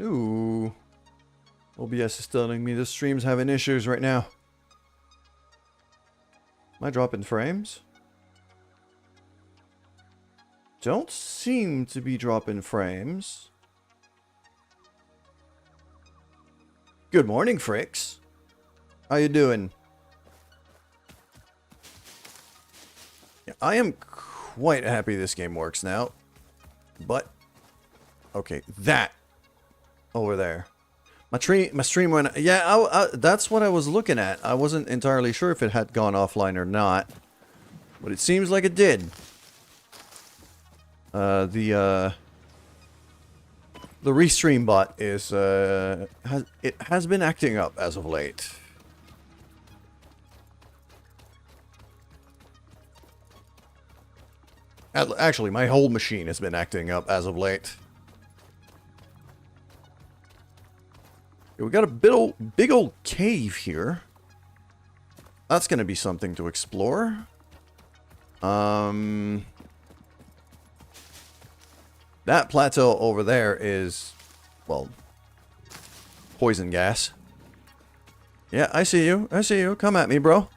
Ooh. OBS is telling me the stream's having issues right now. Am I dropping frames? Don't seem to be dropping frames. Good morning, Fricks. How you doing? Yeah, I am quite happy this game works now. But, okay, that over there. My stream went... Yeah, that's what I was looking at. I wasn't entirely sure if it had gone offline or not. But it seems like it did. The restream bot is, it has been acting up as of late. Actually, my whole machine has been acting up as of late. We got a big old cave here. That's gonna be something to explore. That plateau over there is, well, poison gas. Yeah, I see you. I see you. Come at me, bro.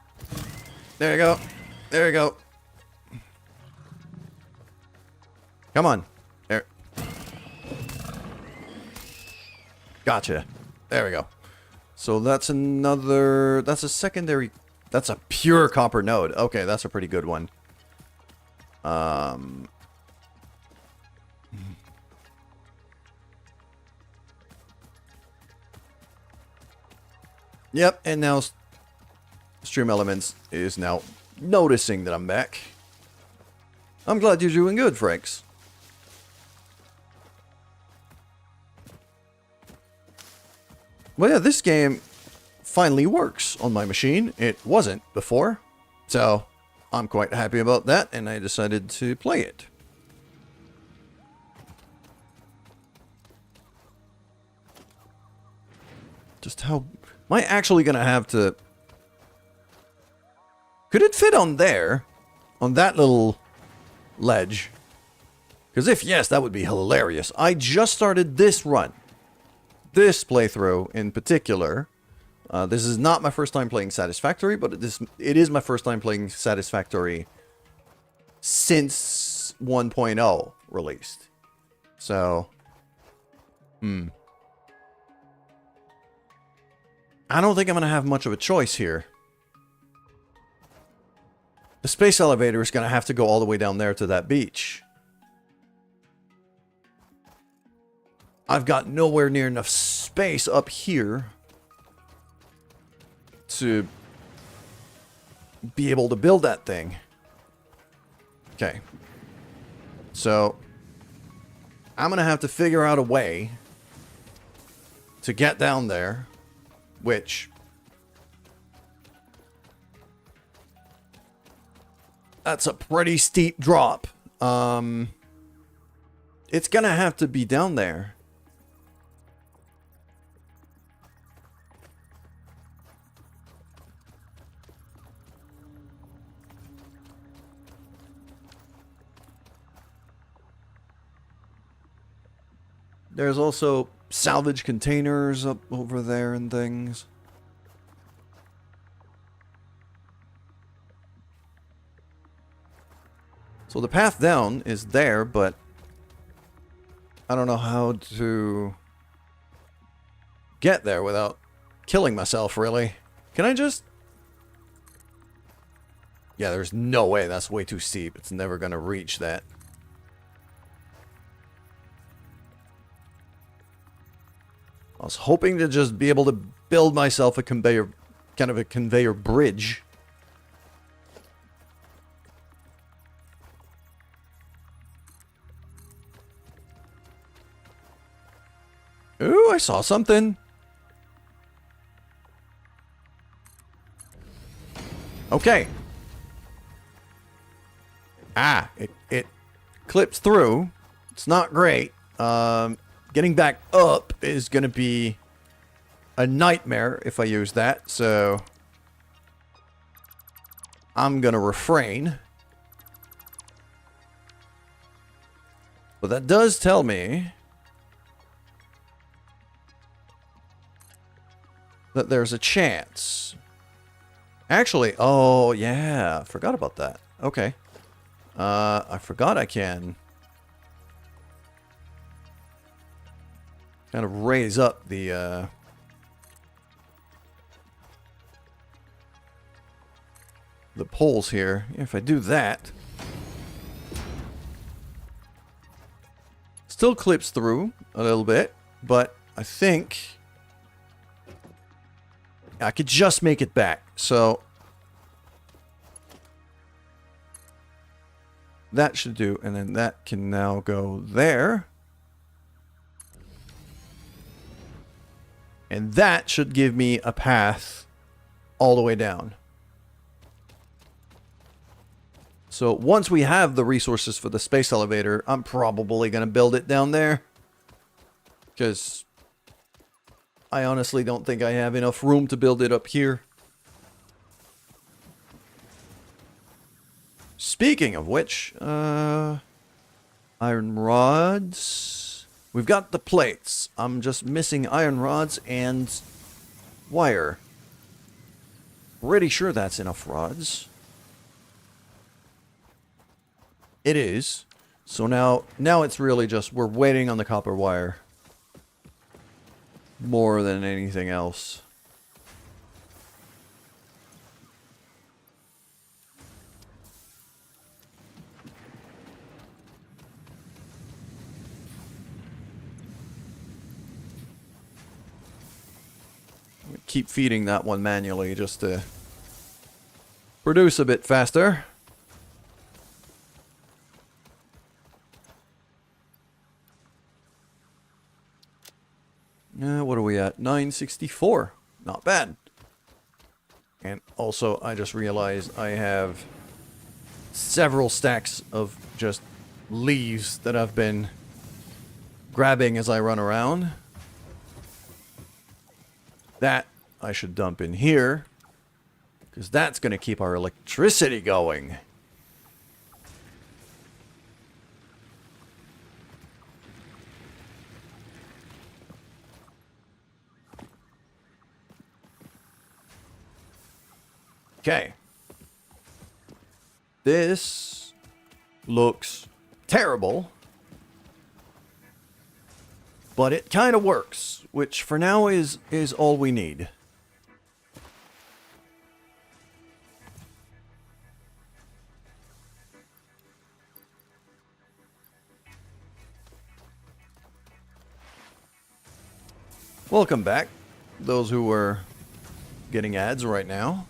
There you go. There you go. Come on. There. Gotcha. There we go. So that's another... That's a secondary... That's a pure copper node. Okay, that's a pretty good one. Yep, and now Stream Elements is now noticing that I'm back. I'm glad you're doing good, Franks. Well, yeah, this game finally works on my machine. It wasn't before, so I'm quite happy about that, and I decided to play it. Just how... Am I actually gonna have to... Could it fit on there? On that little ledge? Because if yes, that would be hilarious. I just started this run. This playthrough in particular. This is not my first time playing Satisfactory, but it is my first time playing Satisfactory since 1.0 released. So, I don't think I'm going to have much of a choice here. The space elevator is going to have to go all the way down there to that beach. I've got nowhere near enough space up here to be able to build that thing. Okay. So, I'm going to have to figure out a way to get down there, which... That's a pretty steep drop. It's going to have to be down there. There's also salvage containers up over there and things. So the path down is there, but I don't know how to get there without killing myself, really. Can I just... Yeah, there's no way. That's way too steep. It's never going to reach that. I was hoping to just be able to build myself a conveyor, kind of a conveyor bridge. Ooh, I saw something. Okay. Ah, it clips through. It's not great. Getting back up is going to be a nightmare if I use that, so I'm going to refrain. But that does tell me that there's a chance. Actually, oh yeah, forgot about that. Okay. I forgot I can kind of raise up the poles here. If I do that, still clips through a little bit, but I think I could just make it back. So that should do, and then that can now go there. And that should give me a path all the way down. So once we have the resources for the space elevator, I'm probably going to build it down there. Because I honestly don't think I have enough room to build it up here. Speaking of which, iron rods. We've got the plates. I'm just missing iron rods and wire. Pretty sure that's enough rods. It is. So now it's really just we're waiting on the copper wire more than anything else. Keep feeding that one manually just to produce a bit faster. What are we at? 964. Not bad. And also, I just realized I have several stacks of just leaves that I've been grabbing as I run around. That I should dump in here, because that's going to keep our electricity going. Okay. This looks terrible, but it kind of works, which for now is all we need. Welcome back, those who are getting ads right now.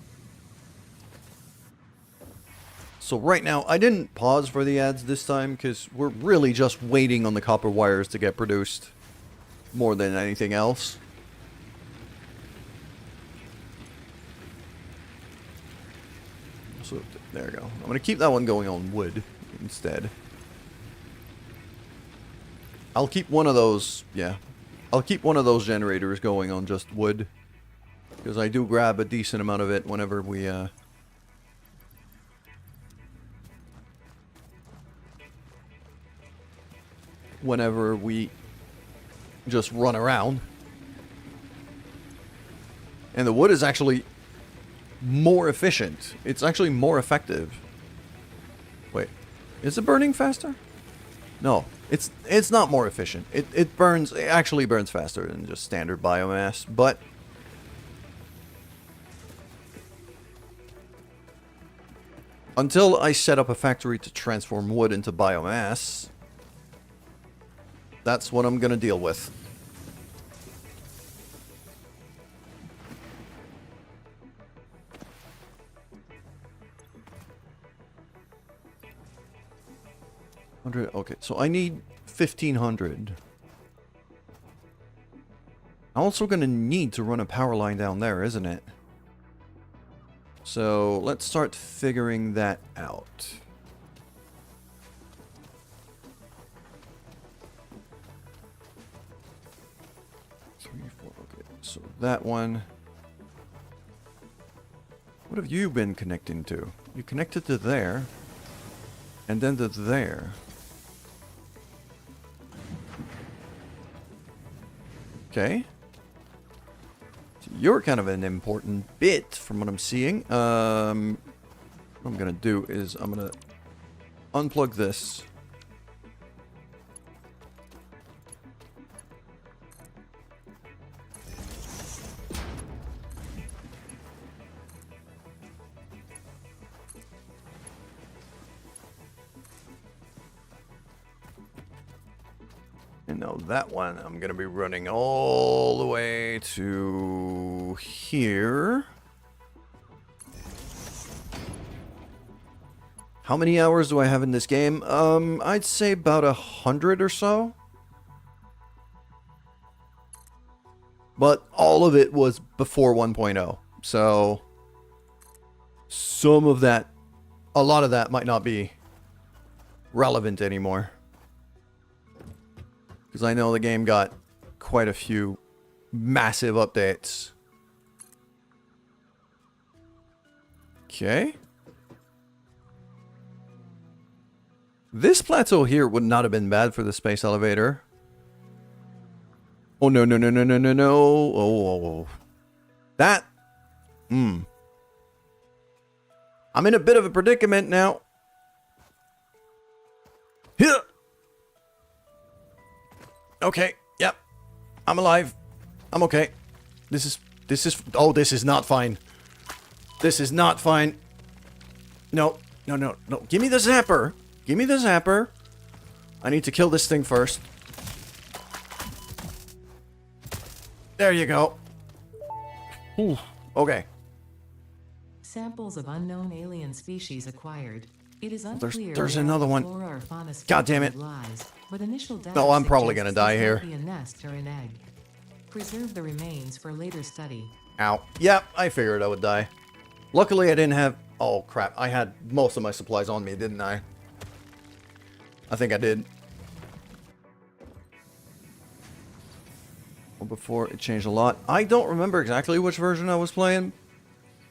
So right now, I didn't pause for the ads this time because we're really just waiting on the copper wires to get produced more than anything else. So there we go. I'm going to keep that one going on wood instead. I'll keep one of those, yeah. I'll keep one of those generators going on just wood, because I do grab a decent amount of it whenever we just run around. And the wood is actually more efficient. It's actually more effective. Wait, is it burning faster? No, it's not more efficient. It actually burns faster than just standard biomass, but until I set up a factory to transform wood into biomass, that's what I'm gonna deal with. Okay, so I need 1,500. I'm also gonna need to run a power line down there, isn't it? So let's start figuring that out. Okay, so that one. What have you been connecting to? You connected to there, and then to there. Okay. So you're kind of an important bit from what I'm seeing. What I'm gonna do is I'm gonna unplug this. And now that one, I'm going to be running all the way to here. How many hours do I have in this game? I'd say about 100 or so. But all of it was before 1.0. So some of that, a lot of that might not be relevant anymore. Because I know the game got quite a few massive updates. Okay. This plateau here would not have been bad for the space elevator. Oh, no, no, no, no, no, no, no. Oh. That. I'm in a bit of a predicament now. Here. Okay, yep. I'm alive. I'm okay. This is, oh, this is not fine. This is not fine. No, no, no, no. Give me the zapper. Give me the zapper. I need to kill this thing first. There you go. Ooh, okay. Samples of unknown alien species acquired. It is unclear. There's another one. God damn it. Lies, but initial data No, I'm probably gonna die here. Be a nest or an egg. Preserve the remains for later study. Ow. Yep, I figured I would die. Luckily, I didn't have... Oh, crap. I had most of my supplies on me, didn't I? I think I did. Well, before it changed a lot. I don't remember exactly which version I was playing.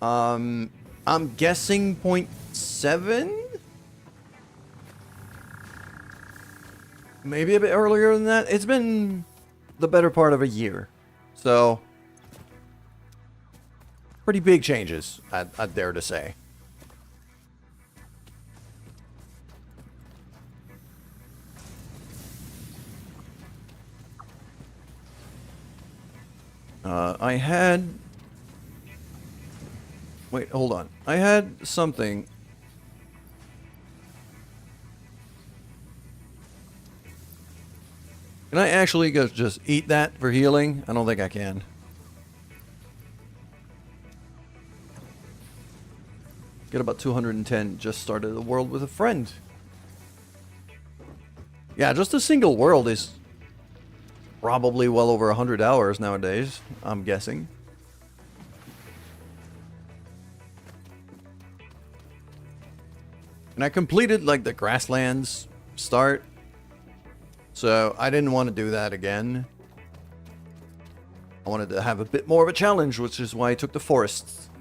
I'm guessing 0.7? Maybe a bit earlier than that. It's been the better part of a year. So, pretty big changes, I'd dare to say. I had... Wait, hold on. I had something... Can I actually just eat that for healing? I don't think I can. Get about 210. Just started a world with a friend. Yeah, just a single world is probably well over 100 hours nowadays, I'm guessing. And I completed like the grasslands start. So I didn't want to do that again. I wanted to have a bit more of a challenge, which is why I took the forests.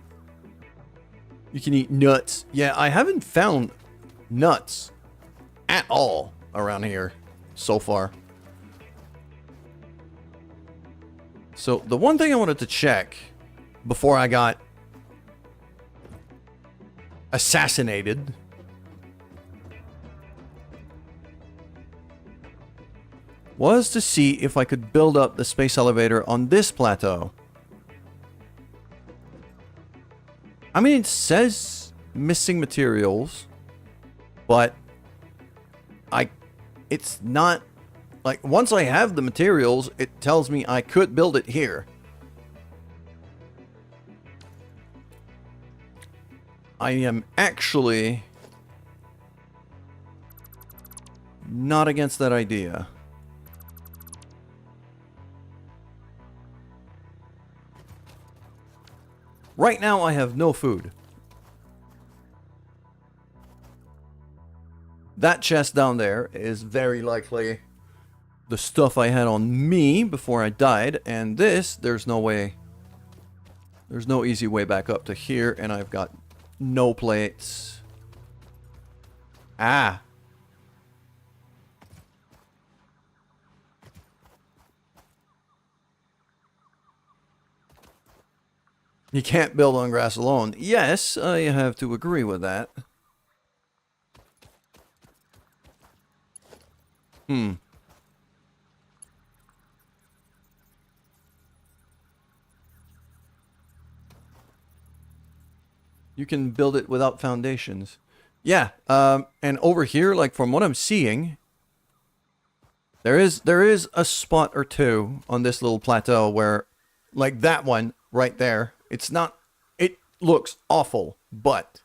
You can eat nuts. Yeah, I haven't found nuts at all around here so far. So the one thing I wanted to check before I got assassinated was to see if I could build up the space elevator on this plateau. I mean, it says missing materials, but it's not, like, once I have the materials, it tells me I could build it here. I am actually not against that idea. Right now, I have no food. That chest down there is very likely the stuff I had on me before I died. And this, there's no way. There's no easy way back up to here. And I've got no plates. Ah. You can't build on grass alone. Yes, I have to agree with that. You can build it without foundations. Yeah, and over here, like from what I'm seeing, there is a spot or two on this little plateau where, like that one right there, it's not, it looks awful, but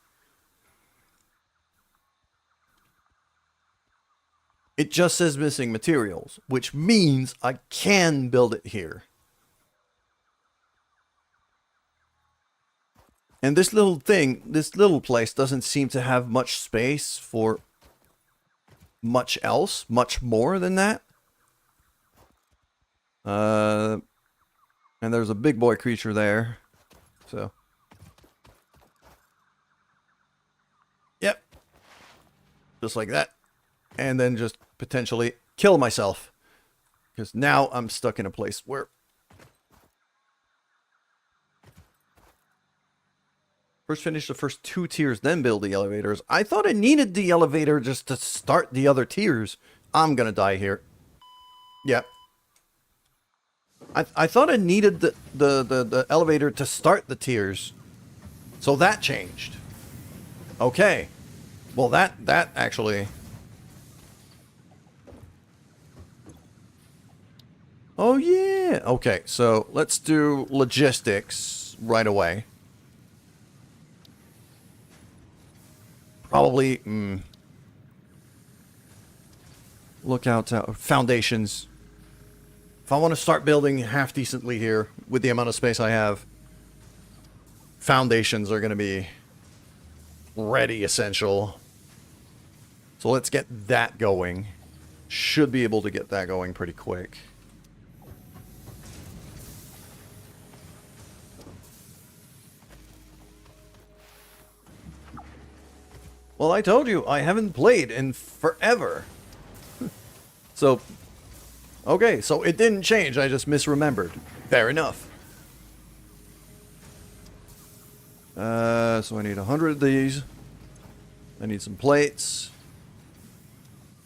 it just says missing materials, which means I can build it here. And this little thing, this little place doesn't seem to have much space for much else, much more than that. And there's a big boy creature there. So. Yep. Just like that. And then just potentially kill myself. Because now I'm stuck in a place where... First finish the first 2 tiers, then build the elevators. I thought I needed the elevator just to start the other tiers. I'm gonna die here. Yep. I thought I needed the elevator to start the tiers. So that changed. Okay. Well, that actually... Oh, yeah. Okay, so let's do logistics right away. Probably, look out, foundations. If I want to start building half decently here with the amount of space I have, foundations are going to be ready essential. So let's get that going. Should be able to get that going pretty quick. Well, I told you, I haven't played in forever. So, okay, so it didn't change, I just misremembered. Fair enough. So I need 100 of these. I need some plates.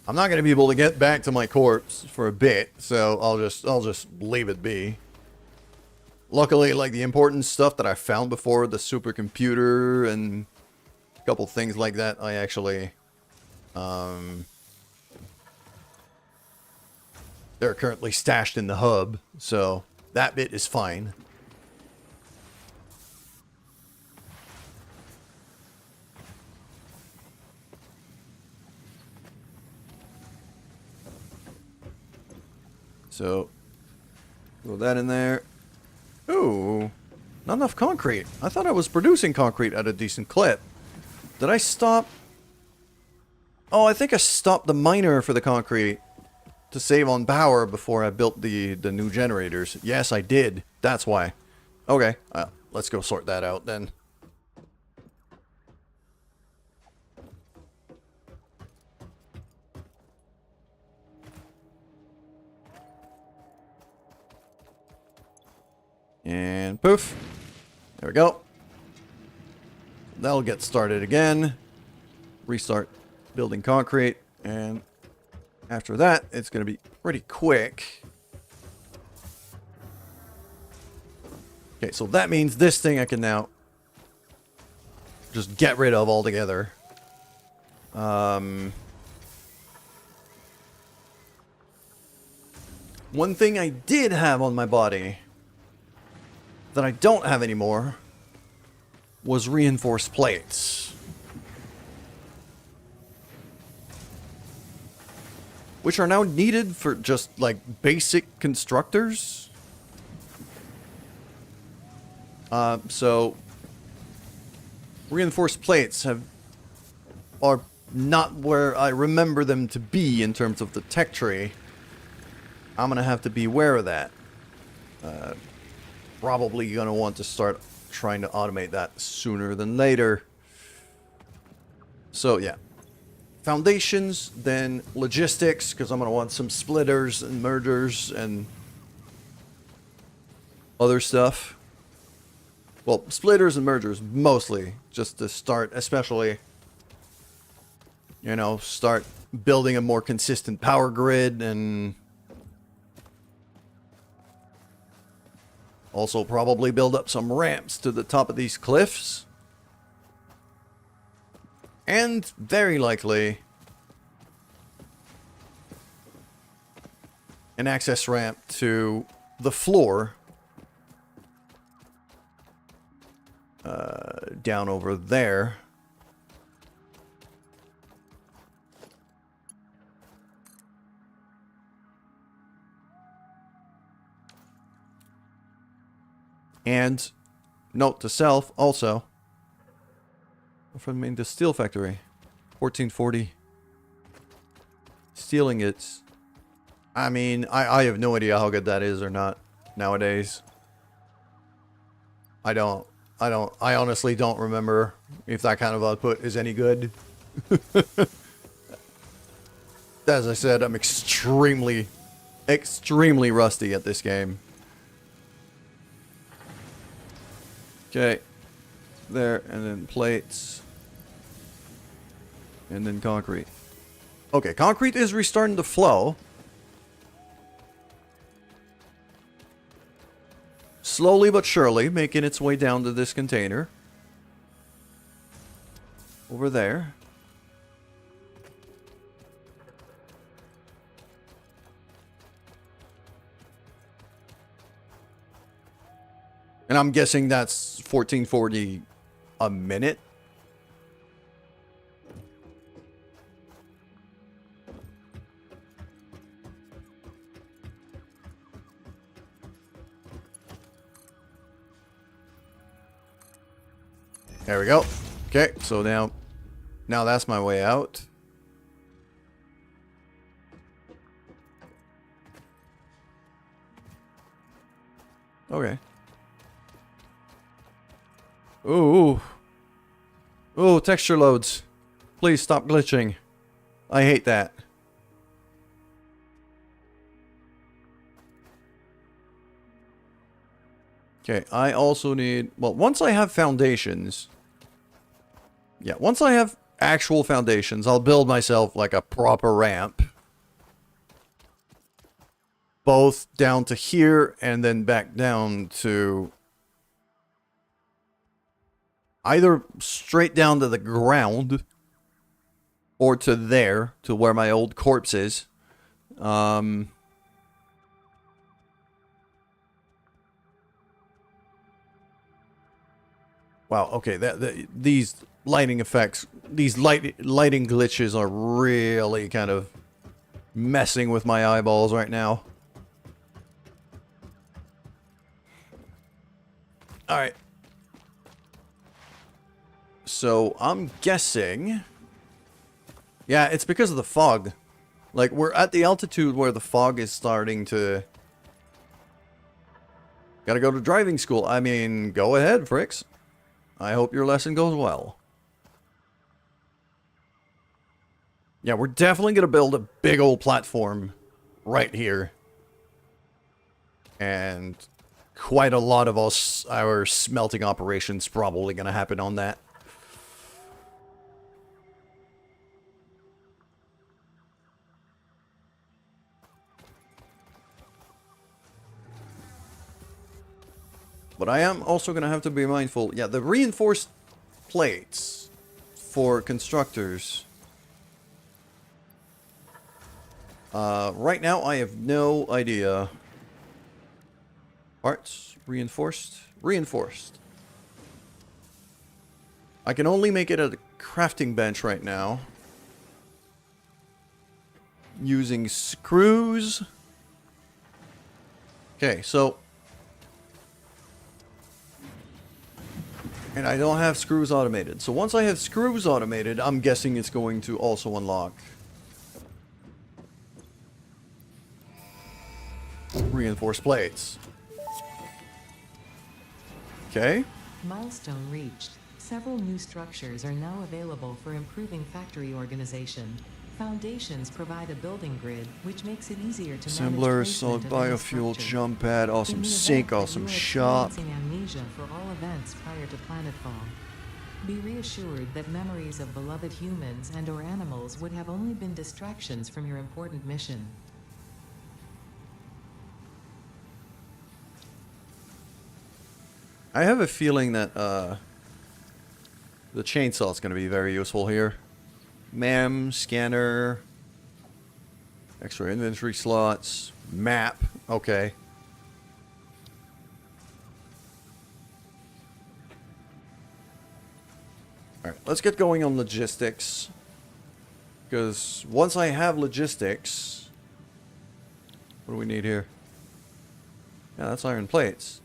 I'm not going to be able to get back to my corpse for a bit, so I'll just leave it be. Luckily, like the important stuff that I found before, the supercomputer and... couple things like that, I actually they're currently stashed in the hub, so that bit is fine. So throw that in there. Ooh, not enough concrete. I thought I was producing concrete at a decent clip. Did I stop? Oh, I think I stopped the miner for the concrete to save on power before I built the new generators. Yes, I did. That's why. Okay, let's go sort that out then. And poof. There we go. That'll get started again. Restart building concrete. And after that, it's going to be pretty quick. Okay, so that means this thing I can now just get rid of altogether. One thing I did have on my body that I don't have anymore was reinforced plates. Which are now needed for just like basic constructors. So reinforced plates are not where I remember them to be in terms of the tech tree. I'm gonna have to be aware of that. Probably gonna want to start trying to automate that sooner than later. So yeah, foundations, then logistics, because I'm gonna want some splitters and mergers and other stuff. Well, splitters and mergers mostly, just to start, especially, you know, start building a more consistent power grid, and also probably build up some ramps to the top of these cliffs. And very likely an access ramp to the floor down over there. And note to self also, from the steel factory, 1440 steel ingots. I mean, I have no idea how good that is or not nowadays. I honestly don't remember if that kind of output is any good. As I said, I'm extremely rusty at this game. Okay. There, and then plates. And then concrete. Okay, concrete is restarting to flow. Slowly but surely, making its way down to this container. Over there. And I'm guessing that's 1440 a minute. There we go. Okay, so now that's my way out. Okay. Ooh. Ooh, texture loads. Please stop glitching. I hate that. Okay, I also need... Well, once I have foundations... Yeah, once I have actual foundations, I'll build myself like a proper ramp. Both down to here and then back down to... either straight down to the ground or to there, to where my old corpse is. Wow, okay, these lighting effects, these lighting glitches are really kind of messing with my eyeballs right now. Alright. So, I'm guessing... Yeah, it's because of the fog. Like, we're at the altitude where the fog is starting to... Gotta go to driving school. I mean, go ahead, Fricks. I hope your lesson goes well. Yeah, we're definitely gonna build a big old platform right here. And quite a lot of our smelting operations probably gonna happen on that. But I am also going to have to be mindful. Yeah, the reinforced plates for constructors. Right now, I have no idea. Parts. Reinforced. Reinforced. I can only make it a crafting bench right now. Using screws. Okay, so... And I don't have screws automated. So once I have screws automated, I'm guessing it's going to also unlock reinforced plates. Okay. Milestone reached. Several new structures are now available for improving factory organization. Foundations provide a building grid, which makes it easier to Assembler, manage solid placement of any biofuel, structure. jump pad, In awesome the sink, event that awesome you are shop. experiencing amnesia for all events prior to planetfall, be reassured that memories of beloved humans and/or animals would have only been distractions from your important mission. I have a feeling that the chainsaw is going to be very useful here. MEM, scanner, extra inventory slots, map. Okay. Alright, let's get going on logistics. Because once I have logistics... What do we need here? Yeah, that's iron plates.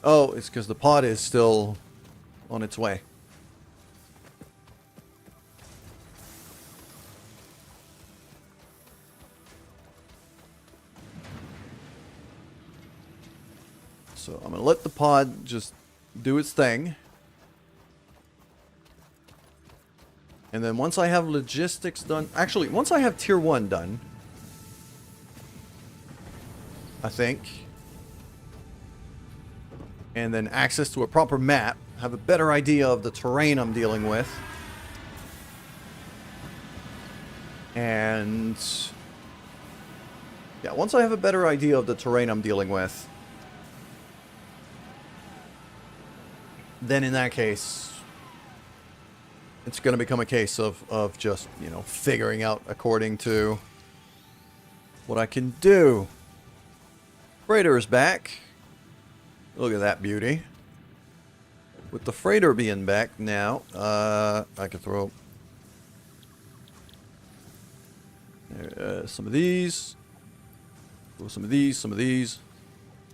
Oh, it's because the pod is still on its way. So I'm going to let the pod just do its thing. And then once I have logistics done... Actually, once I have tier 1 done... I think... And then access to a proper map, have a better idea of the terrain I'm dealing with. And... yeah, once I have a better idea of the terrain I'm dealing with, then in that case, it's going to become a case of just, you know, figuring out according to what I can do. Freighter is back. Look at that beauty. With the freighter being back now, I could throw some of these. Throw some of these, some of these.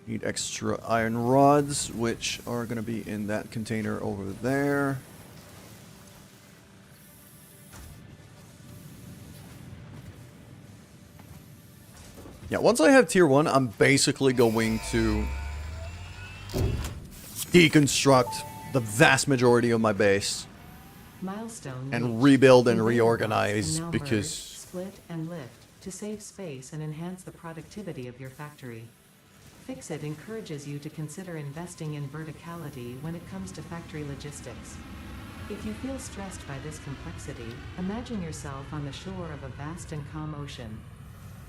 Need extra iron rods, which are going to be in that container over there. Yeah, once I have tier 1, I'm basically going to deconstruct the vast majority of my base Milestone and reached. rebuild and Conveyor reorganize belts can now because... merge, split, and lift to save space and enhance the productivity of your factory. Fixit encourages you to consider investing in verticality when it comes to factory logistics. If you feel stressed by this complexity, imagine yourself on the shore of a vast and calm ocean.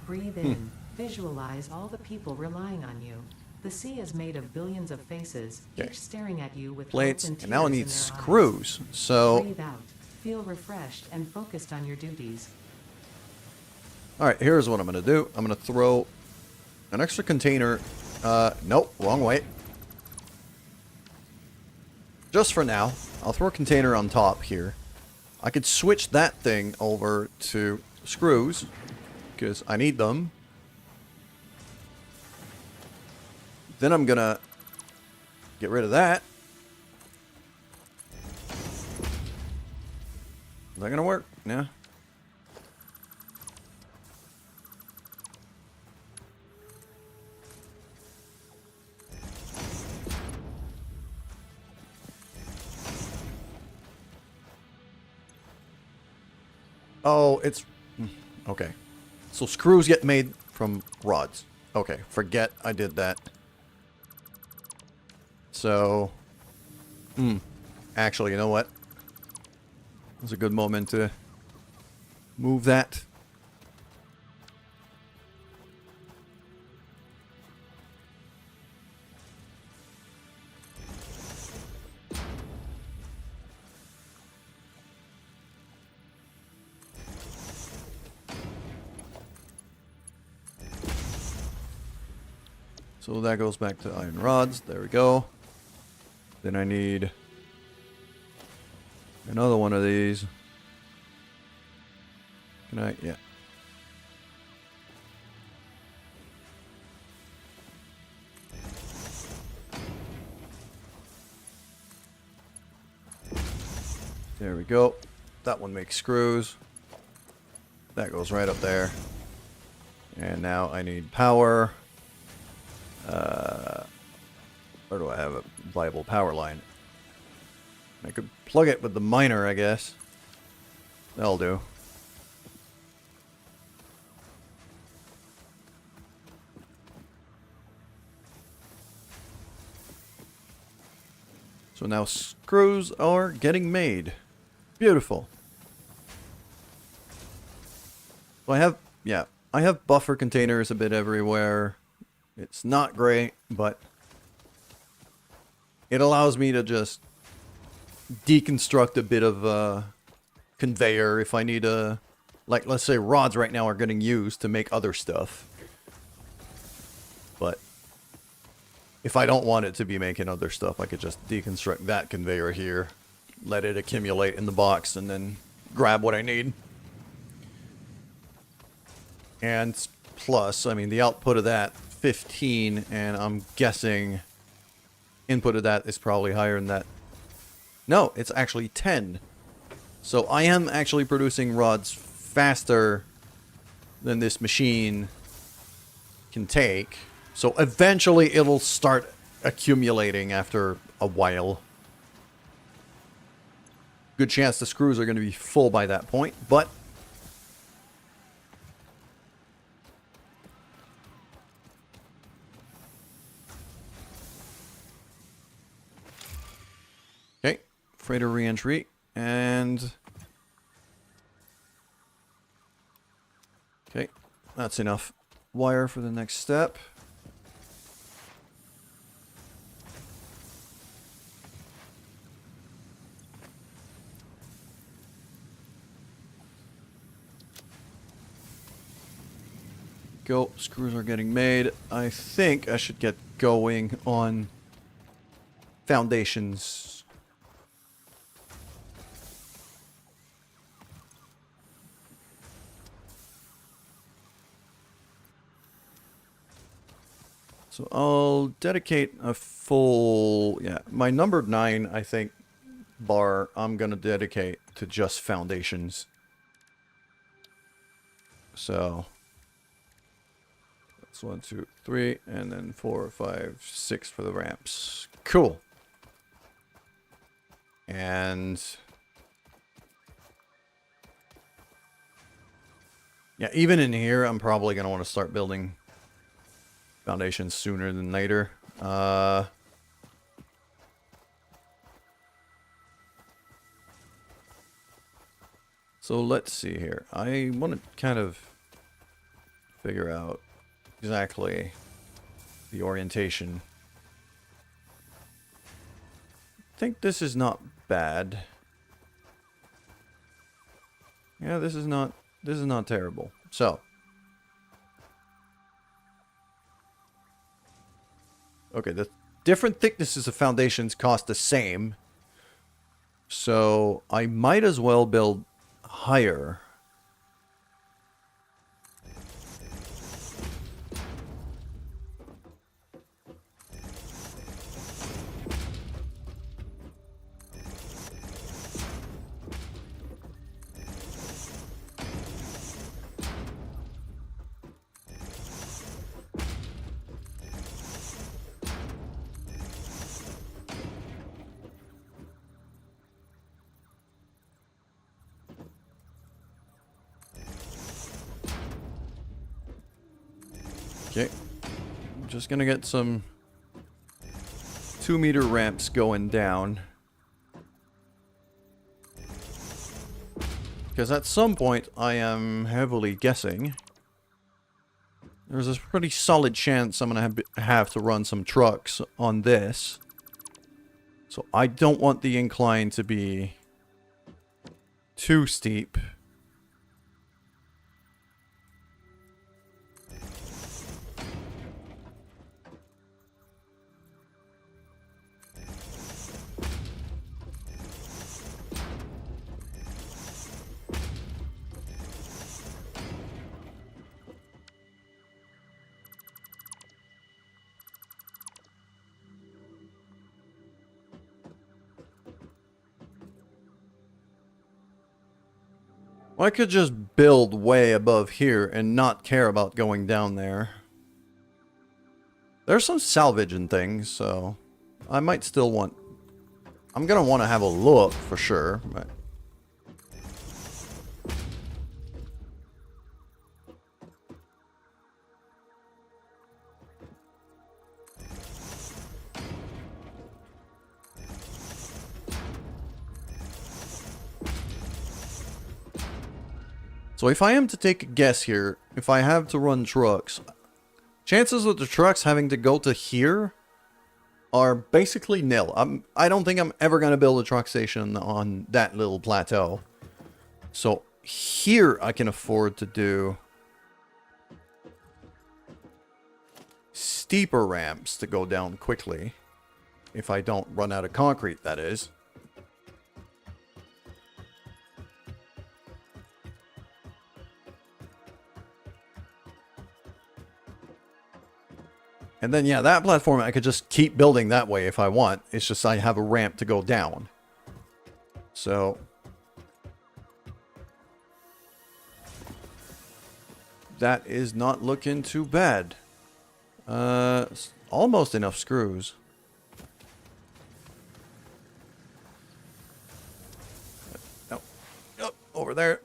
Breathe in, visualize all the people relying on you. The sea is made of billions of faces, Okay. each staring at you with plates, hope and and now I tears need in their eyes. screws. So, Breathe out, feel refreshed and focused on your duties. alright, here's what I'm going to do. I'm going to throw an extra container. Nope, wrong way. Just for now, I'll throw a container on top here. I could switch that thing over to screws, because I need them. Then I'm gonna get rid of that. Is that gonna work? Yeah. Oh, it's... okay. So screws get made from rods. Okay, forget I did that. So... actually, you know what? It's a good moment to move that. So that goes back to iron rods. There we go. Then I need another one of these. Can I? Yeah. There we go. That one makes screws. That goes right up there. And now I need power. Where do I have a viable power line? I could plug it with the miner, I guess. That'll do. So now screws are getting made. Beautiful. So I have, yeah, I have buffer containers a bit everywhere. It's not great, but it allows me to just deconstruct a bit of conveyor if I need a, like, let's say rods right now are getting used to make other stuff. But if I don't want it to be making other stuff, I could just deconstruct that conveyor here, let it accumulate in the box, and then grab what I need. And plus, I mean, the output of that, 15, and I'm guessing input of that is probably higher than that. No, it's actually 10. So I am actually producing rods faster than this machine can take. So eventually it'll start accumulating after a while. Good chance the screws are going to be full by that point, but okay, freighter re-entry, and okay, that's enough wire for the next step. Go, screws are getting made. I think I should get going on foundations. So I'll dedicate a full, yeah, my number 9, I think, bar I'm going to dedicate to just foundations. So that's 1, 2, 3, and then 4, 5, 6 for the ramps. Cool. And yeah, even in here, I'm probably going to want to start building foundations sooner than later. So let's see here. I want to kind of figure out exactly the orientation. I think this is not bad. Yeah, this is not terrible. So okay, the different thicknesses of foundations cost the same. So I might as well build higher. Okay, I'm just gonna get some 2-meter ramps going down. Because at some point, I am heavily guessing there's a pretty solid chance I'm gonna have to run some trucks on this. So I don't want the incline to be too steep. I could just build way above here and not care about going down there. There's some salvage and things, so I might still want I'm gonna want to have a look for sure, but... So if I am to take a guess here, if I have to run trucks, chances of the trucks having to go to here are basically nil. I don't think I'm ever going to build a truck station on that little plateau. So here I can afford to do steeper ramps to go down quickly. If I don't run out of concrete, that is. And then, yeah, that platform, I could just keep building that way if I want. It's just I have a ramp to go down. So... that is not looking too bad. Almost enough screws. No. Oh, over there.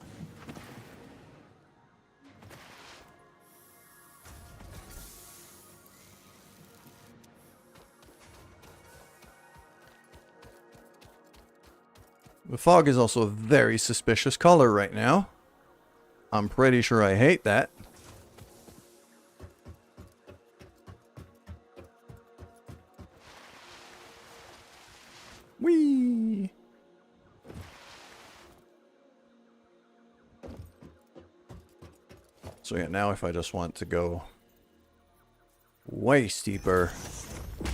The fog is also a very suspicious color right now. I'm pretty sure I hate that. Whee! So yeah, now if I just want to go way steeper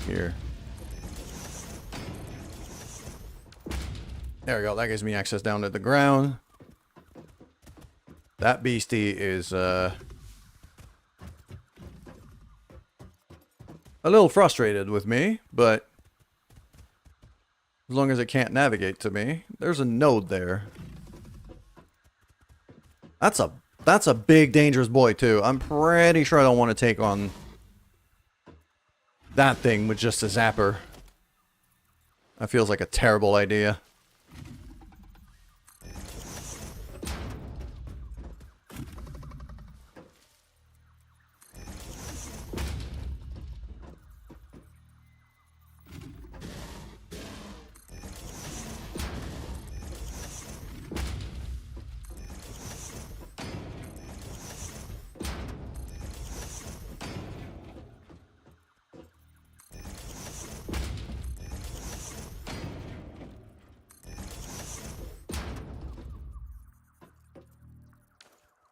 here. There we go. That gives me access down to the ground. That beastie is a little frustrated with me, but as long as it can't navigate to me. There's a node there. That's a big dangerous boy too. I'm pretty sure I don't want to take on that thing with just a zapper. That feels like a terrible idea.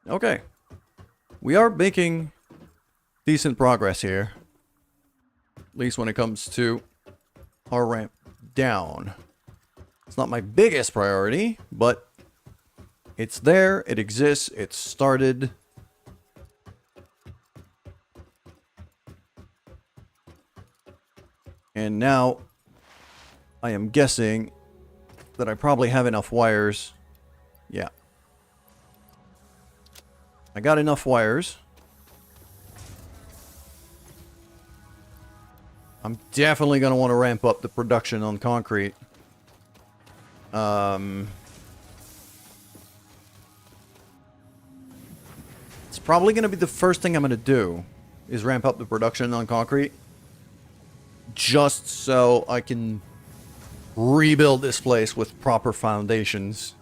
Okay. We are making decent progress here. At least when it comes to our ramp down. It's not my biggest priority, but it's there, it exists, it's started. And now I am guessing that I probably have enough wires. Yeah. I got enough wires. I'm definitely going to want to ramp up the production on concrete. It's probably going to be the first thing I'm going to do is ramp up the production on concrete. Just so I can rebuild this place with proper foundations.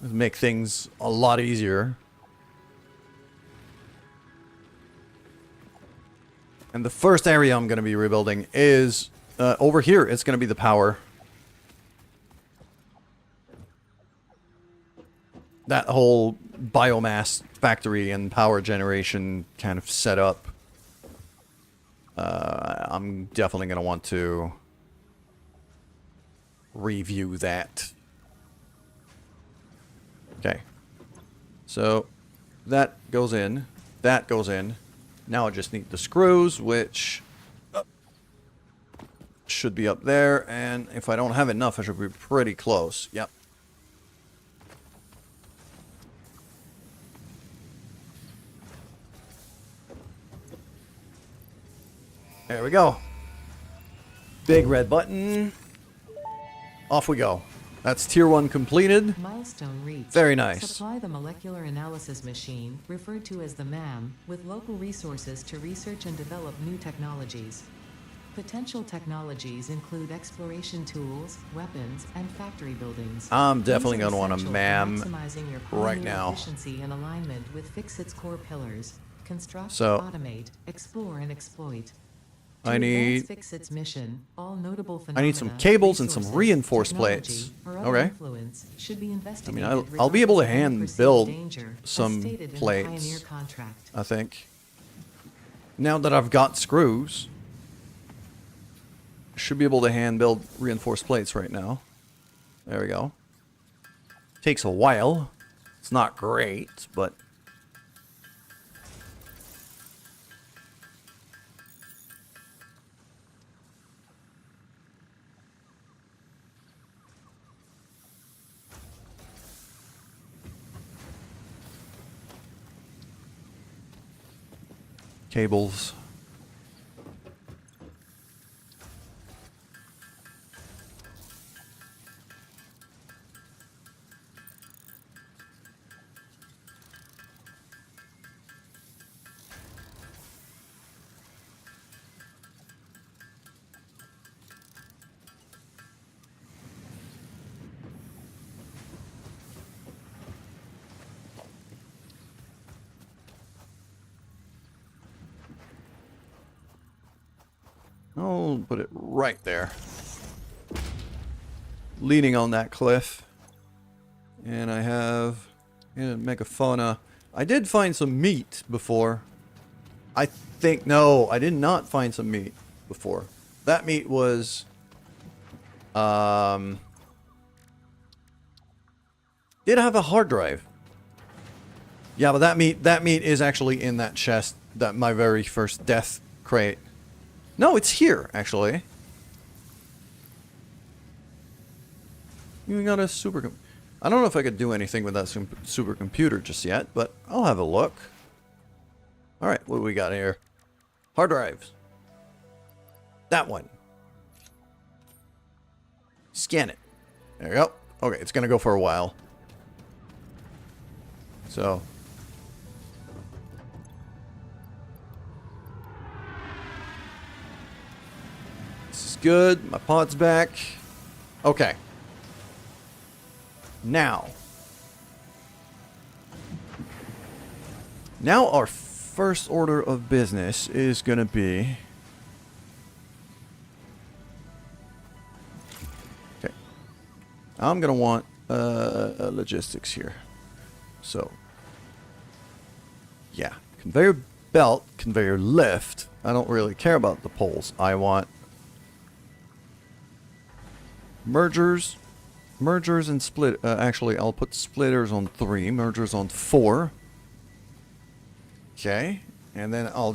Make things a lot easier. And the first area I'm going to be rebuilding is over here. It's going to be the power. That whole biomass factory and power generation kind of setup. I'm definitely going to want to review that. Okay. So that goes in. That goes in. Now I just need the screws, which should be up there. And if I don't have enough, I should be pretty close. Yep. There we go. Big red button. Off we go. That's tier 1 completed. Milestone reached. Very nice. Supply the molecular analysis machine, referred to as the MAM, with local resources to research and develop new technologies. Potential technologies include exploration tools, weapons, and factory buildings. I'm definitely These are going to want a essential for MAM maximizing your right primary now. efficiency and alignment with Fixit's core pillars: construct, So- automate, explore, and exploit. I To need- advance Fixit's mission, all notable I need some phenomena, cables and some resources, reinforced technology, plates. or other Okay. influence should be investigated I'll be able to regardless of any hand perceived build danger, as some stated in the plates. Pioneer contract. I think. Now that I've got screws, should be able to hand build reinforced plates right now. There we go. Takes a while. It's not great, but cables. I'll put it right there. Leaning on that cliff. And I have megafauna. I did find some meat before. I think, no, I did not find some meat before. That meat was, did have a hard drive. Yeah, but that meat is actually in that chest, that my very first death crate. No, it's here, actually. You got a I don't know if I could do anything with that supercomputer just yet, but I'll have a look. Alright, what do we got here? Hard drives. That one. Scan it. There you go. Okay, it's gonna go for a while. So... this is good. My pod's back. Okay. Now our first order of business is gonna be... okay. I'm gonna want logistics here. So, yeah. Conveyor belt, conveyor lift. I don't really care about the poles. I want mergers and split. Actually, I'll put splitters on 3, mergers on 4. Okay, and then I'll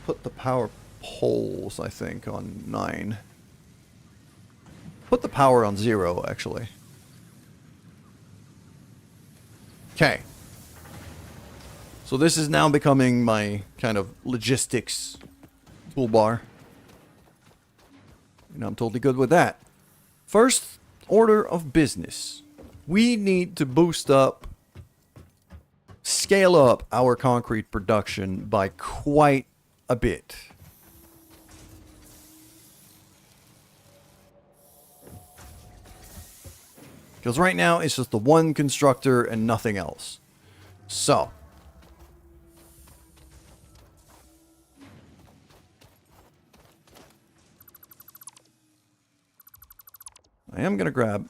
put the power poles, I think, on 9. Put the power on 0, actually. Okay. So this is now becoming my kind of logistics toolbar. And I'm totally good with that. First order of business. We need to scale up our concrete production by quite a bit. Because right now it's just the one constructor and nothing else. So. I am going to grab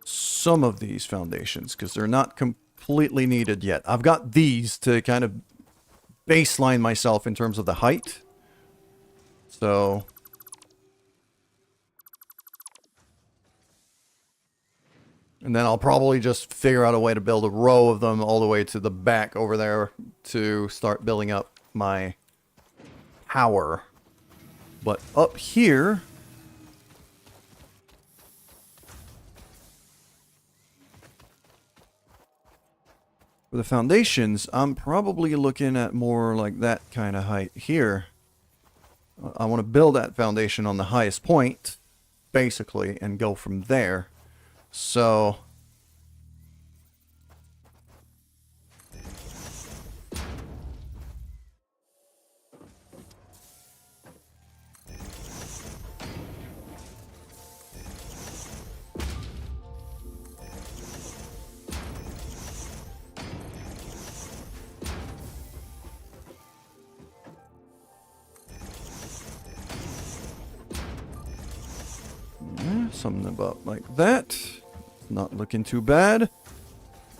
some of these foundations because they're not completely needed yet. I've got these to kind of baseline myself in terms of the height. So... and then I'll probably just figure out a way to build a row of them all the way to the back over there to start building up my power. But up here... for the foundations, I'm probably looking at more like that kind of height here. I want to build that foundation on the highest point, basically, and go from there. So... something about like that. Not looking too bad.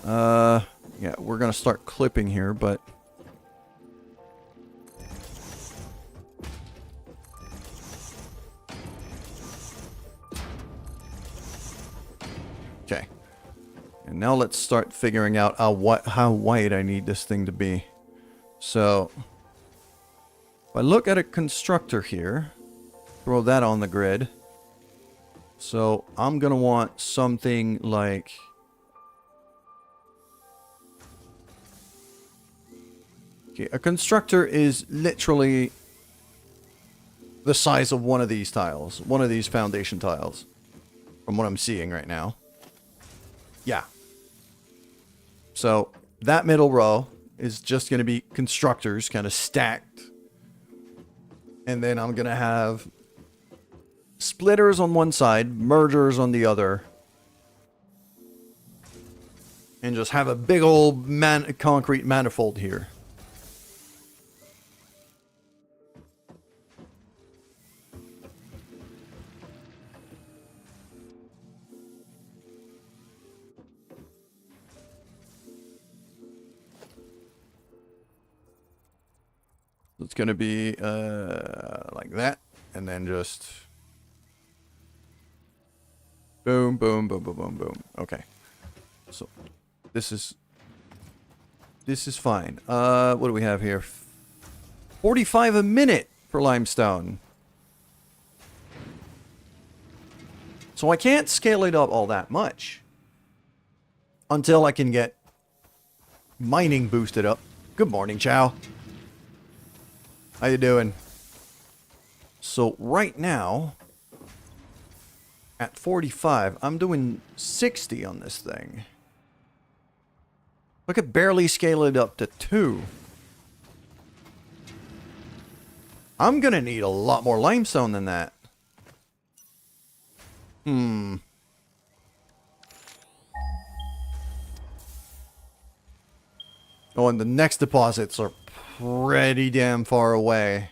Yeah, we're gonna start clipping here, but... Okay. And now let's start figuring out how wide I need this thing to be. So, if I look at a constructor here, throw that on the grid. So I'm going to want something like... Okay, a constructor is literally the size of one of these tiles. One of these foundation tiles. From what I'm seeing right now. Yeah. So that middle row is just going to be constructors kind of stacked. And then I'm going to have... splitters on one side, mergers on the other. And just have a big old concrete manifold here. It's going to be like that. And then just... boom, boom, boom, boom, boom, boom. Okay. So, this is fine. What do we have here? 45 a minute for limestone. So I can't scale it up all that much. Until I can get mining boosted up. Good morning, Chow. How you doing? So, right now... at 45, I'm doing 60 on this thing. I could barely scale it up to 2. I'm gonna need a lot more limestone than that. Oh, and the next deposits are pretty damn far away.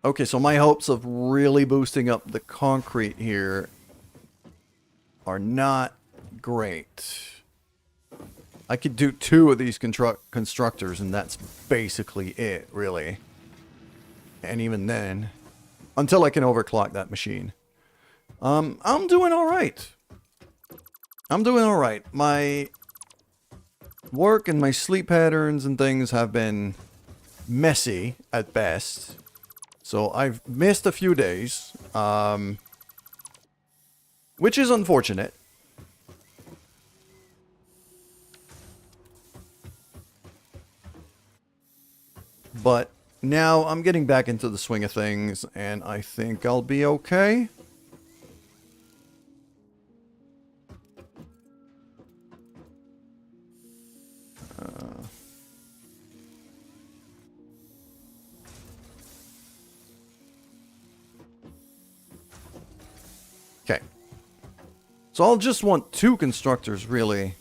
Okay, so my hopes of really boosting up the concrete here are not great. I could do 2 of these constructors, and that's basically it, really. And even then, until I can overclock that machine. I'm doing alright. I'm doing alright. My work and my sleep patterns and things have been messy at best. So I've missed a few days, which is unfortunate. But now I'm getting back into the swing of things, and I think I'll be okay. Okay. So I'll just want 2 constructors, really.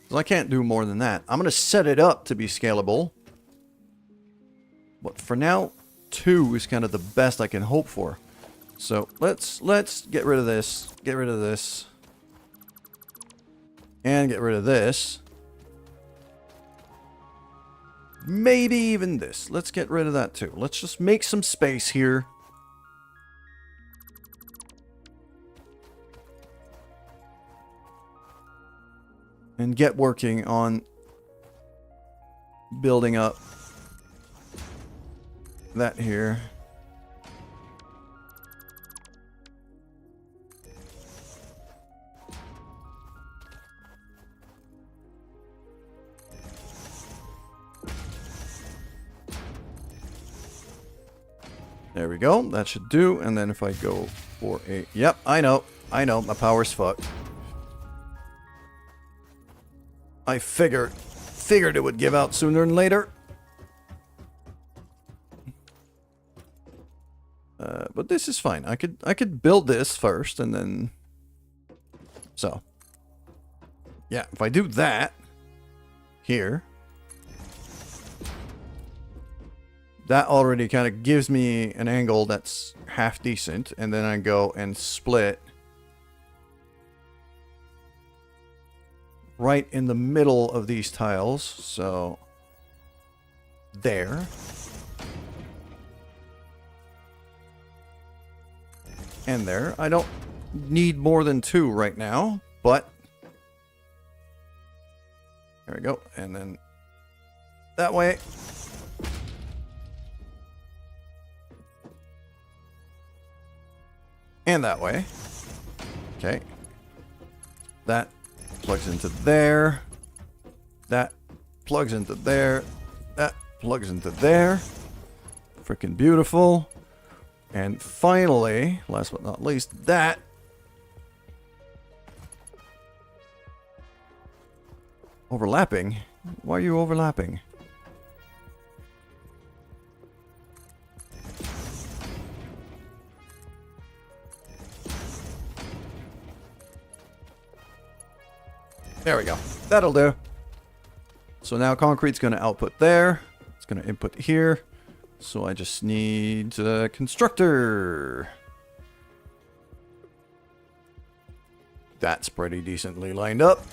Because I can't do more than that. I'm going to set it up to be scalable. But for now, 2 is kind of the best I can hope for. So let's get rid of this. Get rid of this. And get rid of this. Maybe even this. Let's get rid of that too. Let's just make some space here. And get working on building up that here. There we go. That should do. And then if I go for a... Yep, I know. My power's fucked. I figured it would give out sooner than later. But this is fine. I could build this first and then... So. Yeah, if I do that here, that already kind of gives me an angle that's half decent, and then I go and split right in the middle of these tiles, so there. And there. I don't need more than 2 right now, but there we go. And then that way. And that way. Okay. That plugs into there. That plugs into there. That plugs into there. Freaking beautiful. And finally, last but not least, that overlapping. Why are you overlapping? There we go. That'll do. So now concrete's going to output there. It's going to input here. So I just need a constructor. That's pretty decently lined up.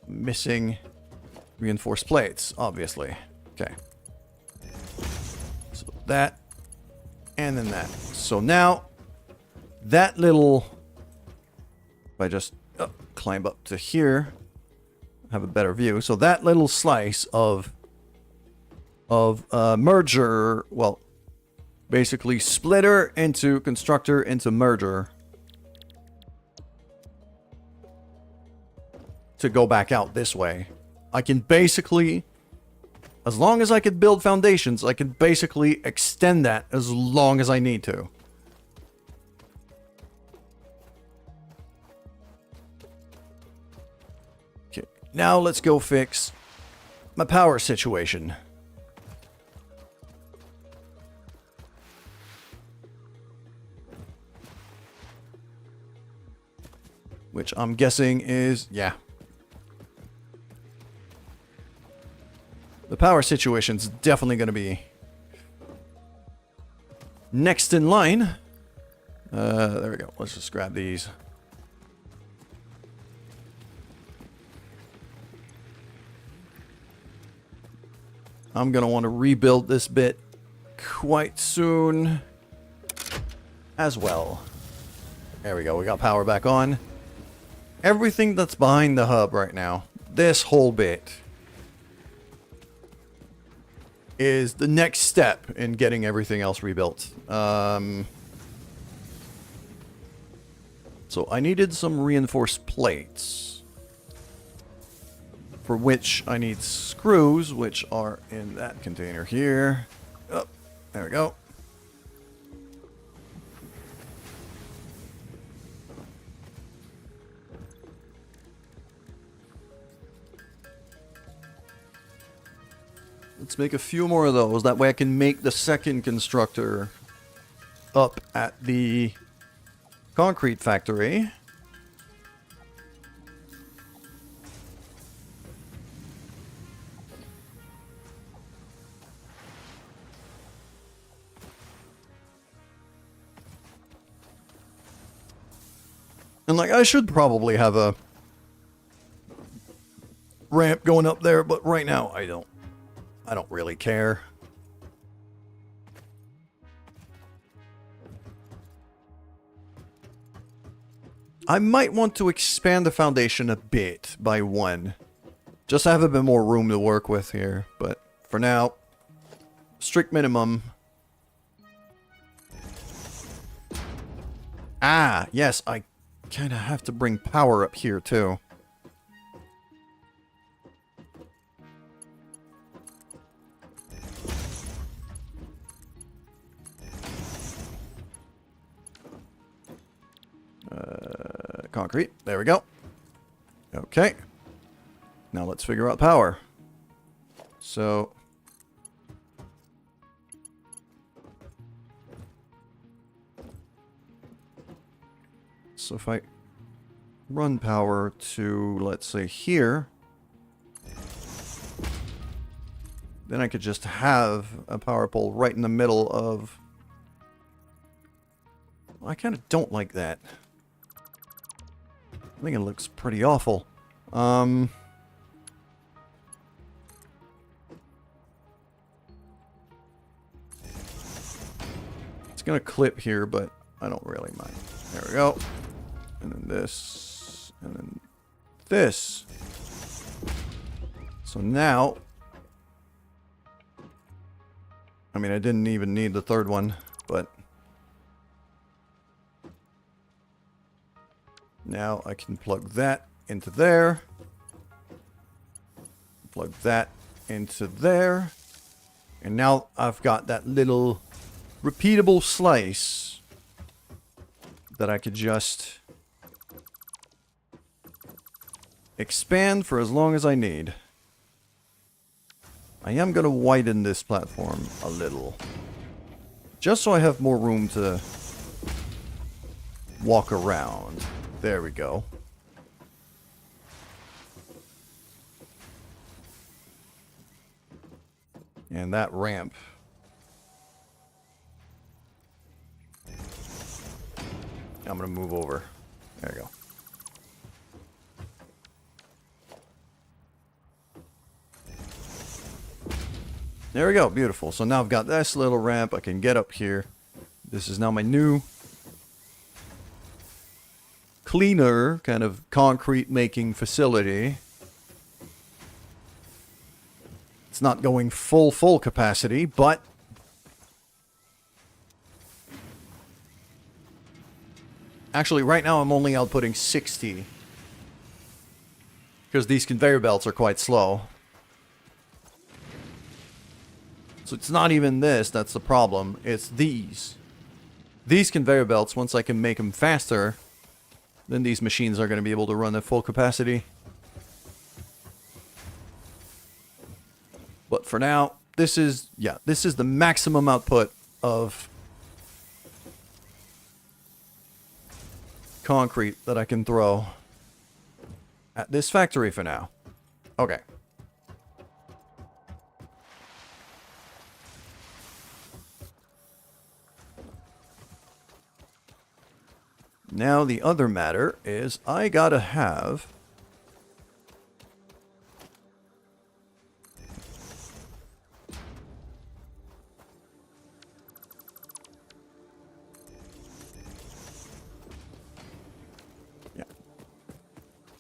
Missing reinforced plates, obviously. Okay. So that. And then that. So now, that little... If I just climb up to here, have a better view. So that little slice of merger, well, basically splitter into constructor into merger to go back out this way. I can basically, as long as I could build foundations, I can basically extend that as long as I need to. Okay, now let's go fix my power situation. Which I'm guessing is, yeah. The power situation's definitely going to be next in line. There we go. Let's just grab these. I'm going to want to rebuild this bit quite soon as well. There we go. We got power back on. Everything that's behind the hub right now, this whole bit, is the next step in getting everything else rebuilt. So I needed some reinforced plates, for which I need screws, which are in that container here. Oh, there we go. Let's make a few more of those. That way I can make the second constructor up at the concrete factory. And like, I should probably have a ramp going up there, but right now I don't really care. I might want to expand the foundation a bit by 1. Just to have a bit more room to work with here. But for now, strict minimum. Ah, yes, I kind of have to bring power up here too. Concrete. There we go. Okay. Now let's figure out power. So if I run power to, let's say, here, then I could just have a power pole right in the middle of... I kind of don't like that. I think it looks pretty awful. It's gonna clip here, but I don't really mind. There we go. And then this. And then this. So now... I mean, I didn't even need the third one, but... Now I can plug that into there. Plug that into there. And now I've got that little repeatable slice that I could just expand for as long as I need. I am going to widen this platform a little, just so I have more room to walk around. There we go. And that ramp. I'm going to move over. There we go. There we go. Beautiful. So now I've got this little ramp. I can get up here. This is now my new cleaner kind of concrete making facility. It's not going full capacity, but actually right now I'm only outputting 60 because these conveyor belts are quite slow. So it's not even this that's the problem, it's these. These conveyor belts, once I can make them faster, then these machines are going to be able to run at full capacity. But for now, this is the maximum output of concrete that I can throw at this factory for now. Okay. Now the other matter is I gotta have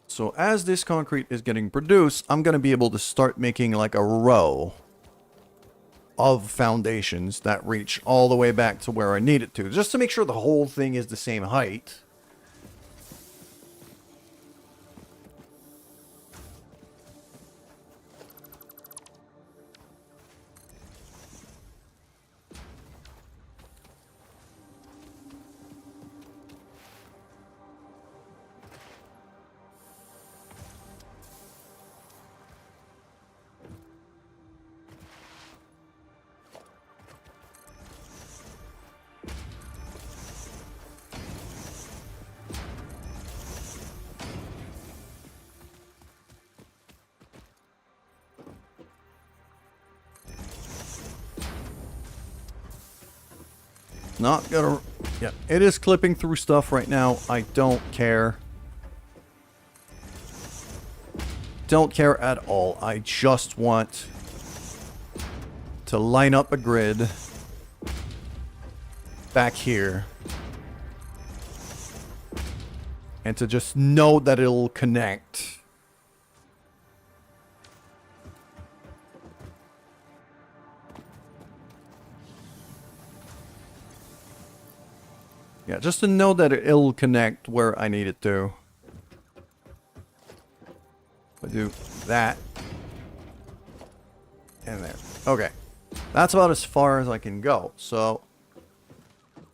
so as this concrete is getting produced, I'm gonna be able to start making like a row of foundations that reach all the way back to where I need it to, just to make sure the whole thing is the same height. Not gonna... Yeah, it is clipping through stuff right now. I don't care. Don't care at all. I just want to line up a grid back here. And to just know that it'll connect. Yeah, just to know that it'll connect where I need it to. I do that. And there. Okay. That's about as far as I can go. So,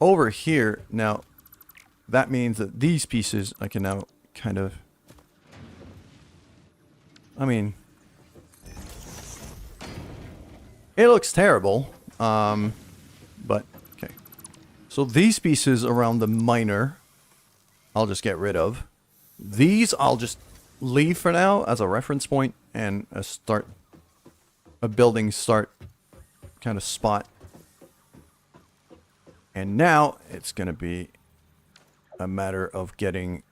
over here, now, that means that these pieces I can now kind of... I mean... It looks terrible. But, okay. So these pieces around the miner, I'll just get rid of. These I'll just leave for now as a reference point and a building start kind of spot. And now it's going to be a matter of getting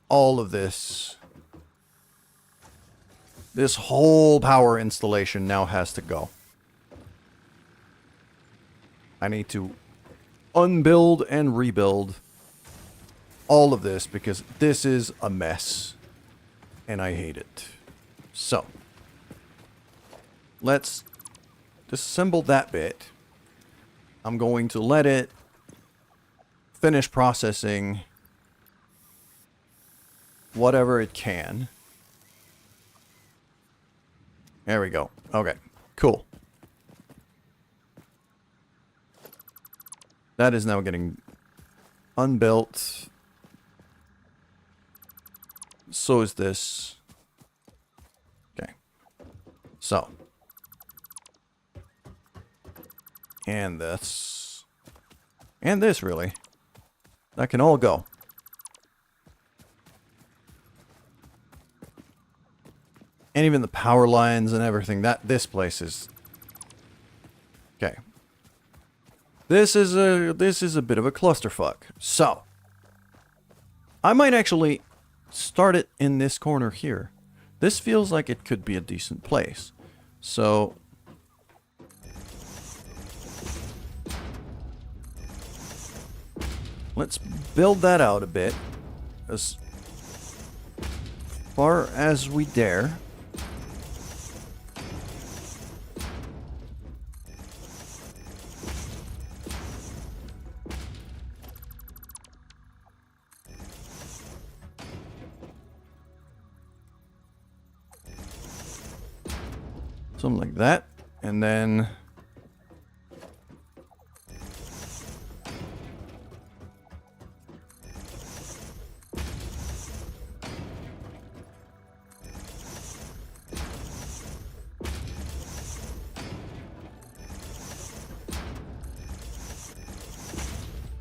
all of this. This whole power installation now has to go. I need to unbuild and rebuild all of this because this is a mess and I hate it. So let's disassemble that bit. I'm going to let it finish processing whatever it can. There we go. Okay, cool. That is now getting unbuilt. So is this. Okay. So. And this. And this, really. That can all go. And even the power lines and everything. This place is... Okay. This is a bit of a clusterfuck. So, I might actually start it in this corner here. This feels like it could be a decent place. So, let's build that out a bit as far as we dare. Something like that. And then...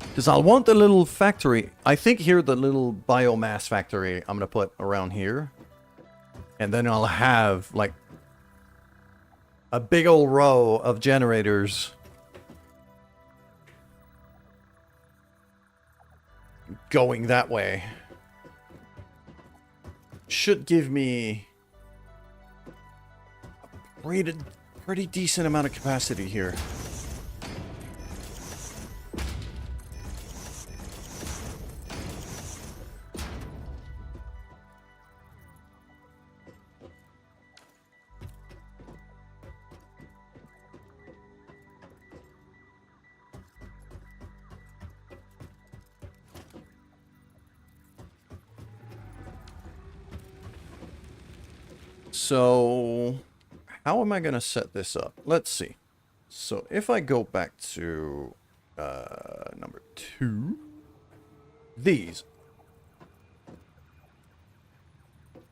because I'll want the little factory. I think here the little biomass factory I'm going to put around here. And then I'll have like a big old row of generators going that way. Should give me a pretty decent amount of capacity here. So, how am I going to set this up? Let's see. So, if I go back to number 2, these.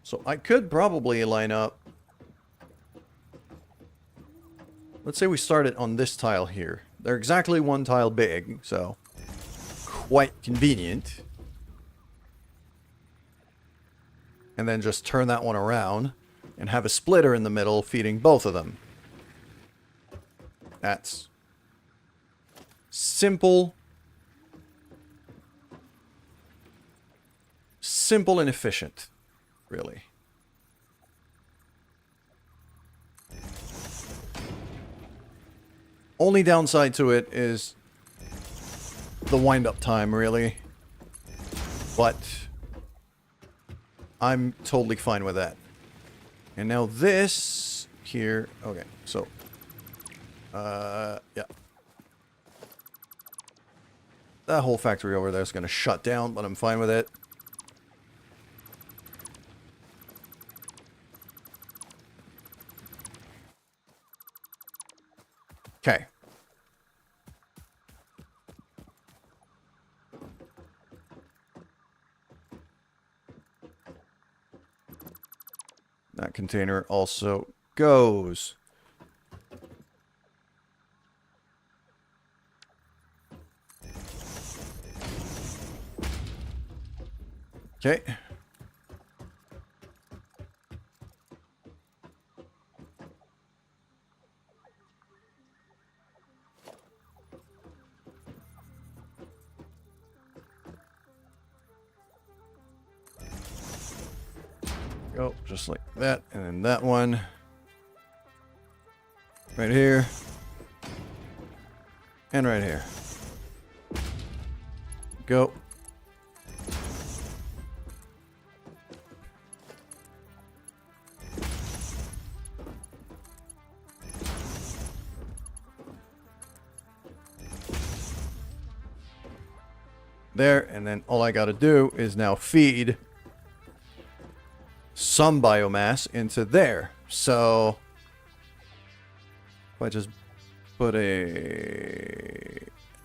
So, I could probably line up. Let's say we start it on this tile here. They're exactly one tile big, so quite convenient. And then just turn that one around. And have a splitter in the middle feeding both of them. That's simple. Simple and efficient, really. Only downside to it is the wind-up time, really. But I'm totally fine with that. And now this here, okay, so, yeah. That whole factory over there is going to shut down, but I'm fine with it. Okay. That container also goes. Okay. Go just like that, and then that one right here, and right here. Go. There, and then all I gotta do is now feed some biomass into there. So if I just put I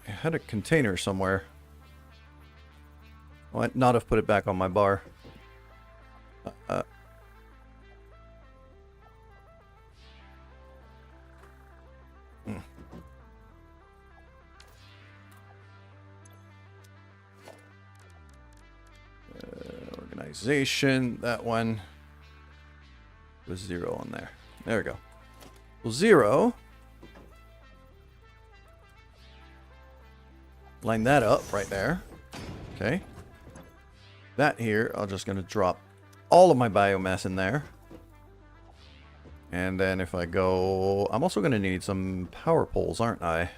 had a container somewhere. Why not have put it back on my bar? Organization, that one was 0 on there. There we go. Well, 0. Line that up right there. Okay. That here, I'm just going to drop all of my biomass in there. And then if I go... I'm also going to need some power poles, aren't I?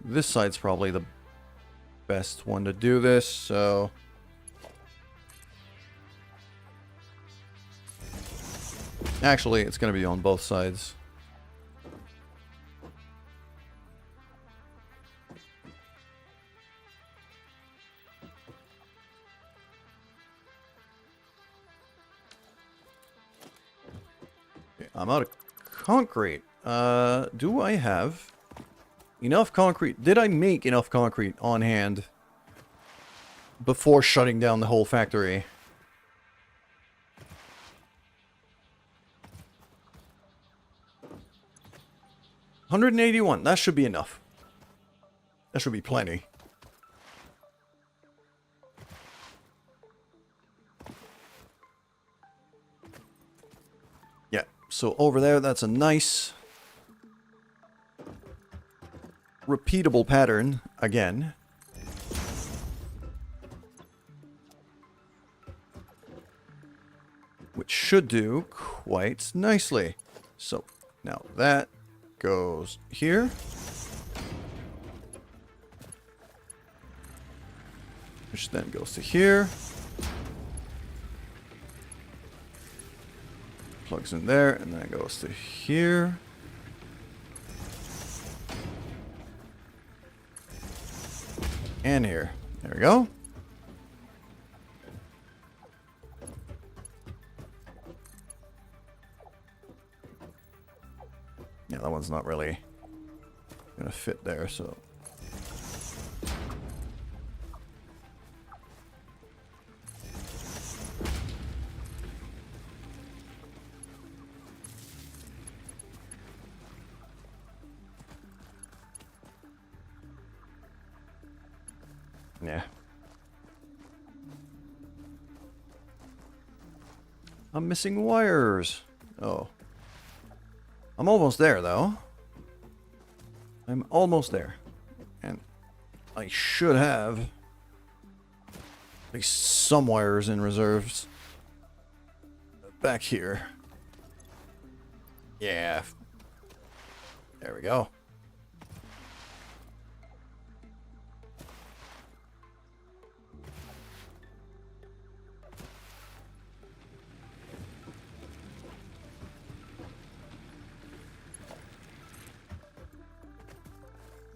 This side's probably the best one to do this, so... Actually, it's going to be on both sides. Okay, I'm out of concrete. Do I have enough concrete? Did I make enough concrete on hand before shutting down the whole factory? 181. That should be enough. That should be plenty. Yeah, so over there, that's a nice repeatable pattern again. Which should do quite nicely. So now that goes here. Which then goes to here. Plugs in there, and then it goes to here. And here. There we go. Yeah, that one's not really gonna fit there, so... Yeah. I'm missing wires. Oh. I'm almost there, though. I'm almost there. And I should have at least some wires in reserves back here. Yeah. There we go.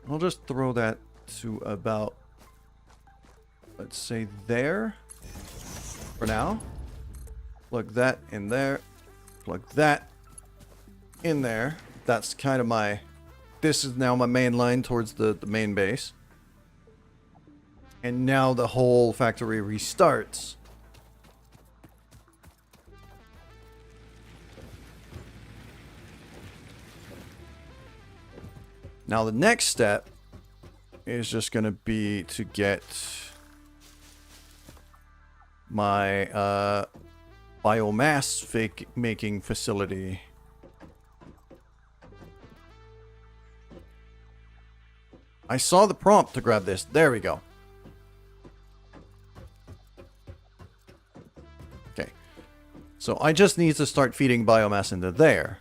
I'll just throw that to about, let's say, there for now. Plug that in there. Plug that in there. That's kind of my... This is now my main line towards the main base. And now the whole factory restarts. Now the next step is just going to be to get my biomass making facility. I saw the prompt to grab this. There we go. Okay. So I just need to start feeding biomass into there.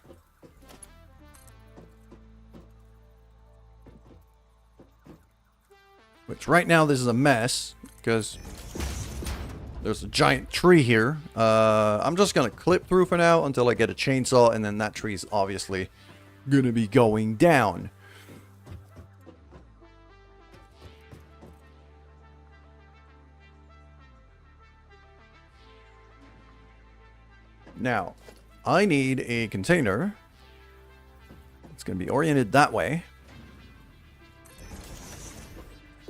Which right now this is a mess because there's a giant tree here. I'm just going to clip through for now until I get a chainsaw, and then that tree's obviously going to be going down. Now, I need a container. It's going to be oriented that way.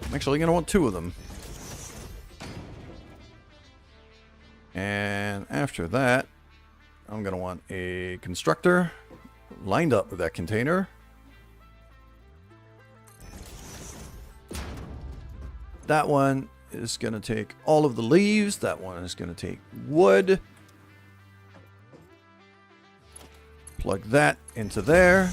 I'm actually going to want 2 of them. And after that, I'm going to want a constructor lined up with that container. That one is going to take all of the leaves. That one is going to take wood. Plug that into there.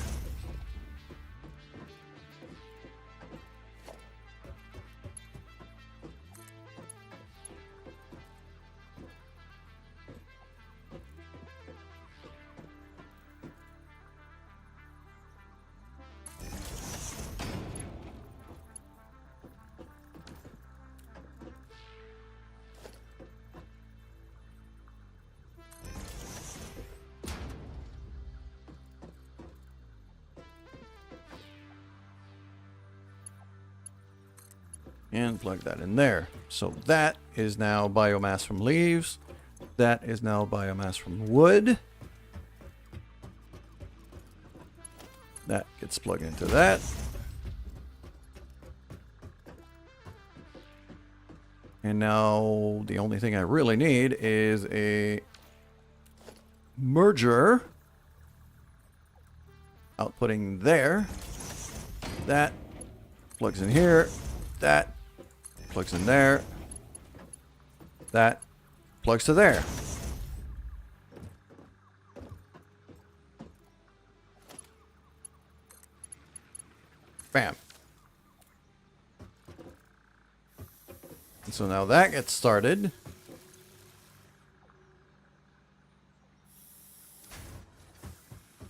And plug that in there. So that is now biomass from leaves. That is now biomass from wood. That gets plugged into that. And now the only thing I really need is a merger. Outputting there. That plugs in here. That plugs in there. That plugs to there. Bam. And so now that gets started.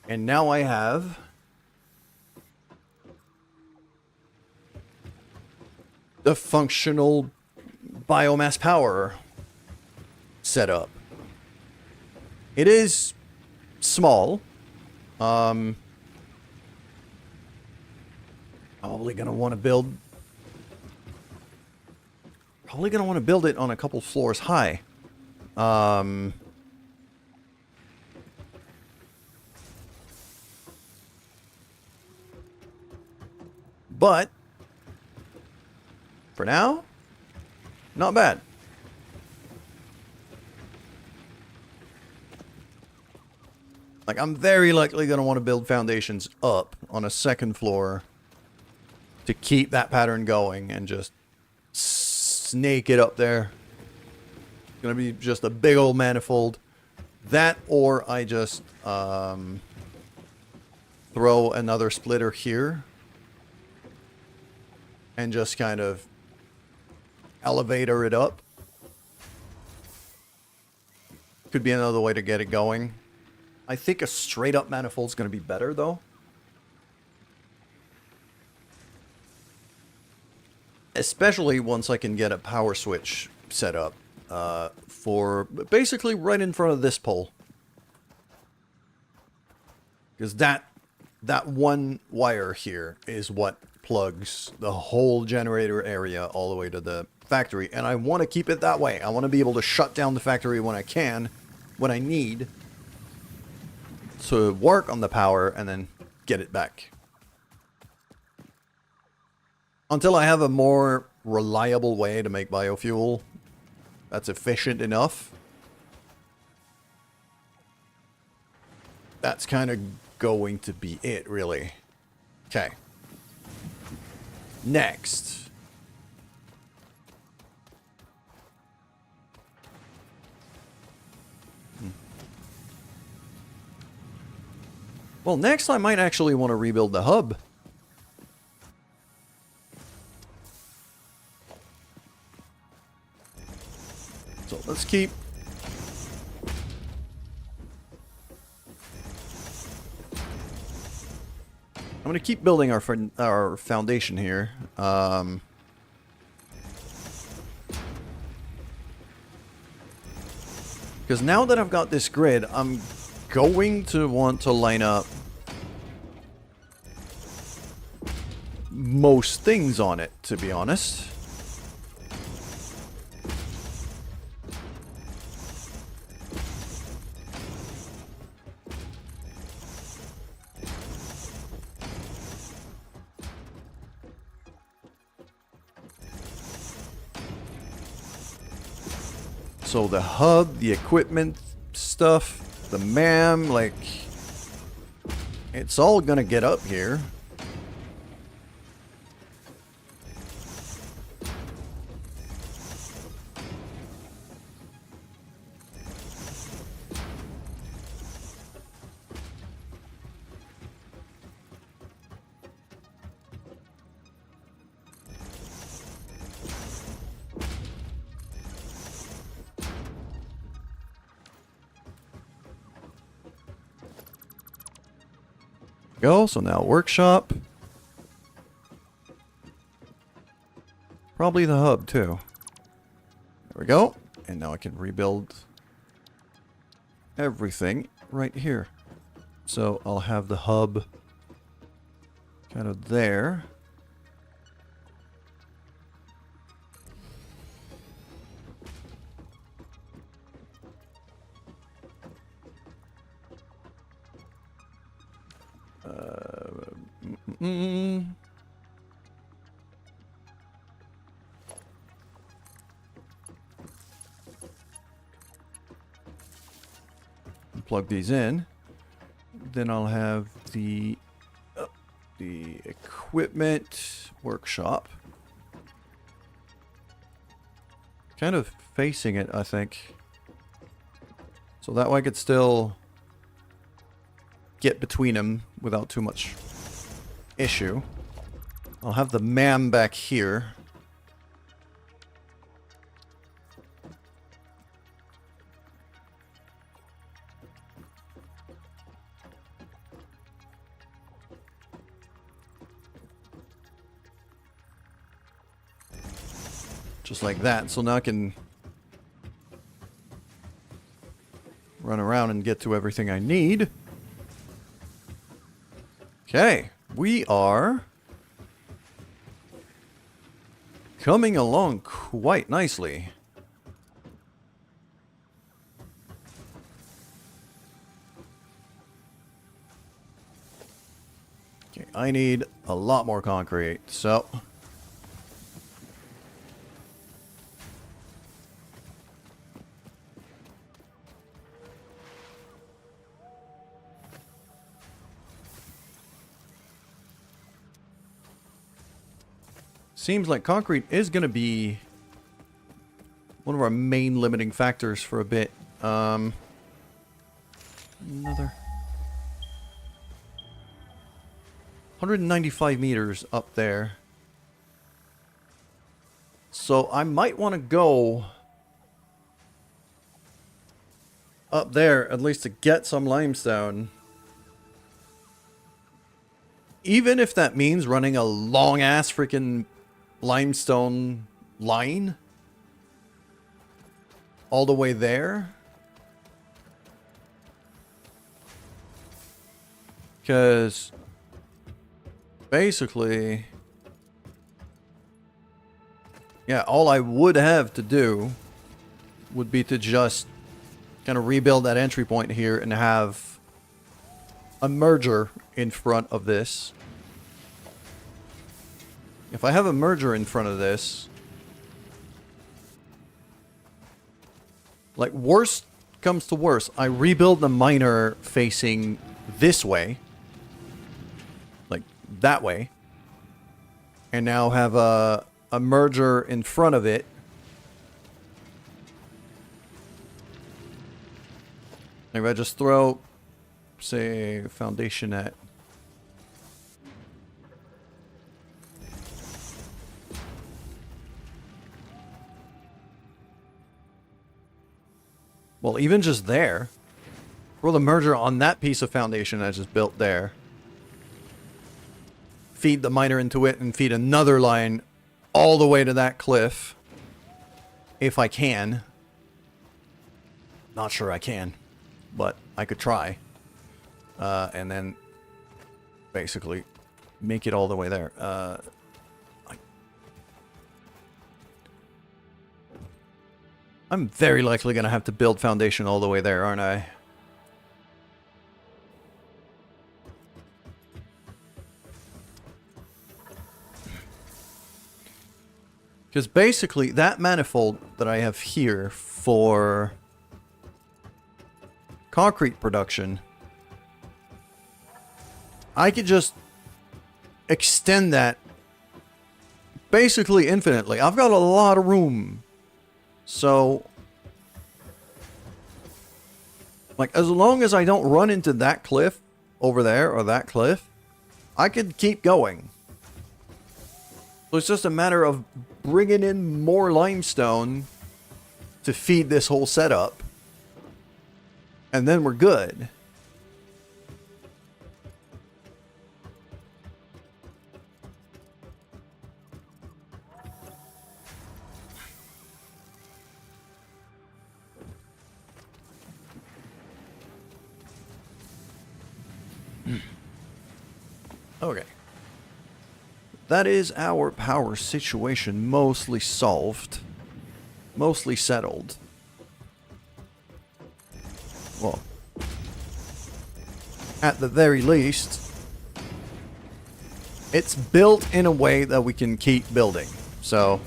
And now I have the functional biomass power setup. It is small. Probably gonna want to build. Probably gonna want to build it on a couple floors high. But for now, not bad. Like, I'm very likely going to want to build foundations up on a second floor to keep that pattern going and just snake it up there. It's going to be just a big old manifold. That, or I just throw another splitter here and just kind of elevator it up. Could be another way to get it going. I think a straight up manifold is going to be better though. Especially once I can get a power switch set up for basically right in front of this pole. Because that one wire here is what plugs the whole generator area all the way to the factory, and I want to keep it that way. I want to be able to shut down the factory when I can, when I need to work on the power, and then get it back. Until I have a more reliable way to make biofuel that's efficient enough. That's kind of going to be it, really. Okay. next? Well, next I might actually want to rebuild the hub. So let's keep... I'm going to keep building our foundation here. Because now that I've got this grid, I'm going to want to line up most things on it, to be honest. So the hub, the equipment stuff, the MAM, like, it's all gonna get up here. Go, so now workshop. Probably the hub too. There we go. And now I can rebuild everything right here. So I'll have the hub kind of there. Plug these in. Then I'll have the equipment workshop kind of facing it, I think. So that way I could still get between them without too much issue. I'll have the MAM back here. Just like that. So now I can run around and get to everything I need. Okay, we are coming along quite nicely. Okay, I need a lot more concrete, so... Seems like concrete is going to be one of our main limiting factors for a bit. Another 195 meters up there. So I might want to go up there at least to get some limestone. Even if that means running a long ass freaking limestone line all the way there, because basically, yeah, all I would have to do would be to just kind of rebuild that entry point here and have a merger in front of this. If I have a merger in front of this, like worst comes to worst, I rebuild the miner facing this way, like that way, and now have a merger in front of it. If I just throw, say, foundation at... Well, even just there. Throw the merger on that piece of foundation I just built there. Feed the miner into it and feed another line all the way to that cliff. If I can. Not sure I can. But I could try. And then basically make it all the way there. I'm very likely going to have to build foundation all the way there, aren't I? Because basically, that manifold that I have here for concrete production, I could just extend that basically infinitely. I've got a lot of room. So, like, as long as I don't run into that cliff over there or that cliff, I could keep going. So it's just a matter of bringing in more limestone to feed this whole setup. And then we're good. Okay. That is our power situation mostly solved. Mostly settled. Well, at the very least, it's built in a way that we can keep building. So,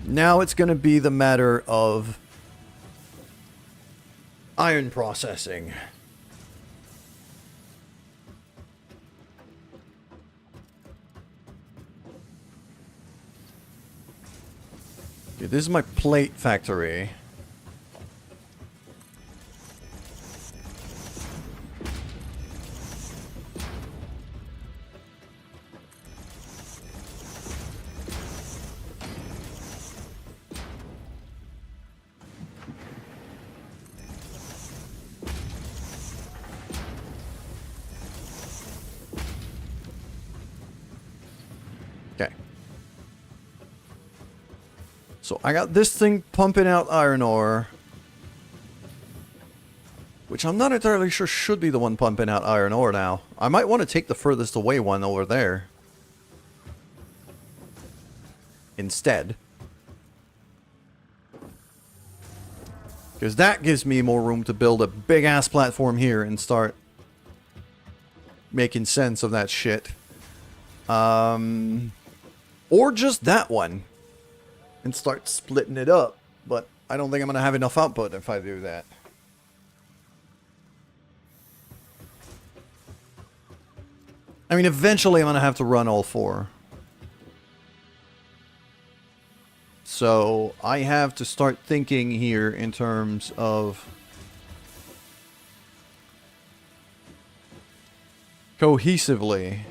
now it's going to be the matter of iron processing. Okay, this is my plate factory. Okay. So I got this thing pumping out iron ore, which I'm not entirely sure should be the one pumping out iron ore now. I might want to take the furthest away one over there instead, because that gives me more room to build a big ass platform here and start making sense of that shit. Or just that one and start splitting it up, but I don't think I'm going to have enough output if I do that. I mean, eventually I'm going to have to run all four. So I have to start thinking here in terms of cohesively.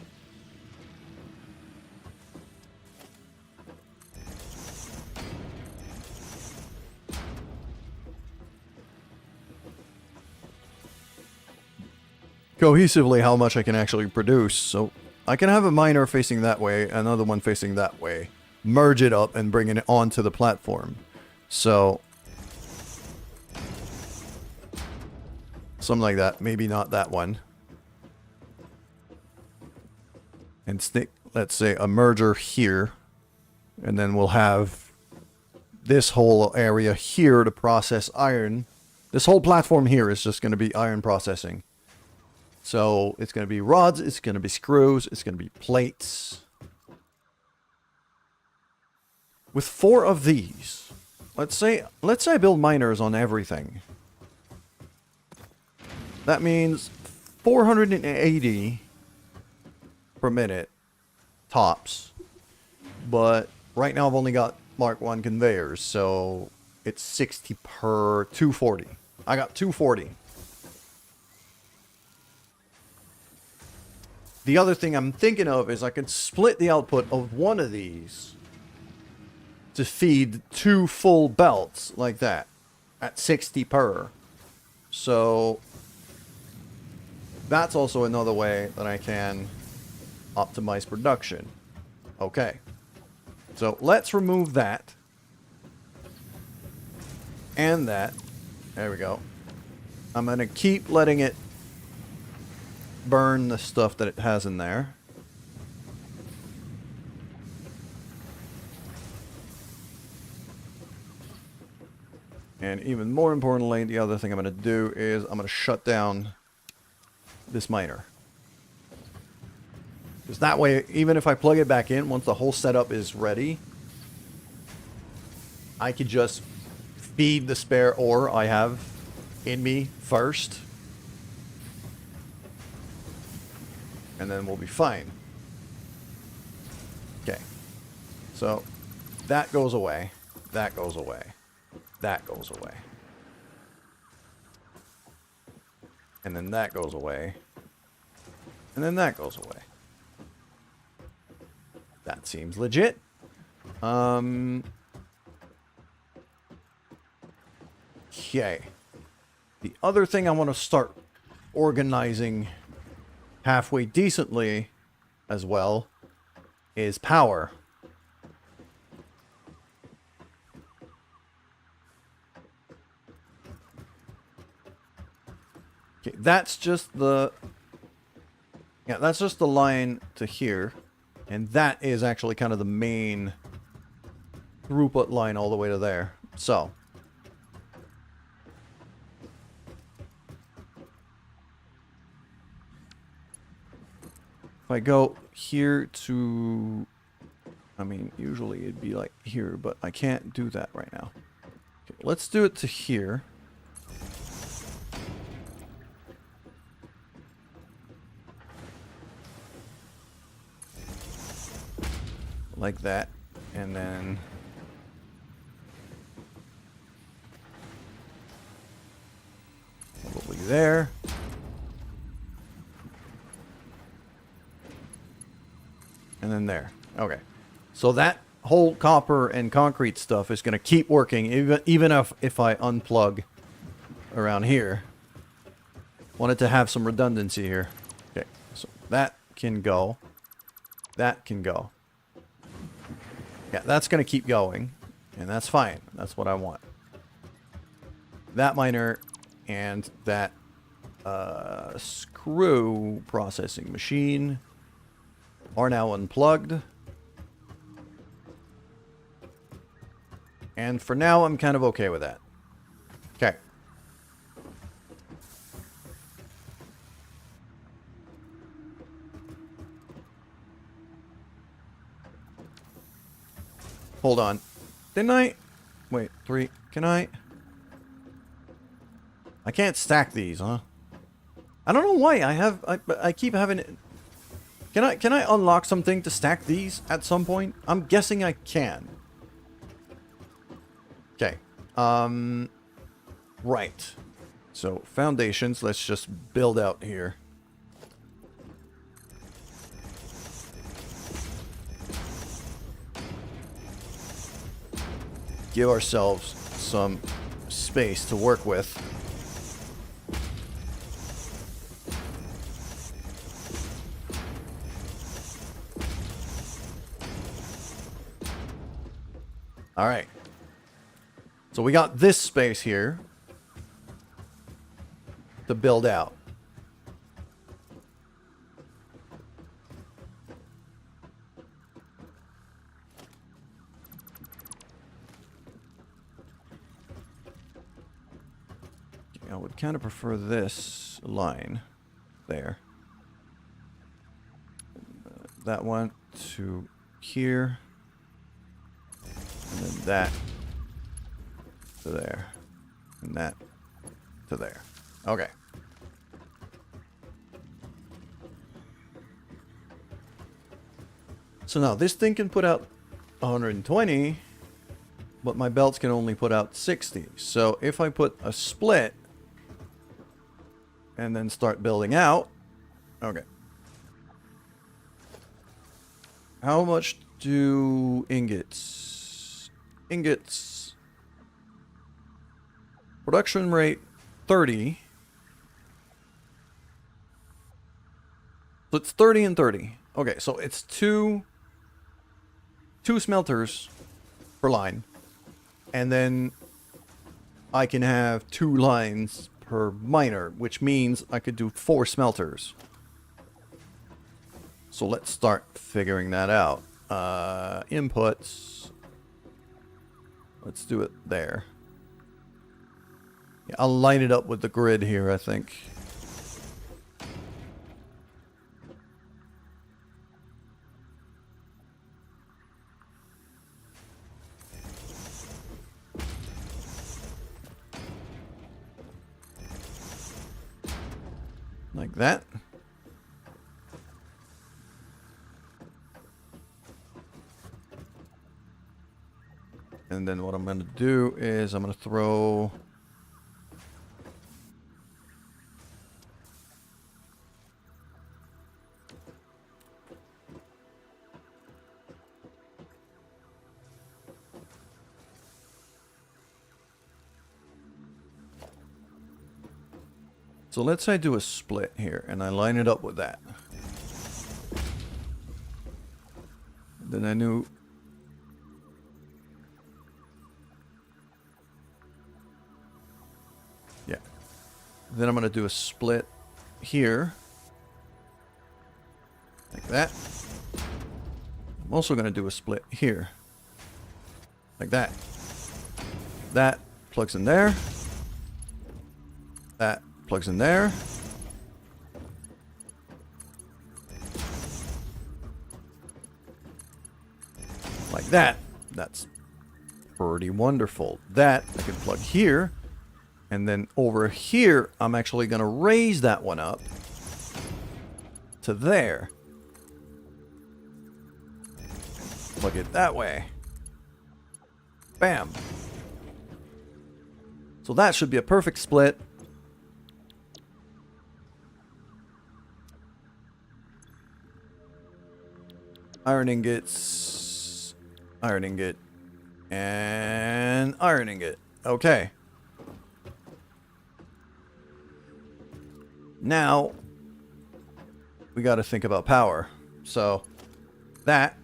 Cohesively how much I can actually produce. So I can have a miner facing that way, another one facing that way, merge it up and bring it onto the platform. So something like that. Maybe not that one. And stick, let's say, a merger here, and then we'll have this whole area here to process iron. This whole platform here is just going to be iron processing. So it's going to be rods, it's going to be screws, it's going to be plates. With 4 of these, let's say I build miners on everything. That means 480 per minute tops, but right now I've only got Mark 1 conveyors, so it's 60 per 240. I got 240. The other thing I'm thinking of is I could split the output of one of these to feed 2 full belts like that at 60 per. So that's also another way that I can optimize production. Okay. So let's remove that. And that. There we go. I'm going to keep letting it burn the stuff that it has in there. And even more importantly, the other thing I'm going to do is I'm going to shut down this miner. Because that way, even if I plug it back in, once the whole setup is ready, I could just feed the spare ore I have in me first. And then we'll be fine. Okay. So, that goes away. That goes away. That goes away. And then that goes away. And then that goes away. That seems legit. Okay. The other thing I want to start organizing halfway decently as well is power. Okay, that's just the line to here, and that is actually kind of the main throughput line all the way to there. So if I go here to, I mean, usually it'd be like here, but I can't do that right now. Okay, let's do it to here. Like that. And then probably there. And then there. Okay. So that whole copper and concrete stuff is going to keep working even if I unplug around here. Wanted to have some redundancy here. Okay. So that can go. That can go. Yeah, that's going to keep going. And that's fine. That's what I want. That miner and that screw processing machine are now unplugged. And for now, I'm kind of okay with that. Okay. Hold on. Didn't I? Wait, 3. Can I? I can't stack these, huh? I don't know why. I keep having it. Can I unlock something to stack these at some point? I'm guessing I can. Okay. Right. So, foundations. Let's just build out here. Give ourselves some space to work with. All right. So we got this space here to build out. I would kind of prefer this line there. That one to here. And then that to there. And that to there. Okay. So now this thing can put out 120, but my belts can only put out 60. So if I put a split and then start building out, okay. How much do ingots? Ingots. Production rate 30. So it's 30 and 30. Okay, so it's two smelters per line. And then I can have 2 lines per miner, which means I could do 4 smelters. So let's start figuring that out. Inputs. Let's do it there. Yeah, I'll line it up with the grid here, I think. Like that. And then what I'm going to do is I'm going to throw... So let's say I do a split here, and I line it up with that. Then I knew... Yeah. Then I'm going to do a split here. Like that. I'm also going to do a split here. Like that. That plugs in there. That plugs in there. Like that. That's pretty wonderful. That I can plug here. And then over here, I'm actually going to raise that one up to there. Plug it that way. Bam. So that should be a perfect split. Iron ingots, iron ingot, and iron ingot. Okay. Now, we got to think about power. So, that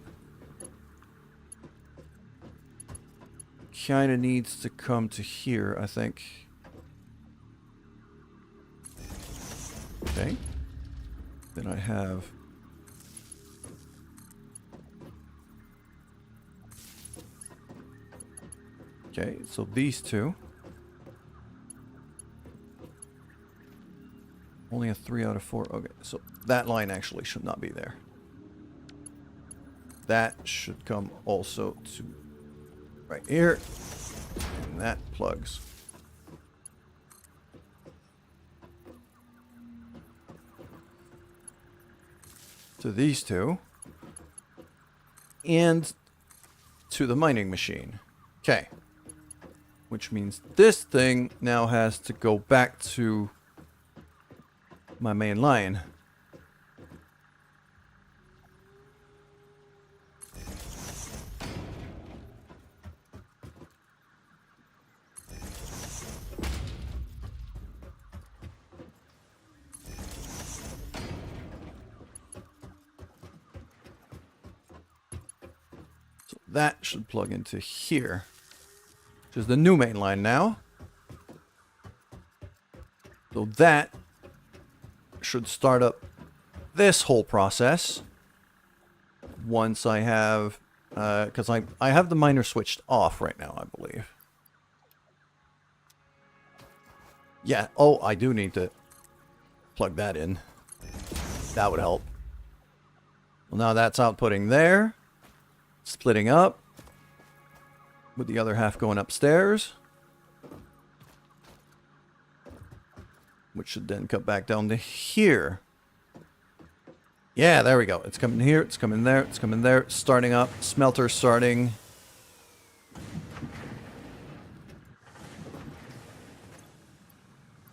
kind of needs to come to here, I think. Okay. Then I have... Okay, so these two. Only a 3 out of 4. Okay, so that line actually should not be there. That should come also to right here. And that plugs. To these two. And to the mining machine. Okay. Which means this thing now has to go back to my main line. So that should plug into here. Which is the new main line now. So that should start up this whole process once I have, because I have the miner switched off right now, I believe. Yeah, oh, I do need to plug that in. That would help. Well, now that's outputting there, splitting up, with the other half going upstairs. Which should then cut back down to here. Yeah, there we go. It's coming here, it's coming there, it's coming there. Starting up. Smelter starting.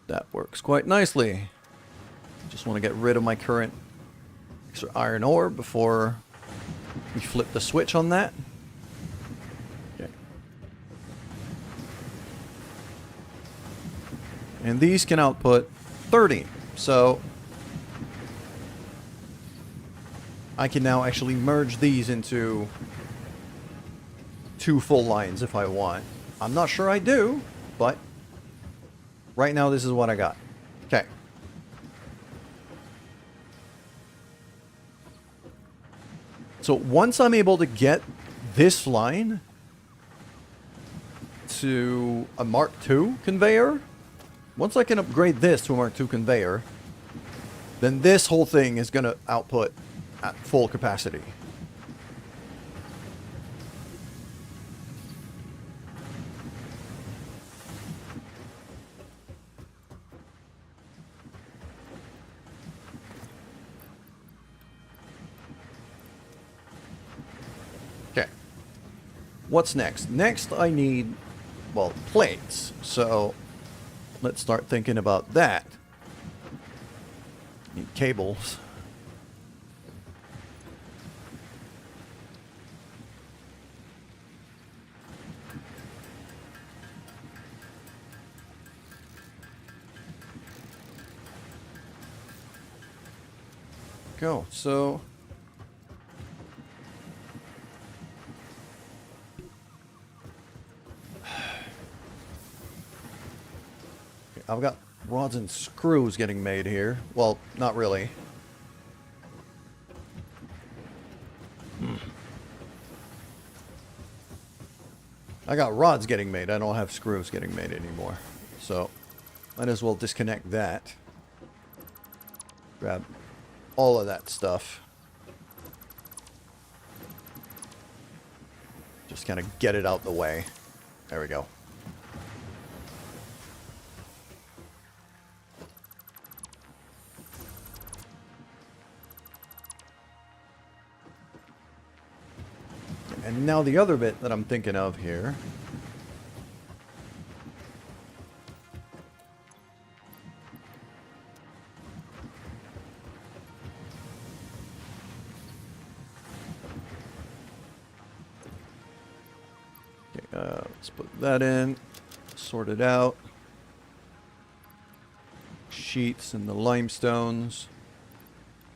That works quite nicely. Just want to get rid of my current extra iron ore before we flip the switch on that. Okay. And these can output 30. So I can now actually merge these into 2 full lines if I want. I'm not sure I do, but right now this is what I got. Okay. So once I'm able to get this line to a Mark II conveyor, once I can upgrade this to a Mark II conveyor, then this whole thing is going to output at full capacity. Okay. What's next? Next I need, well, plates. So let's start thinking about that. Need cables. Go. So I've got rods and screws getting made here. Well, not really. I got rods getting made. I don't have screws getting made anymore. So might as well disconnect that. Grab all of that stuff. Just kind of get it out the way. There we go. And now the other bit that I'm thinking of here. Okay, let's put that in. Sort it out. Sheets and the limestones.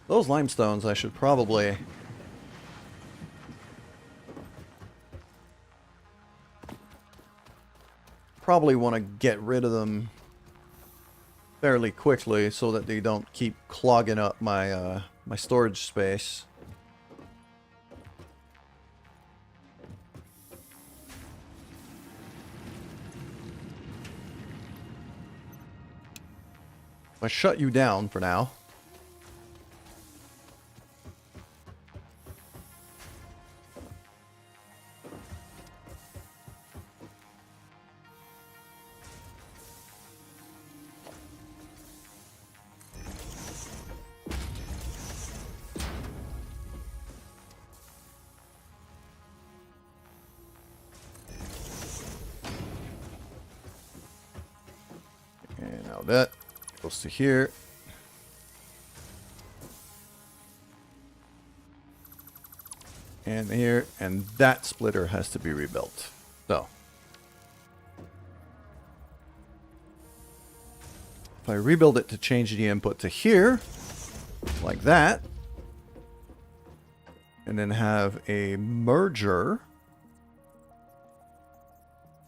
Those limestones I should probably... want to get rid of them fairly quickly so that they don't keep clogging up my my storage space. I shut you down for now. And now that goes to here. And here, and that splitter has to be rebuilt. So, if I rebuild it to change the input to here, like that, and then have a merger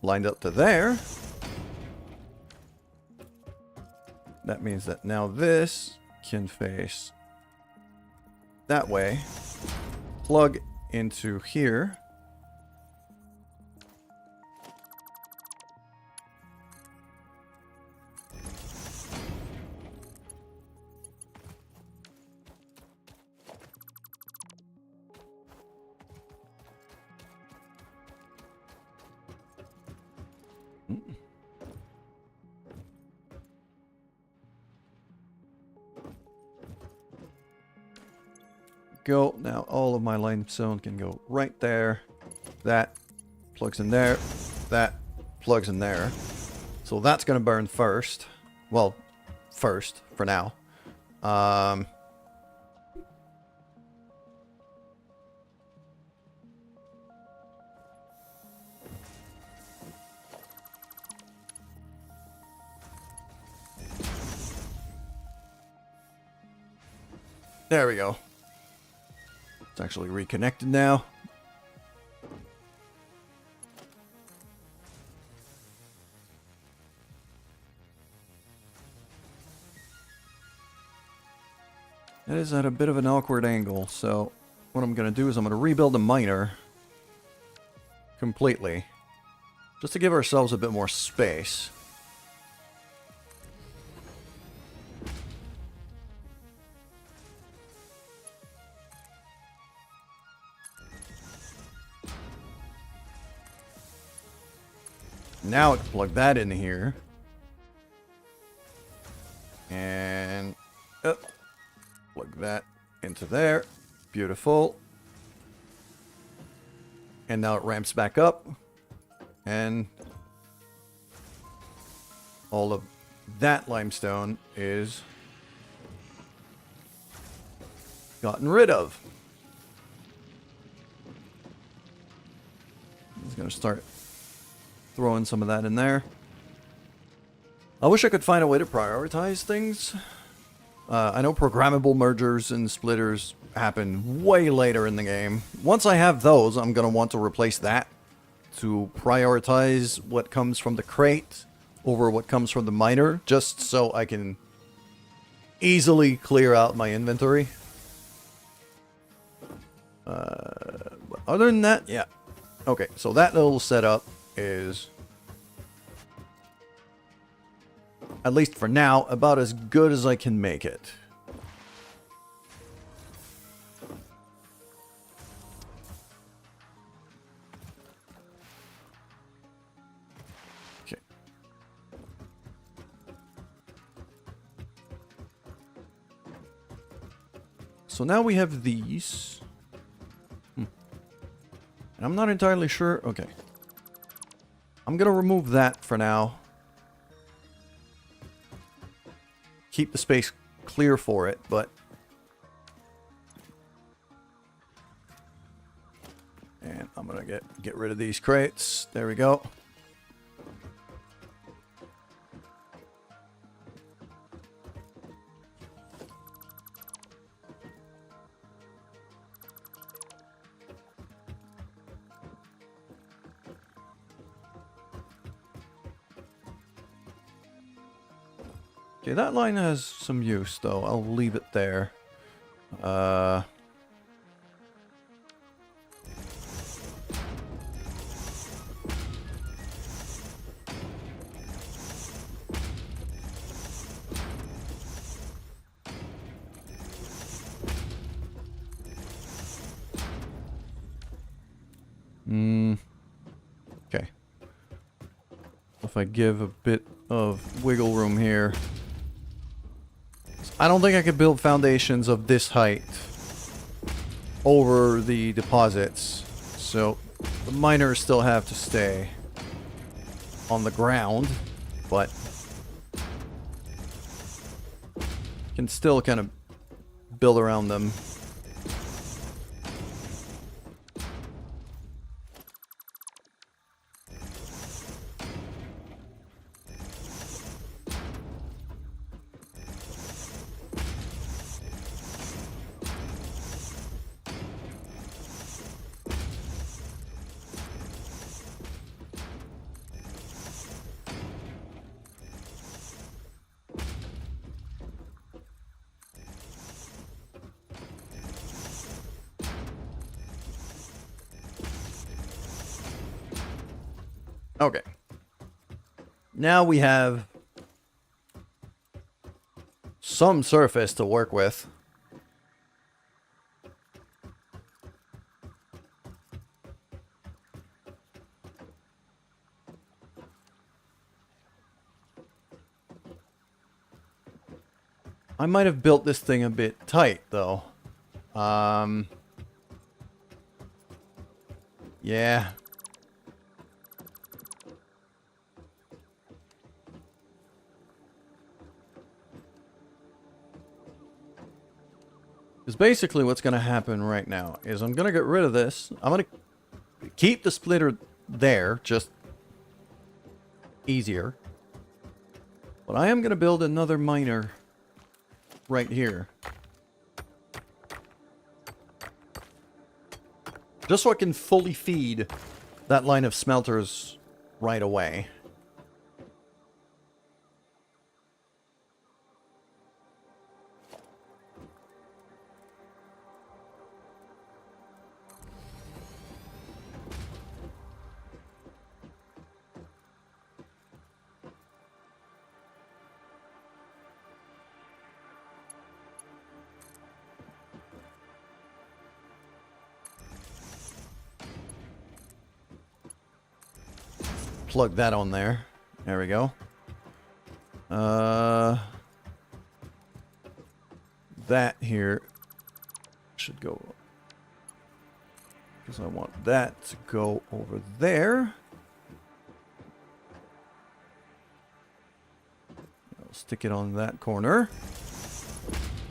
lined up to there, that means that now this can face that way, plug into here. go. Now all of my limestone can go right there. That plugs in there. That plugs in there. So that's going to burn first. Well, first, for now. There we go. It's actually reconnected now. It is at a bit of an awkward angle, so what I'm going to do is I'm going to rebuild the miner completely, just to give ourselves a bit more space. Now I can plug that in here. And plug that into there. Beautiful. And now it ramps back up. And all of that limestone is gotten rid of. I'm just going to start throwing some of that in there. I wish I could find a way to prioritize things. I know programmable mergers and splitters happen way later in the game. Once I have those, I'm going to want to replace that to prioritize what comes from the crate over what comes from the miner, just so I can easily clear out my inventory. Other than that, yeah. Okay, so that little setup is, at least for now, about as good as I can make it. Okay. So now we have these. And I'm not entirely sure. Okay. I'm going to remove that for now. Keep the space clear for it, but... And I'm going to get rid of these crates. There we go. Okay, that line has some use, though. I'll leave it there. Okay. If I give a bit of wiggle room here. I don't think I could build foundations of this height over the deposits, so the miners still have to stay on the ground, but can still kind of build around them. Okay. Now we have some surface to work with. I might have built this thing a bit tight, though. Yeah. Because basically what's going to happen right now is I'm going to get rid of this. I'm going to keep the splitter there, just easier. But I am going to build another miner right here. Just so I can fully feed that line of smelters right away. Plug that on there. There we go. That here should go, because I want that to go over there. I'll stick it on that corner.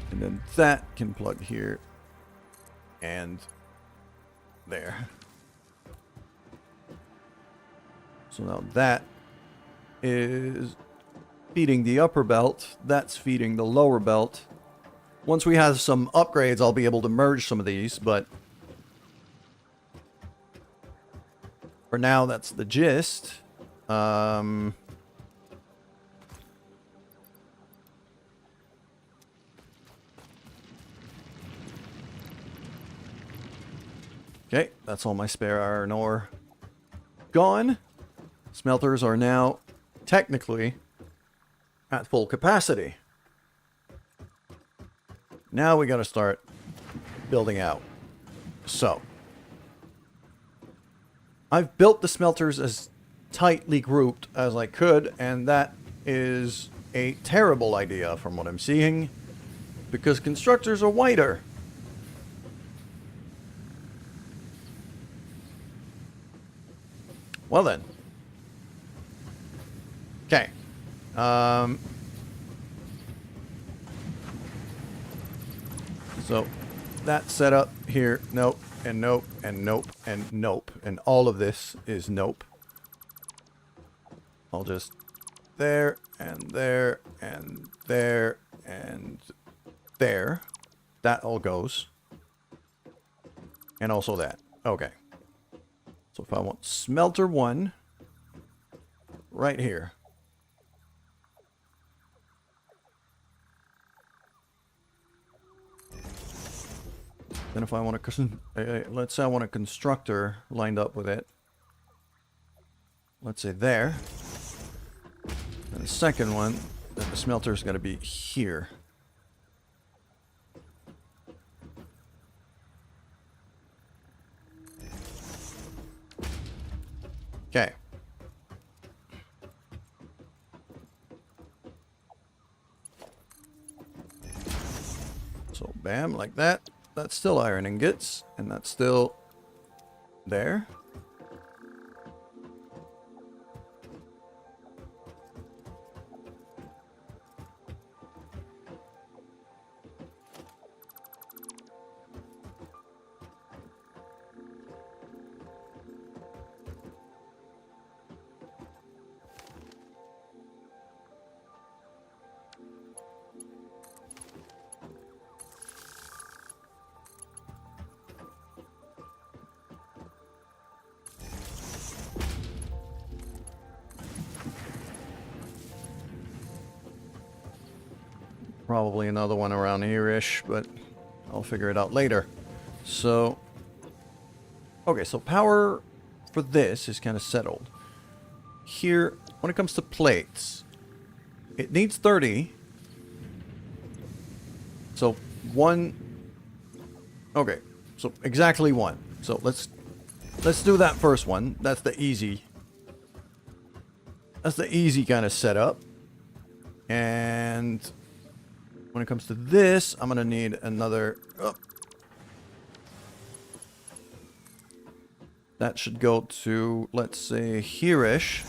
And then that can plug here and there. So now that is feeding the upper belt. That's feeding the lower belt. Once we have some upgrades, I'll be able to merge some of these, but for now, that's the gist. Okay, that's all my spare iron ore gone. Smelters are now technically at full capacity. Now we got to start building out. So, I've built the smelters as tightly grouped as I could, and that is a terrible idea from what I'm seeing, because constructors are wider. Well then. Okay. So that setup here, nope, and nope, and nope, and nope, and all of this is nope. I'll just there, and there, and there, and there. That all goes. And also that. Okay. So if I want smelter 1, right here. Then if I want to, let's say I want a constructor lined up with it. Let's say there. And the second one, then the smelter's got to be here. Okay. So bam, like that. That's still iron ingots, and that's still there. Probably another one around here-ish, but I'll figure it out later. So, okay, so power for this is kind of settled. Here, when it comes to plates, it needs 30. So, 1... Okay, so exactly 1. So, let's do that first one. That's the easy... That's the easy kind of setup. And... when it comes to this, I'm going to need another That should go to, let's say, here-ish.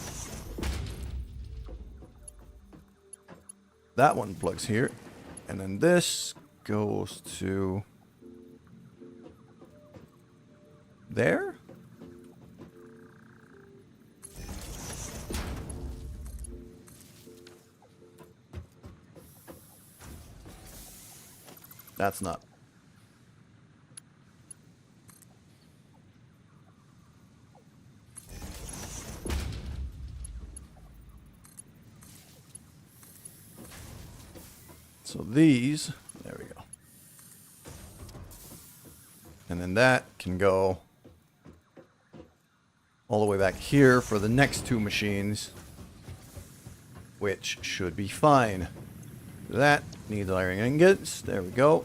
That one plugs here. And then this goes to there? That's not. So these, there we go. And then that can go all the way back here for the next two machines, which should be fine. That needs iron ingots. There we go.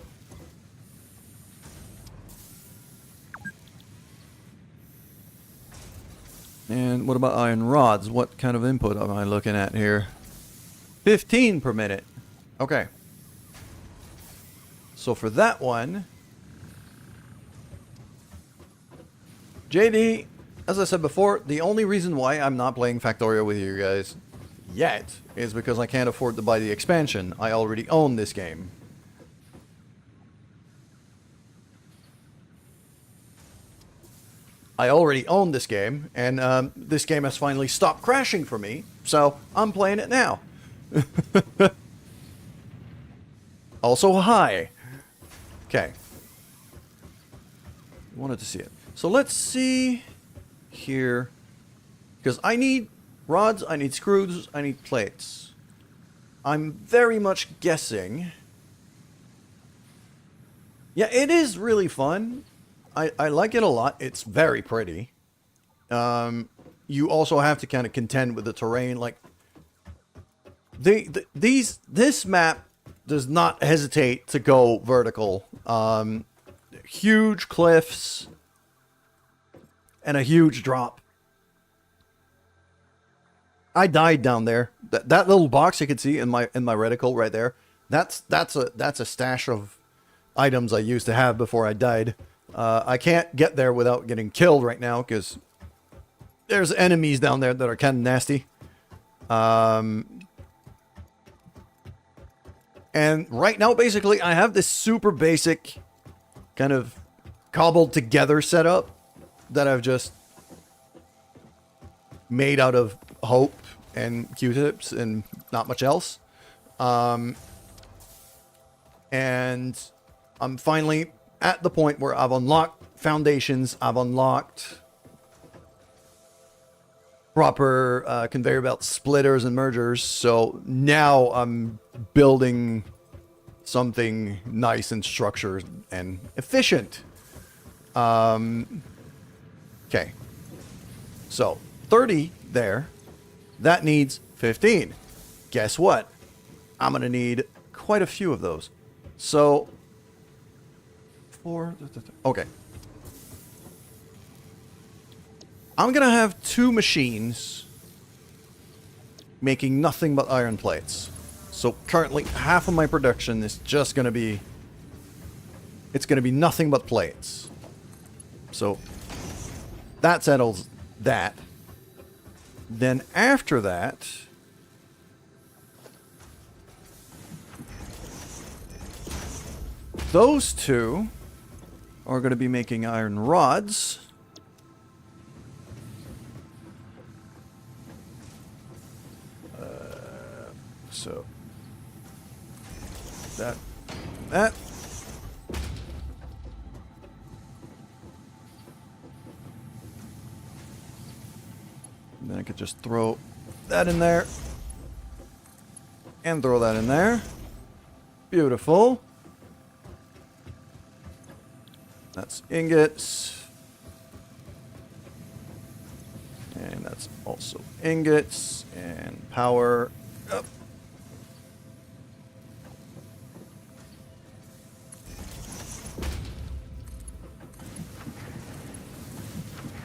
And what about iron rods? What kind of input am I looking at here? 15 per minute. Okay. So for that one, JD, as I said before, the only reason why I'm not playing Factorio with you guys yet is because I can't afford to buy the expansion. I already own this game. I already own this game, and this game has finally stopped crashing for me, so I'm playing it now. Also, hi. Okay. Wanted to see it. So let's see here. Because I need rods, I need screws, I need plates. I'm very much guessing. Yeah, it is really fun. I like it a lot. It's very pretty. You also have to kind of contend with the terrain. Like, this map does not hesitate to go vertical. Huge cliffs and a huge drop. I died down there. That little box you can see in my reticle right there. That's a stash of items I used to have before I died. I can't get there without getting killed right now because there's enemies down there that are kind of nasty. And right now, basically, I have this super basic kind of cobbled together setup that I've just made out of hope and Q-tips and not much else. And I'm finally at the point where I've unlocked foundations, I've unlocked proper conveyor belt splitters and mergers, so now I'm building something nice and structured and efficient. Okay. So, 30 there. That needs 15. Guess what? I'm going to need quite a few of those. So, 4... Okay. I'm going to have two machines making nothing but iron plates. So currently half of my production is just going to be... It's going to be nothing but plates. So that settles that. Then after that... Those two are going to be making iron rods. So that. And then I could just throw that in there. And throw that in there. Beautiful. That's ingots. And that's also ingots and power up.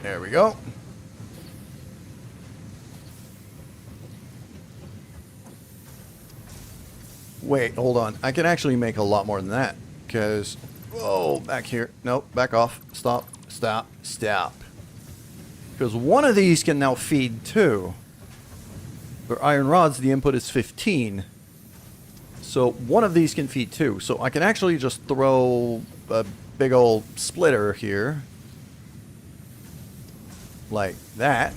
There we go. Wait, hold on. I can actually make a lot more than that. Because, whoa, back here. Nope, back off. Stop, stop, stop. Because one of these can now feed 2. For iron rods, the input is 15. So one of these can feed 2. So I can actually just throw a big old splitter here. Like that.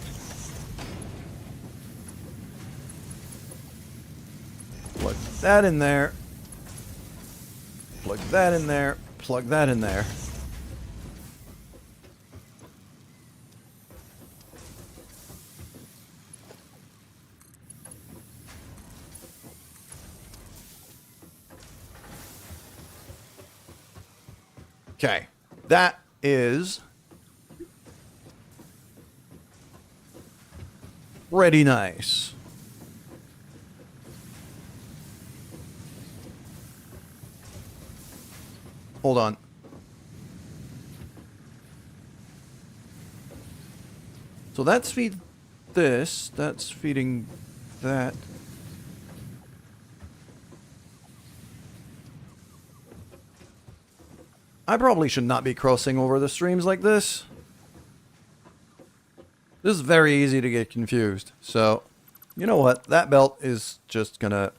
Plug that in there. Plug that in there. Plug that in there. Okay, that is pretty nice. Hold on. So that's feed this, that's feeding that. I probably should not be crossing over the streams like this. This is very easy to get confused. So, you know what? That belt is just gonna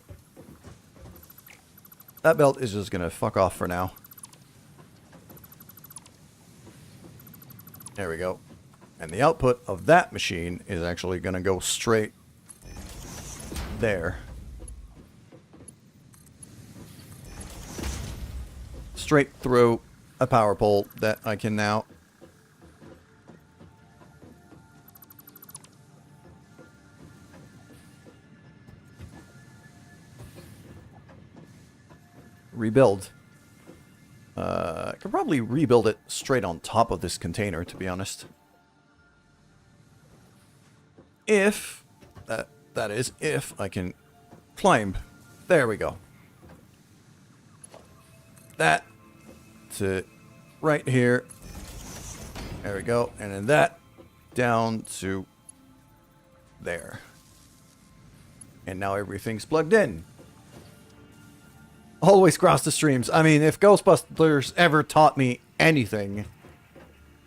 fuck off for now. There we go. And the output of that machine is actually gonna go straight there. Straight through a power pole that I can now rebuild. I could probably rebuild it straight on top of this container, to be honest. If, that is, if I can climb. There we go. That to right here. There we go. And then that down to there. And now everything's plugged in. Always cross the streams. I mean, if Ghostbusters ever taught me anything,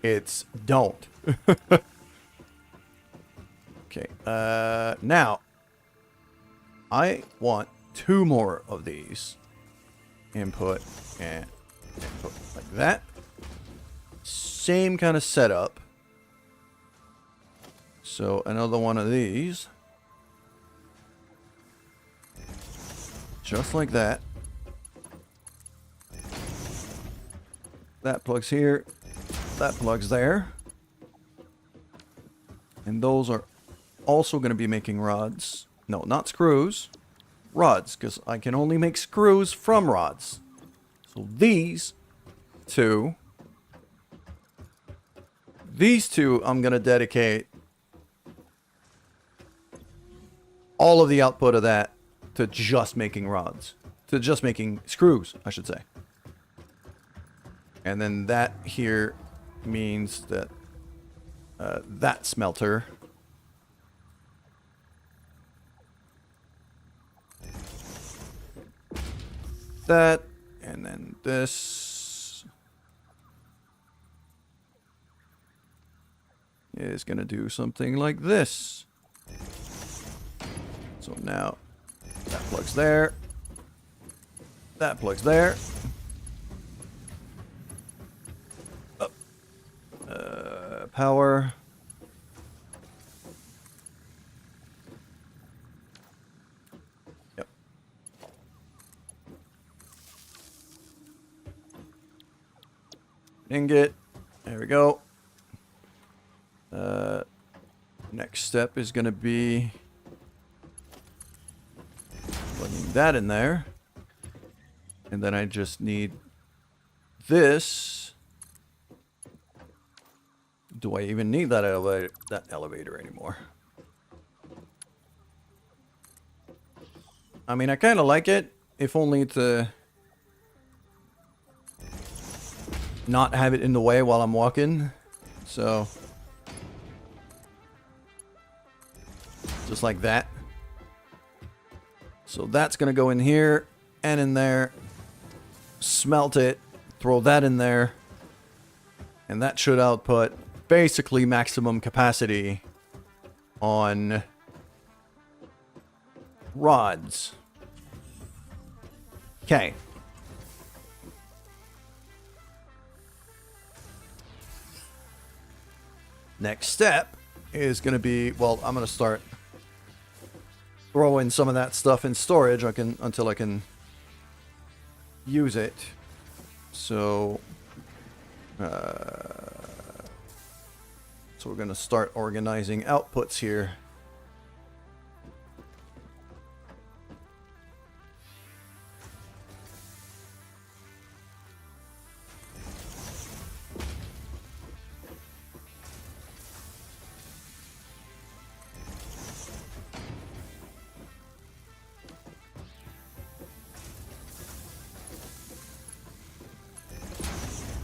it's don't. Okay, now, I want 2 more of these. Input and input like that. Same kind of setup. So, another one of these. Just like that. That plugs here. That plugs there. And those are also going to be making rods. No, not screws. Rods, because I can only make screws from rods. So these 2. These 2 I'm going to dedicate all of the output of that to just making rods. To just making screws, I should say. And then that here means that that smelter that, and then this is going to do something like this. So now that plugs there. That plugs there. Power. Yep. Ingot. There we go. Next step is going to be plugging that in there. And then I just need this. Do I even need that elevator anymore? I mean, I kind of like it, if only to not have it in the way while I'm walking. So, just like that. So that's going to go in here and in there. Smelt it. Throw that in there. And that should output basically maximum capacity on rods. Okay. Next step is going to be, well, I'm going to start throwing some of that stuff in storage until I can use it. So we're going to start organizing outputs here.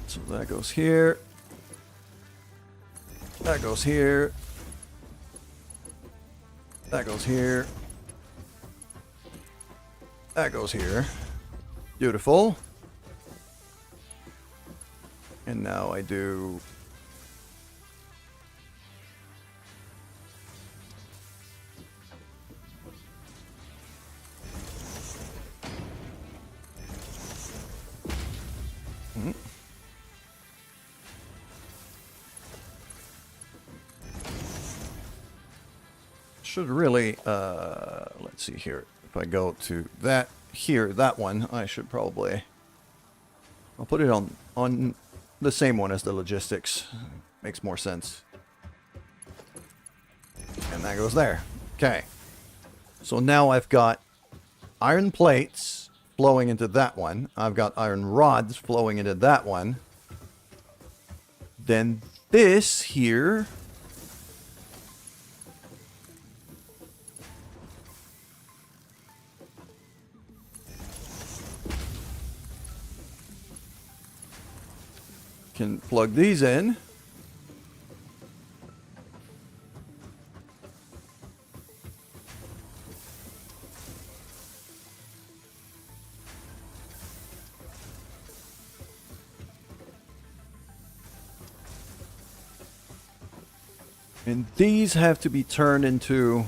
So that goes here. That goes here. That goes here. That goes here. Beautiful. And now I do... Should really, let's see here. If I go to that here, that one, I should probably, I'll put it on the same one as the logistics. Makes more sense. And that goes there. Okay. So now I've got iron plates flowing into that one. I've got iron rods flowing into that one. Then this here... can plug these in. And these have to be turned into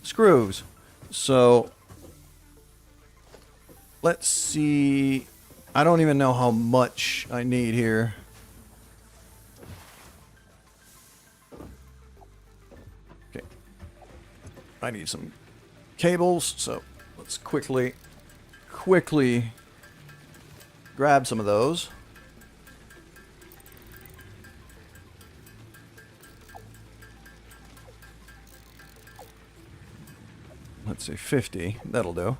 screws. So let's see. I don't even know how much I need here. Okay. I need some cables, so let's quickly grab some of those. Let's say 50. That'll do.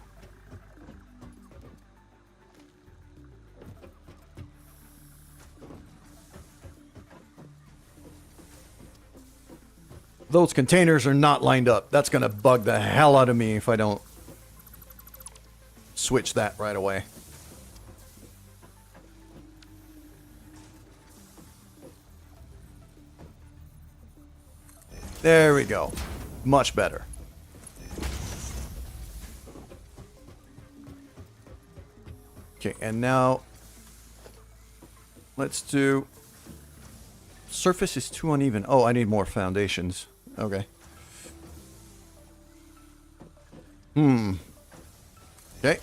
Those containers are not lined up. That's going to bug the hell out of me if I don't switch that right away. There we go. Much better. Okay, and now let's do... Surface is too uneven. Oh, I need more foundations. Okay. Okay.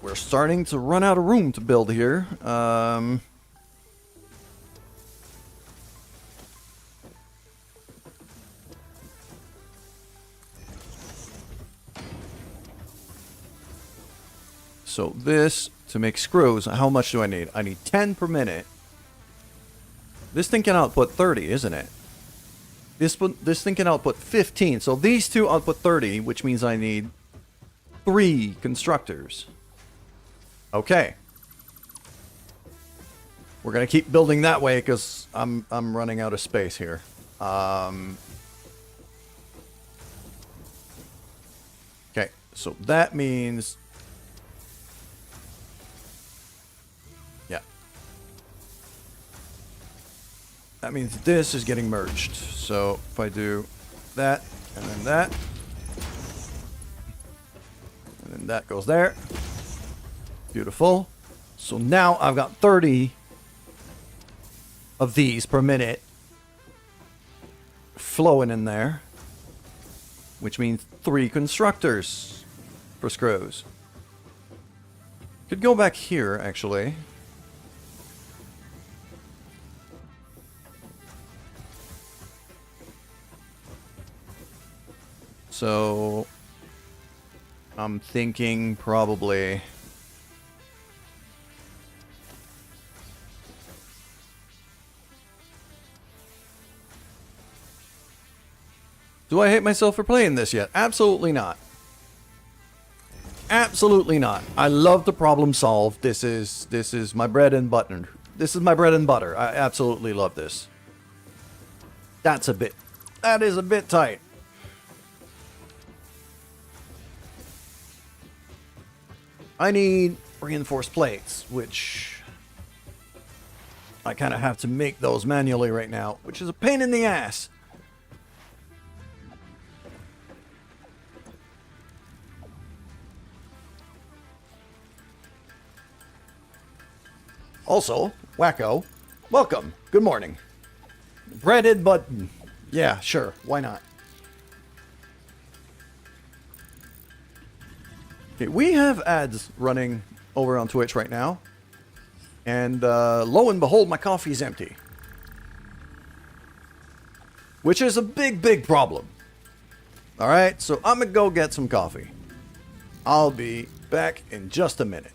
We're starting to run out of room to build here. So this, to make screws, how much do I need? I need 10 per minute. This thing can output 30, isn't it? This thing can output 15. So these two output 30, which means I need 3 constructors. Okay. We're gonna keep building that way because I'm running out of space here. Okay, so that means... Yeah. That means this is getting merged. So if I do that, and then that, and then that goes there. Beautiful. So now I've got 30 of these per minute flowing in there, which means 3 constructors for screws. Could go back here, actually. So I'm thinking probably do I hate myself for playing this yet? Absolutely not. Absolutely not. I love to problem solve. This is my bread and butter. This is my bread and butter. I absolutely love this. That is a bit tight. I need reinforced plates, which I kind of have to make those manually right now, which is a pain in the ass. Also, Wacko, welcome. Good morning. Breaded button. Yeah, sure. Why not? Okay, we have ads running over on Twitch right now. And lo and behold, my coffee's empty. Which is a big, big problem. Alright, so I'm gonna go get some coffee. I'll be back in just a minute.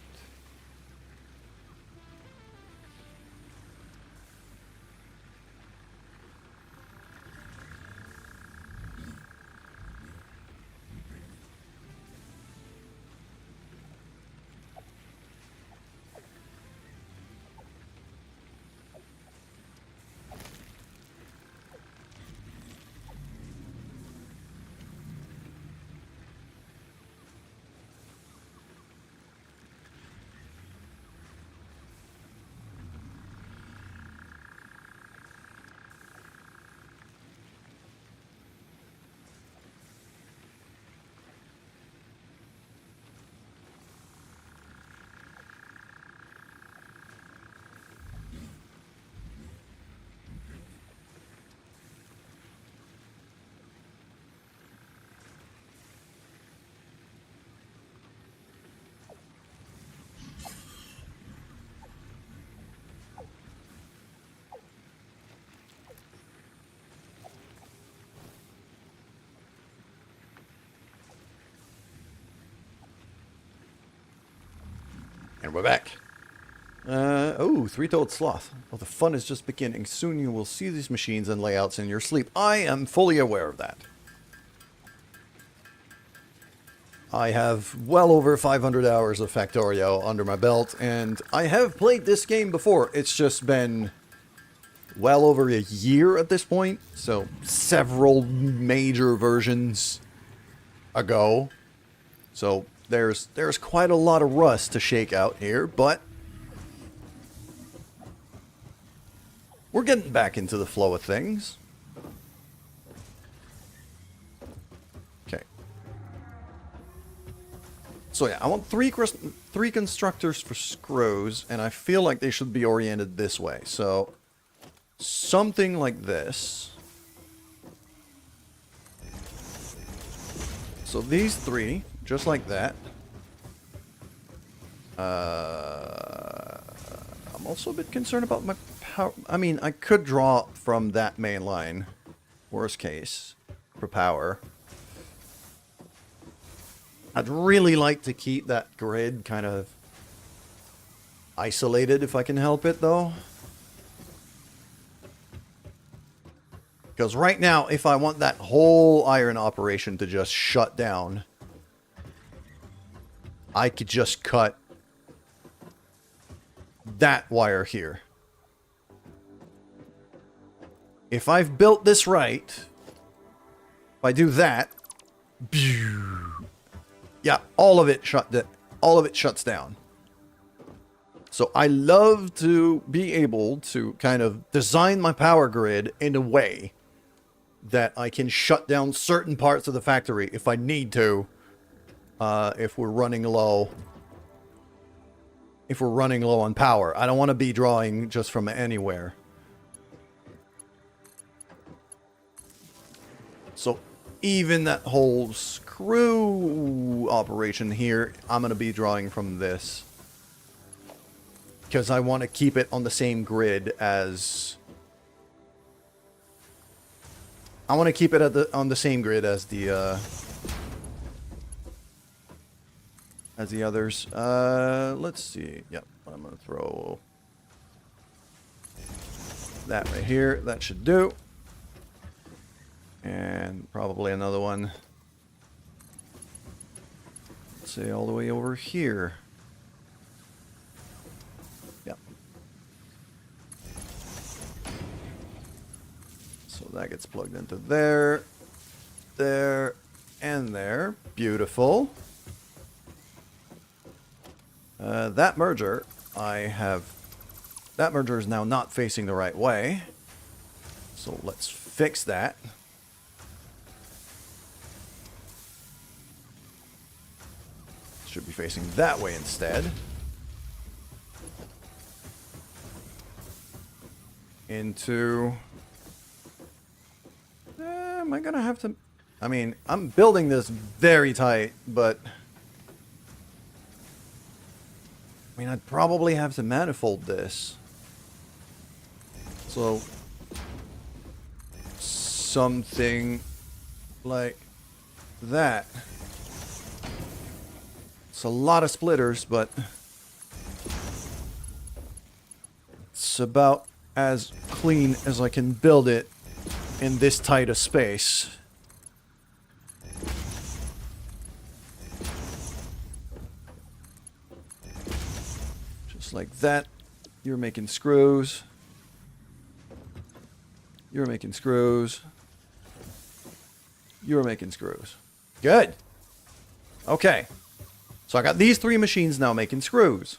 And we're back. Oh, three-toed sloth. Well, the fun is just beginning. Soon you will see these machines and layouts in your sleep. I am fully aware of that. I have well over 500 hours of Factorio under my belt, and I have played this game before. It's just been well over a year at this point, so several major versions ago. So there's quite a lot of rust to shake out here, but we're getting back into the flow of things. Okay. So yeah, I want three constructors for screws, and I feel like they should be oriented this way. So something like this. So these three, just like that. I'm also a bit concerned about my power. I mean, I could draw from that main line, worst case, for power. I'd really like to keep that grid kind of isolated if I can help it, though. Because right now, if I want that whole iron operation to just shut down, I could just cut that wire here. If I've built this right, if I do that, yeah, all of it shuts down. So I love to be able to kind of design my power grid in a way that I can shut down certain parts of the factory if I need to, if we're running low. If we're running low on power. I don't want to be drawing just from anywhere. even that whole screw operation here, I'm going to be drawing from this. Because I want to keep it on the same grid as... I want to keep it on the same grid as the others. Let's see. Yep, I'm going to throw that right here. That should do. And probably another one. Let's say all the way over here. Yep. So that gets plugged into there, there, and there. Beautiful. That merger, that merger is now not facing the right way. So let's fix that. Should be facing that way instead. Into... am I gonna have to... I mean, I'm building this very tight, but... I mean, I'd probably have to manifold this. So... something like that. It's a lot of splitters, but it's about as clean as I can build it in this tight a space. Just like that. You're making screws. You're making screws. You're making screws. Good. Okay. So I got these 3 machines now making screws.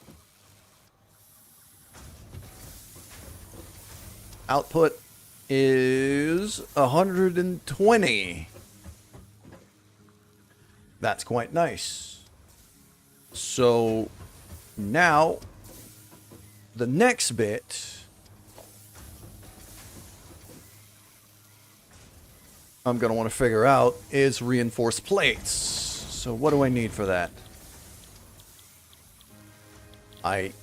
Output is 120. That's quite nice. So now the next bit I'm going to want to figure out is reinforced plates. So what do I need for that? I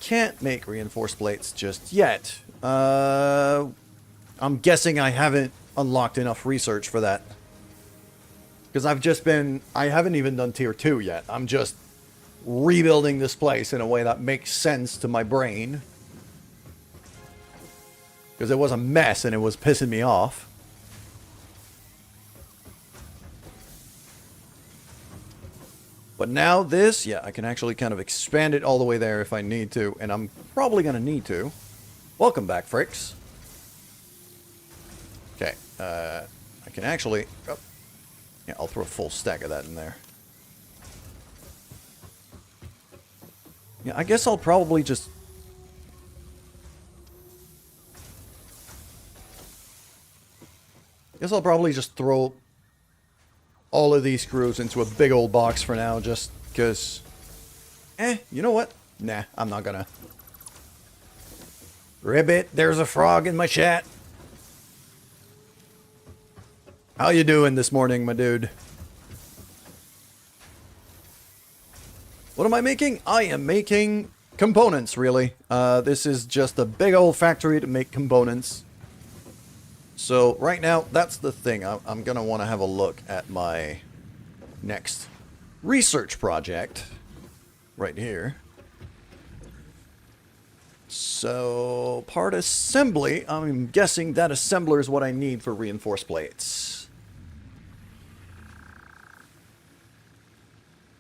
can't make reinforced plates just yet. I'm guessing I haven't unlocked enough research for that. Because I haven't even done tier 2 yet. I'm just rebuilding this place in a way that makes sense to my brain. Because it was a mess and it was pissing me off. But now this, yeah, I can actually kind of expand it all the way there if I need to. And I'm probably going to need to. Welcome back, Fricks. Okay, I can actually... Oh, yeah, I'll throw a full stack of that in there. Yeah, I guess I'll probably just... throw all of these screws into a big old box for now, just because... you know what? Nah, I'm not gonna. Ribbit, there's a frog in my chat. How you doing this morning, my dude? What am I making? I am making components, really. This is just a big old factory to make components. So right now, that's the thing. I'm going to want to have a look at my next research project right here. So part assembly, I'm guessing that assembler is what I need for reinforced plates.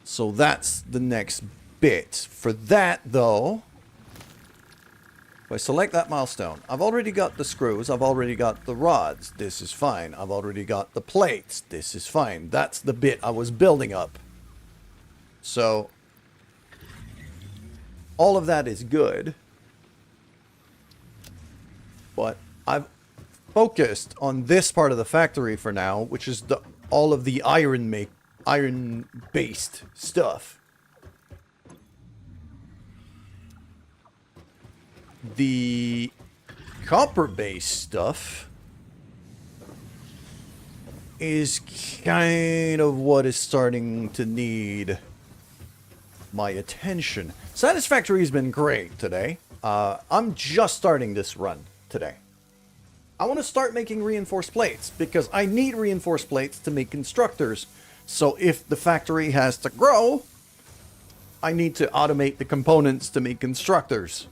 So that's the next bit. For that, though... If I select that milestone, I've already got the screws, I've already got the rods, this is fine. I've already got the plates, this is fine. That's the bit I was building up. So, all of that is good. But I've focused on this part of the factory for now, which is all of the iron-based stuff. The copper-based stuff is kind of what is starting to need my attention. Satisfactory has been great today. I'm just starting this run today. I want to start making reinforced plates because I need reinforced plates to make constructors. So if the factory has to grow, I need to automate the components to make constructors.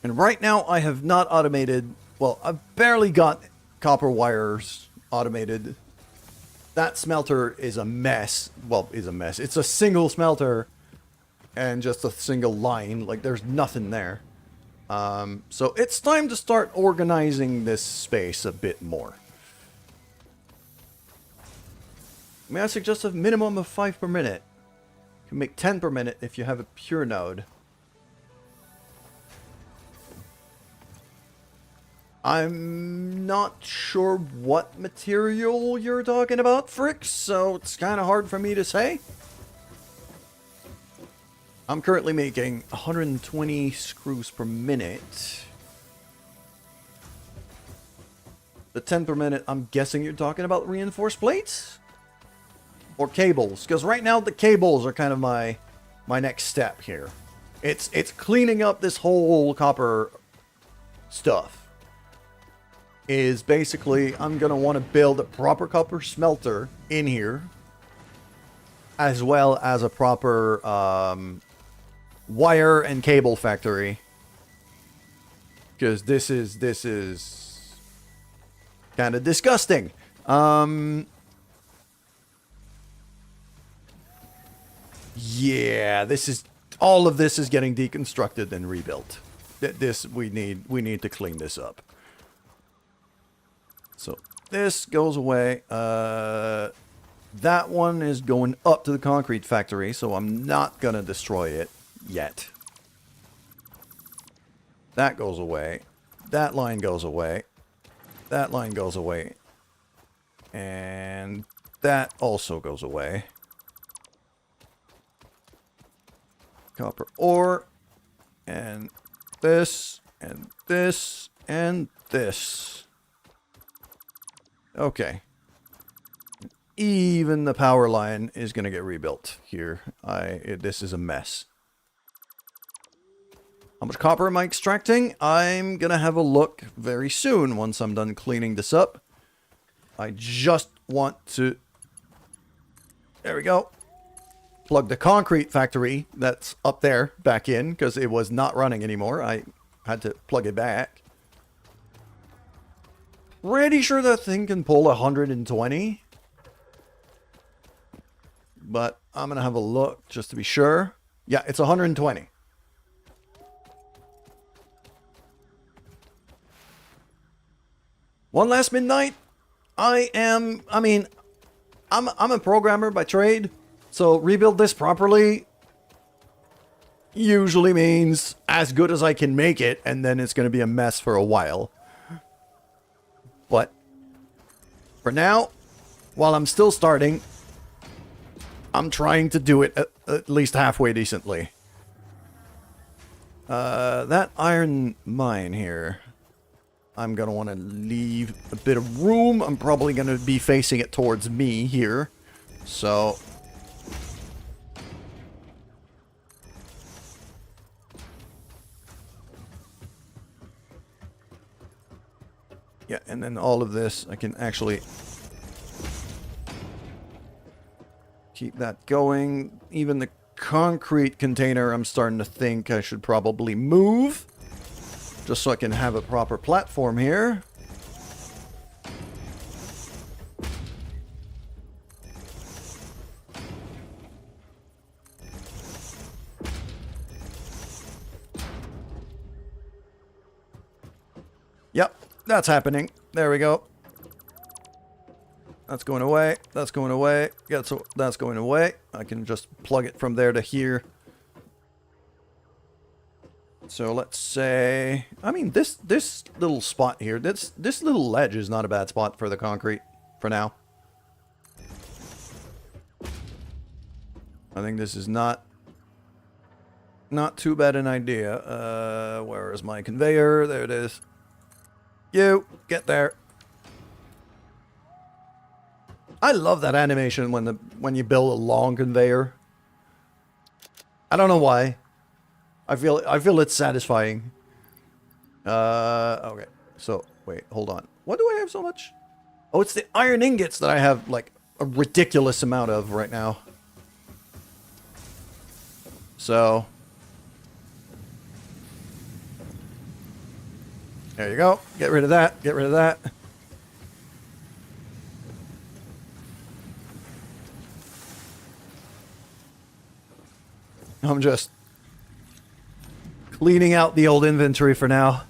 And right now I have not automated, well, I've barely got copper wires automated. That smelter is a mess. Well, is a mess. It's a single smelter and just a single line. Like, there's nothing there. So it's time to start organizing this space a bit more. May I suggest a minimum of 5 per minute? You can make 10 per minute if you have a pure node. I'm not sure what material you're talking about, Frick, so it's kind of hard for me to say. I'm currently making 120 screws per minute. The 10 per minute, I'm guessing you're talking about reinforced plates? Or cables? Because right now the cables are kind of my next step here. It's cleaning up this whole copper stuff. Is basically, I'm going to want to build a proper copper smelter in here. As well as a proper wire and cable factory. Because this is kind of disgusting. Yeah, all of this is getting deconstructed and rebuilt. We need to clean this up. So this goes away. That one is going up to the concrete factory, so I'm not gonna destroy it yet. That goes away. That line goes away. That line goes away. And that also goes away. Copper ore. And this. And this. And this. Okay. Even the power line is going to get rebuilt here. This is a mess. How much copper am I extracting? I'm going to have a look very soon once I'm done cleaning this up. I just want to... There we go. Plug the concrete factory that's up there back in because it was not running anymore. I had to plug it back. Pretty sure that thing can pull 120. But I'm going to have a look just to be sure. Yeah, it's 120. One last midnight. I'm a programmer by trade. So rebuild this properly usually means as good as I can make it. And then it's going to be a mess for a while. But for now, while I'm still starting, I'm trying to do it at least halfway decently. That iron mine here, I'm going to want to leave a bit of room. I'm probably going to be facing it towards me here. So... yeah, and then all of this, I can actually keep that going. Even the concrete container, I'm starting to think I should probably move. Just so I can have a proper platform here. Yep, that's happening. There we go. That's going away. That's going away. Yeah, so that's going away. I can just plug it from there to here. So let's say, I mean, this little spot here, this little ledge is not a bad spot for the concrete for now. I think this is not Not too bad an idea. Where is my conveyor? There it is. You, get there. I love that animation when you build a long conveyor. I don't know why. I feel it's satisfying. Okay. So, wait, hold on. What do I have so much? Oh, it's the iron ingots that I have, like, a ridiculous amount of right now. So, there you go. Get rid of that. Get rid of that. I'm just cleaning out the old inventory for now.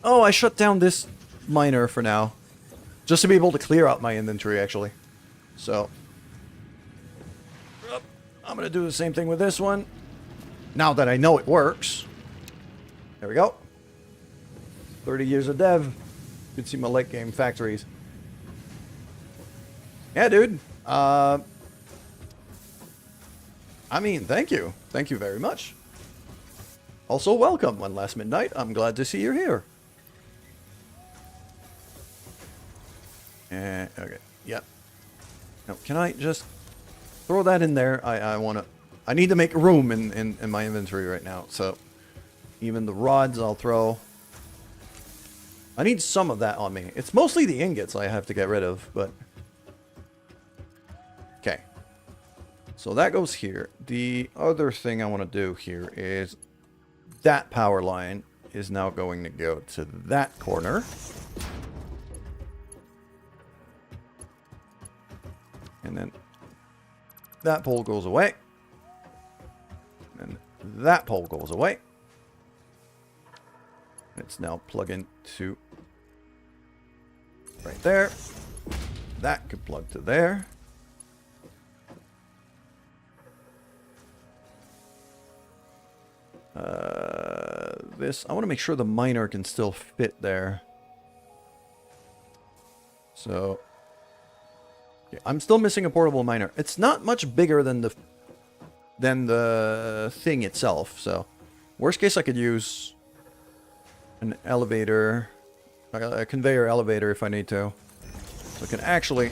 Oh, I shut down this miner for now. Just to be able to clear out my inventory, actually. So, I'm going to do the same thing with this one. Now that I know it works. There we go. 30 years of dev. You can see my late game factories. Yeah, dude. I mean, thank you. Thank you very much. Also, welcome, One Last Midnight. I'm glad to see you're here. Okay. Yep. Now, can I just throw that in there? I need to make room in my inventory right now. So, even the rods I'll throw. I need some of that on me. It's mostly the ingots I have to get rid of, but... Okay. So that goes here. The other thing I want to do here is... That power line is now going to go to that corner. And then... That pole goes away. And that pole goes away. It's now plug into right there. That could plug to there. This, I want to make sure the miner can still fit there. So, okay, I'm still missing a portable miner. It's not much bigger than the thing itself. So, worst case, I could use an elevator, a conveyor elevator if I need to. So I can actually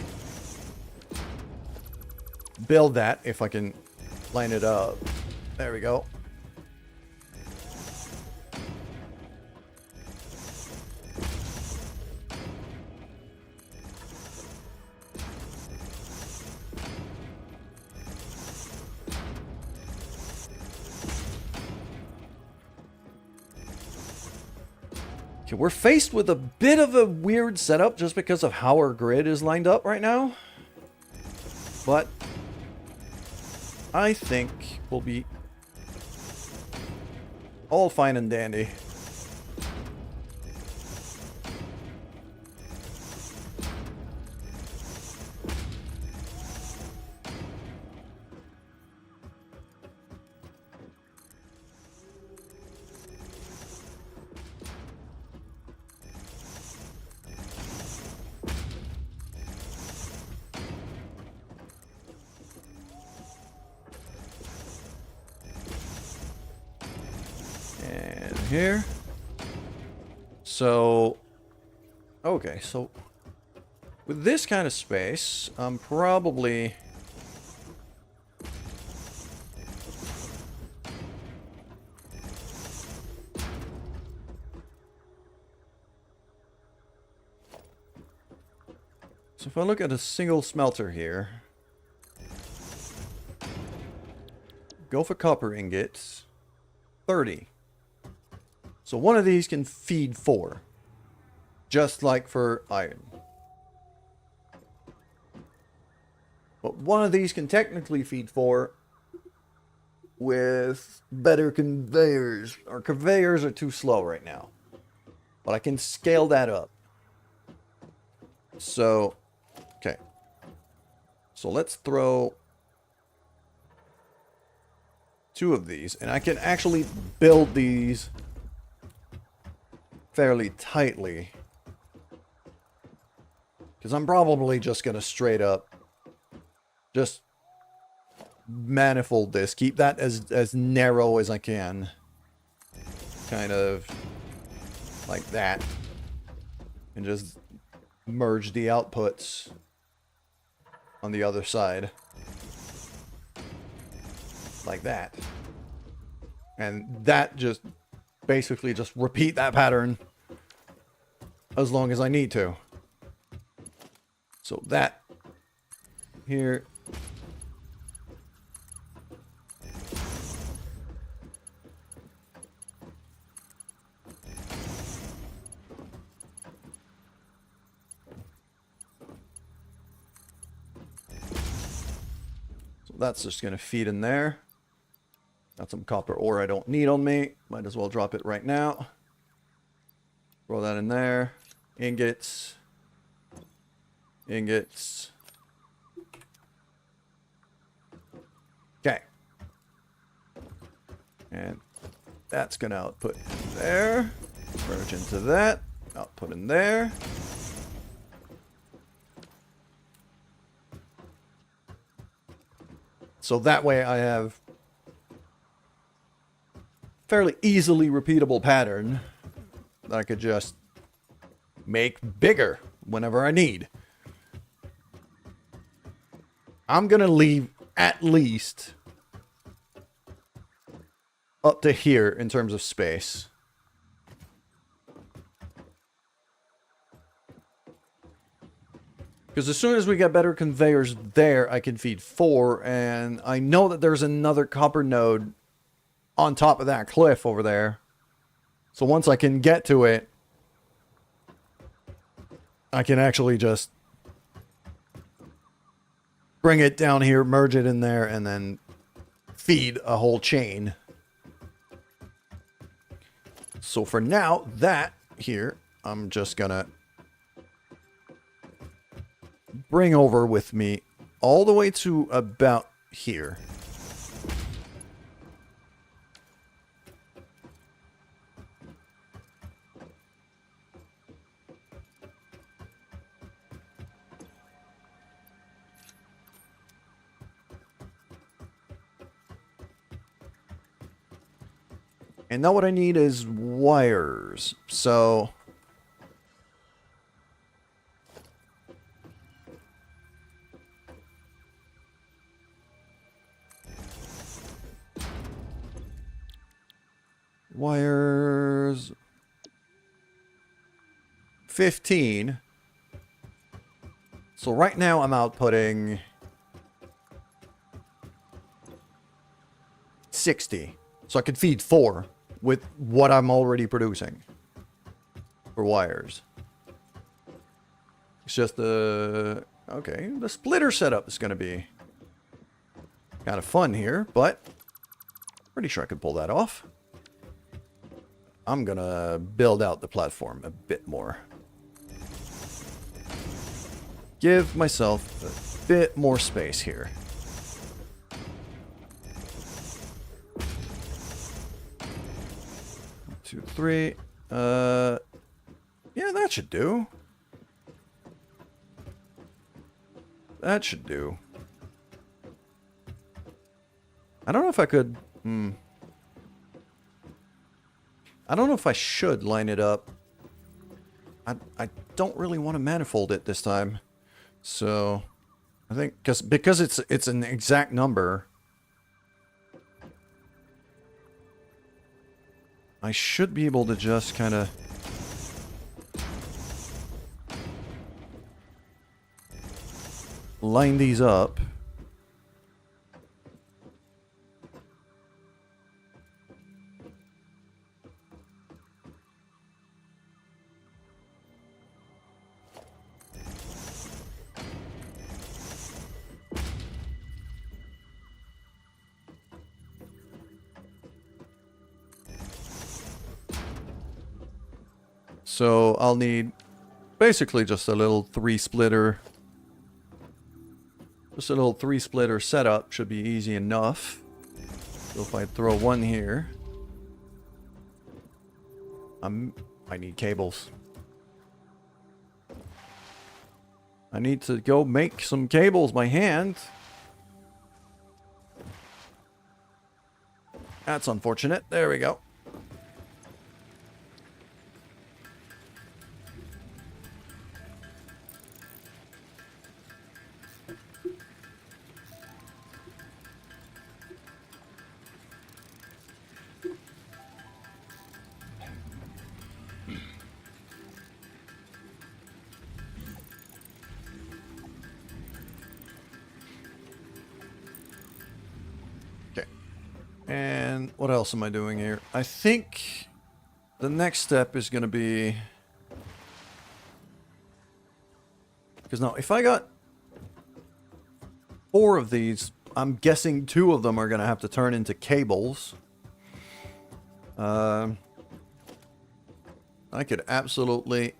build that if I can line it up. There we go. We're faced with a bit of a weird setup just because of how our grid is lined up right now. But I think we'll be all fine and dandy. Here. So, okay, so with this kind of space, I'm probably... So if I look at a single smelter here, go for copper ingots, 30. So one of these can feed 4. Just like for iron. But one of these can technically feed 4 with better conveyors. Our conveyors are too slow right now. But I can scale that up. So, okay. So let's throw 2 of these. And I can actually build these fairly tightly. Because I'm probably just going to straight up just manifold this. Keep that as narrow as I can. Kind of like that. And just merge the outputs on the other side. Like that. And that just basically just repeat that pattern as long as I need to. So that here. So that's just going to feed in there. Got some copper ore I don't need on me. Might as well drop it right now. Throw that in there. Ingots. Ingots. Okay. And that's going to output there. Merge into that. Output in there. So that way I have fairly easily repeatable pattern that I could just make bigger whenever I need. I'm going to leave at least up to here in terms of space. Because as soon as we get better conveyors there, I can feed 4, and I know that there's another copper node on top of that cliff over there. So once I can get to it, I can actually just bring it down here, merge it in there, and then feed a whole chain. So for now, that here, I'm just gonna bring over with me all the way to about here. And now what I need is wires. So wires 15. So right now I'm outputting 60. So I could feed 4 with what I'm already producing for wires. It's just the okay, the splitter setup is going to be kind of fun here, but pretty sure I could pull that off. I'm going to build out the platform a bit more. Give myself a bit more space here. Two, 3. Yeah, that should do. That should do. I don't know if I could... I don't know if I should line it up. I don't really want to manifold it this time. So, I think... Because it's an exact number... I should be able to just kind of... line these up. So I'll need basically just a little 3-splitter. Just a little 3-splitter setup should be easy enough. So if I throw one here, I need cables. I need to go make some cables by hand. That's unfortunate. There we go. And what else am I doing here? I think the next step is going to be... Because now, if I got 4 of these, I'm guessing 2 of them are going to have to turn into cables. I could absolutely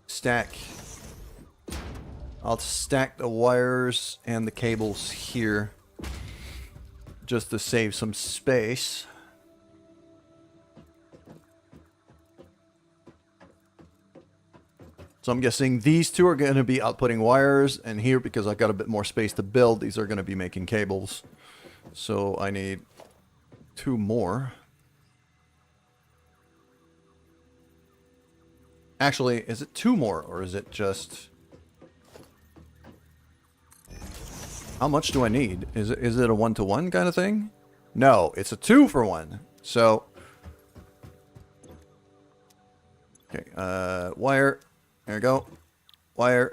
stack... I'll stack the wires and the cables here, just to save some space. So I'm guessing these 2 are going to be outputting wires, and here, because I've got a bit more space to build, these are going to be making cables. So I need 2 more. Actually, is it 2 more, or is it just... How much do I need? Is it a 1-to-1 kind of thing? No, it's a 2-for-1. So, okay, wire. There we go. Wire.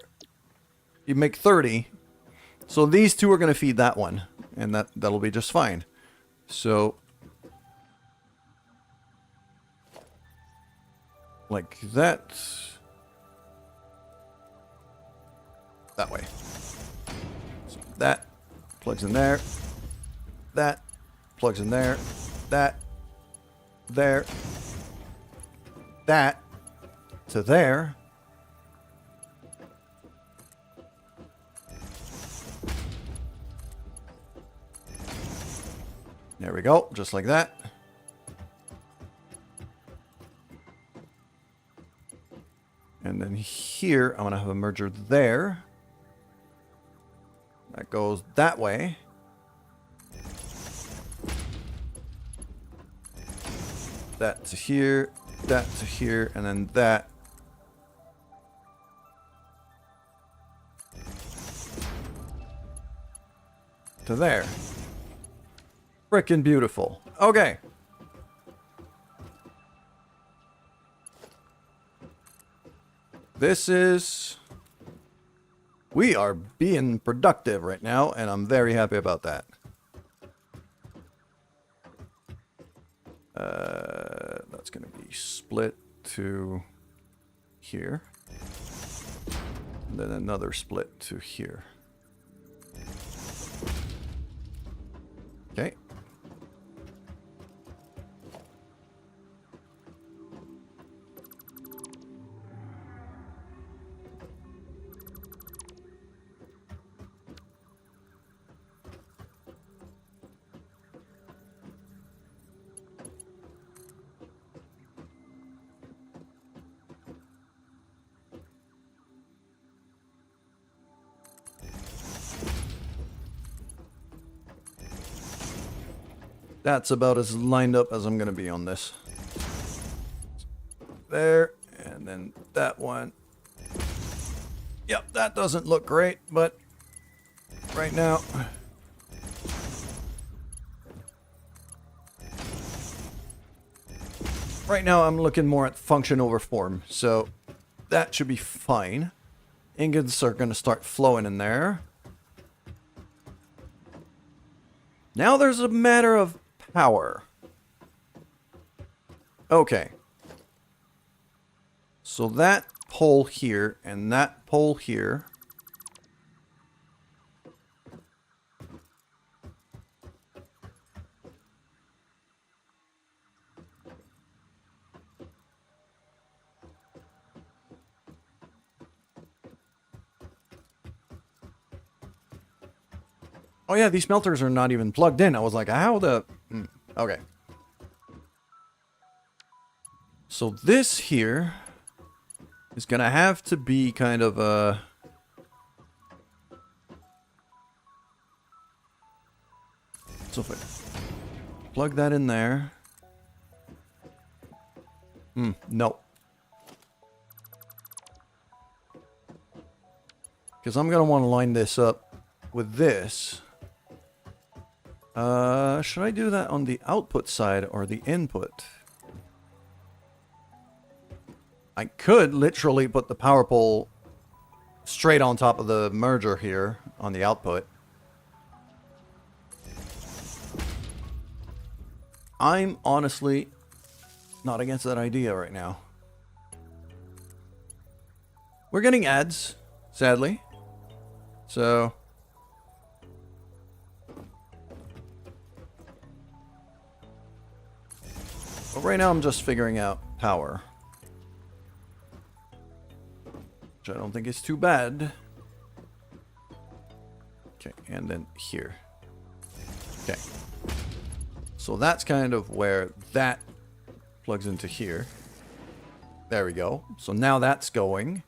You make 30. So these 2 are going to feed that one, and that'll be just fine. So, like that. That way. That plugs in there. That plugs in there. That. There. That. To there. There we go. Just like that. And then here, I'm going to have a merger there. That goes that way. That to here, that to here, and then that. To there. Frickin' beautiful. Okay. This is... We are being productive right now, and I'm very happy about that. That's going to be split to here. And then another split to here. Okay. That's about as lined up as I'm going to be on this. There, and then that one. Yep, that doesn't look great, but right now... Right now I'm looking more at function over form, so that should be fine. Ingots are going to start flowing in there. Now there's a matter of power. Okay. So that pole here and that pole here. Oh yeah, these smelters are not even plugged in. I was like, how the... Okay. So this here is going to have to be kind of a... So if I plug that in there. No. Because I'm going to want to line this up with this. Should I do that on the output side or the input? I could literally put the power pole straight on top of the merger here on the output. I'm honestly not against that idea right now. We're getting ads, sadly. So... but right now I'm just figuring out power. Which I don't think is too bad. Okay, and then here. Okay. So that's kind of where that plugs into here. There we go. So now that's going.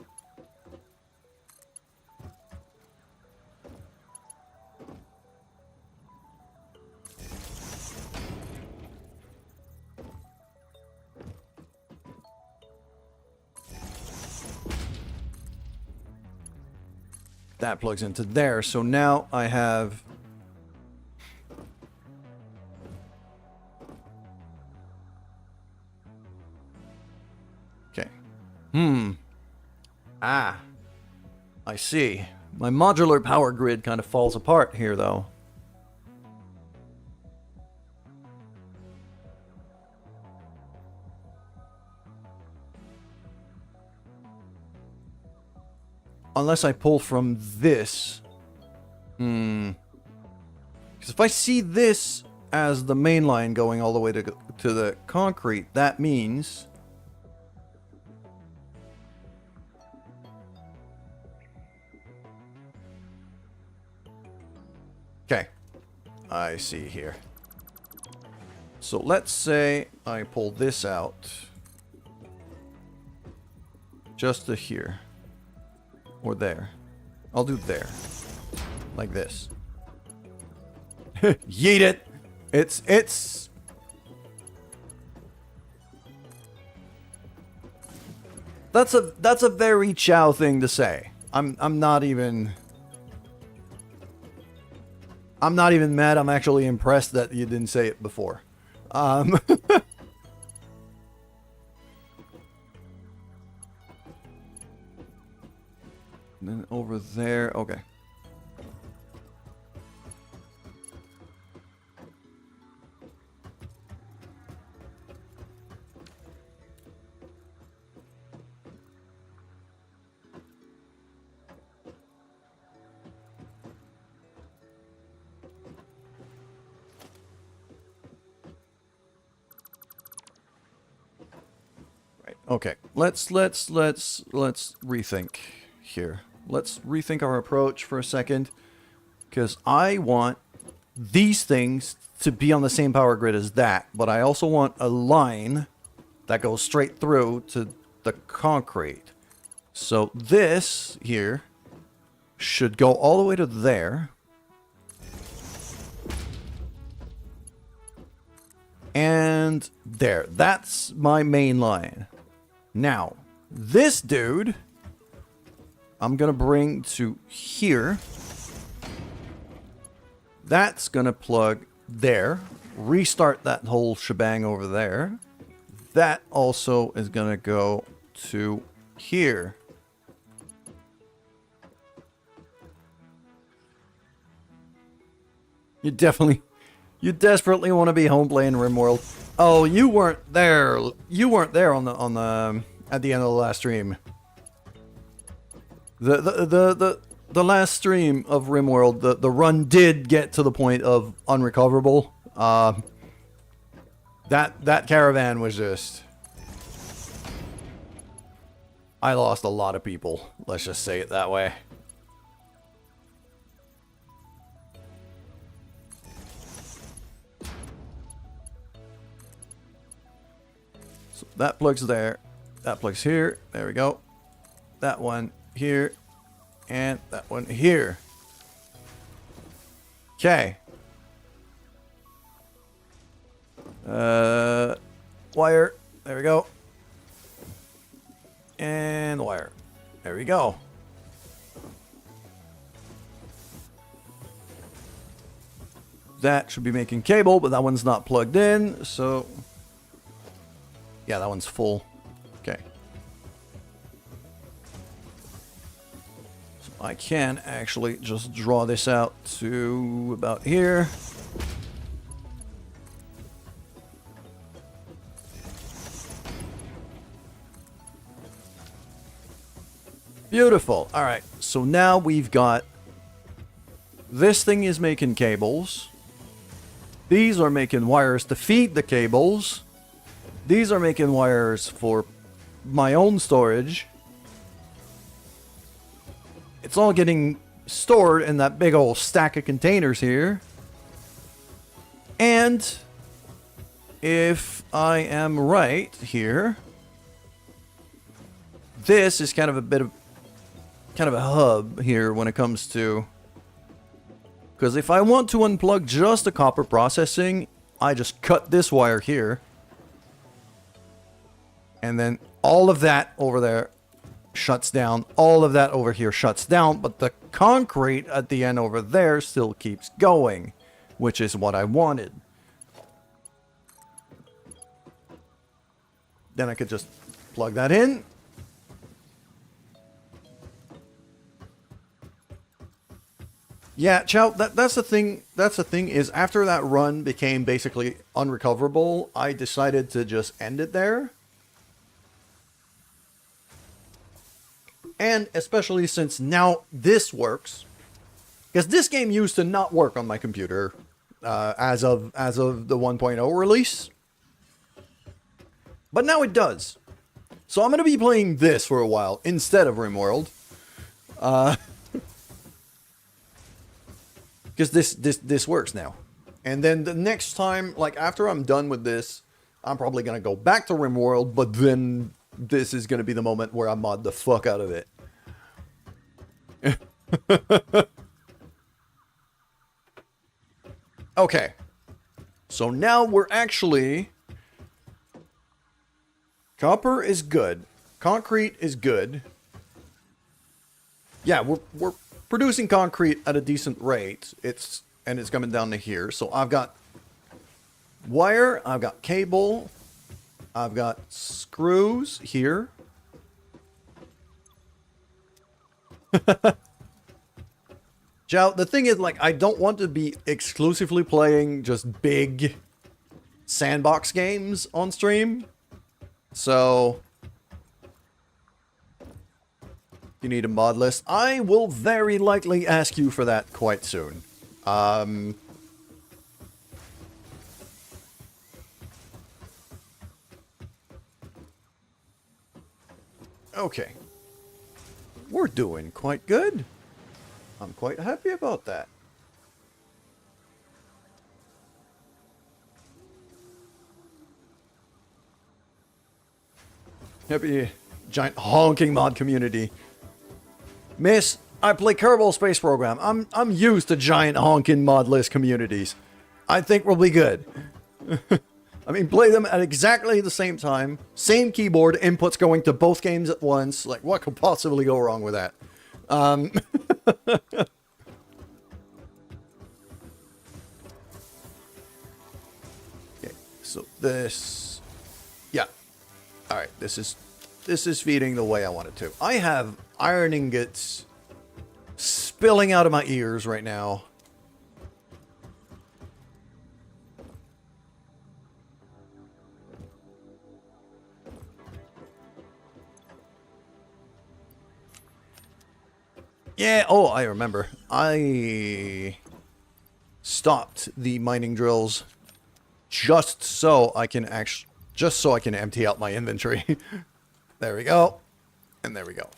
That plugs into there. So now I have... okay. Ah. I see. My modular power grid kind of falls apart here, though. Unless I pull from this. Because if I see this as the main line going all the way to the concrete, that means... okay. I see here. So let's say I pull this out. Just to here. Or there. I'll do there. Like this. Yeet it! It's... That's a very Chow thing to say. I'm not even mad. I'm actually impressed that you didn't say it before. And then over there, okay. Right. Okay. Let's rethink here. Let's rethink our approach for a second, because I want these things to be on the same power grid as that, but I also want a line that goes straight through to the concrete. So this here should go all the way to there. And there. That's my main line. Now, this dude... I'm going to bring to here. That's going to plug there. Restart that whole shebang over there. That also is going to go to here. You desperately want to be home playing RimWorld. Oh, you weren't there. You weren't there on the at the end of the last stream. The last stream of RimWorld, the run did get to the point of unrecoverable. That caravan was just... I lost a lot of people. Let's just say it that way. So that plugs there. That plugs here. There we go. That one here, and that one here. Okay. Wire. There we go. And wire. There we go. That should be making cable, but that one's not plugged in, so... Yeah, that one's full. Okay. So I can actually just draw this out to about here. Beautiful. All right, so now we've got... This thing is making cables. These are making wires to feed the cables. These are making wires for my own storage. It's all getting stored in that big old stack of containers here. And if I am right here, this is kind of a hub here when it comes to... Because if I want to unplug just the copper processing, I just cut this wire here. And then all of that over there shuts down. All of that over here shuts down. But the concrete at the end over there still keeps going, which is what I wanted. Then I could just plug that in. Yeah, Chow, that's the thing. That's the thing is after that run became basically unrecoverable, I decided to just end it there. And especially since now this works, because this game used to not work on my computer as of the 1.0 release, but now it does. So I'm gonna be playing this for a while instead of RimWorld. Because this works now. And then the next time, like after I'm done with this, I'm probably going to go back to RimWorld, but then this is going to be the moment where I mod the fuck out of it. Okay. So now we're actually... Copper is good. Concrete is good. Yeah, we're producing concrete at a decent rate. It's coming down to here. So I've got wire, I've got cable, I've got screws here. Joe, the thing is, like, I don't want to be exclusively playing just big sandbox games on stream. So you need a mod list. I will very likely ask you for that quite soon. Okay. We're doing quite good. I'm quite happy about that. Happy giant honking mod community. Miss, I play Kerbal Space Program. I'm used to giant honking mod list communities. I think we'll be good. I mean, play them at exactly the same time. Same keyboard, inputs going to both games at once. Like, what could possibly go wrong with that? Okay, so this... Yeah. Alright, this is feeding the way I want it to. I have iron ingots spilling out of my ears right now. Yeah, oh, I remember. I stopped the mining drills just so I can empty out my inventory. There we go. And there we go.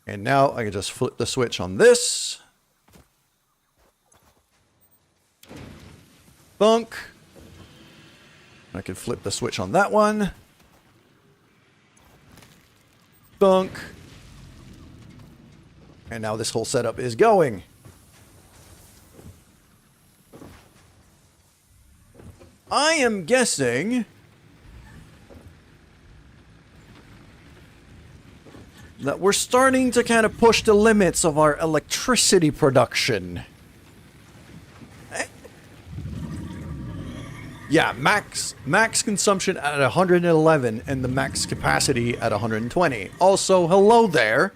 And now I can just flip the switch on this. Bunk. I can flip the switch on that one. Bunk. And now this whole setup is going. I am guessing that we're starting to kind of push the limits of our electricity production. Yeah, max consumption at 111 and the max capacity at 120. Also, hello there,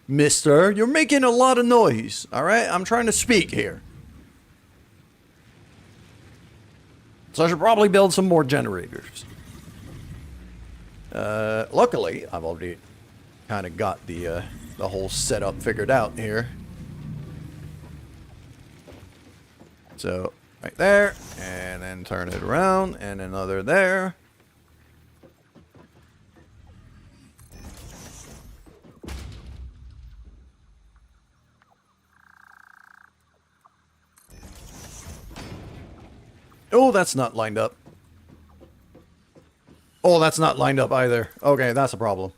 mister. You're making a lot of noise, alright? I'm trying to speak here. So I should probably build some more generators. Luckily, I've already kind of got the whole setup figured out here. So, right there, and then turn it around, and another there. Oh, that's not lined up. Oh, that's not lined up either. Okay, that's a problem.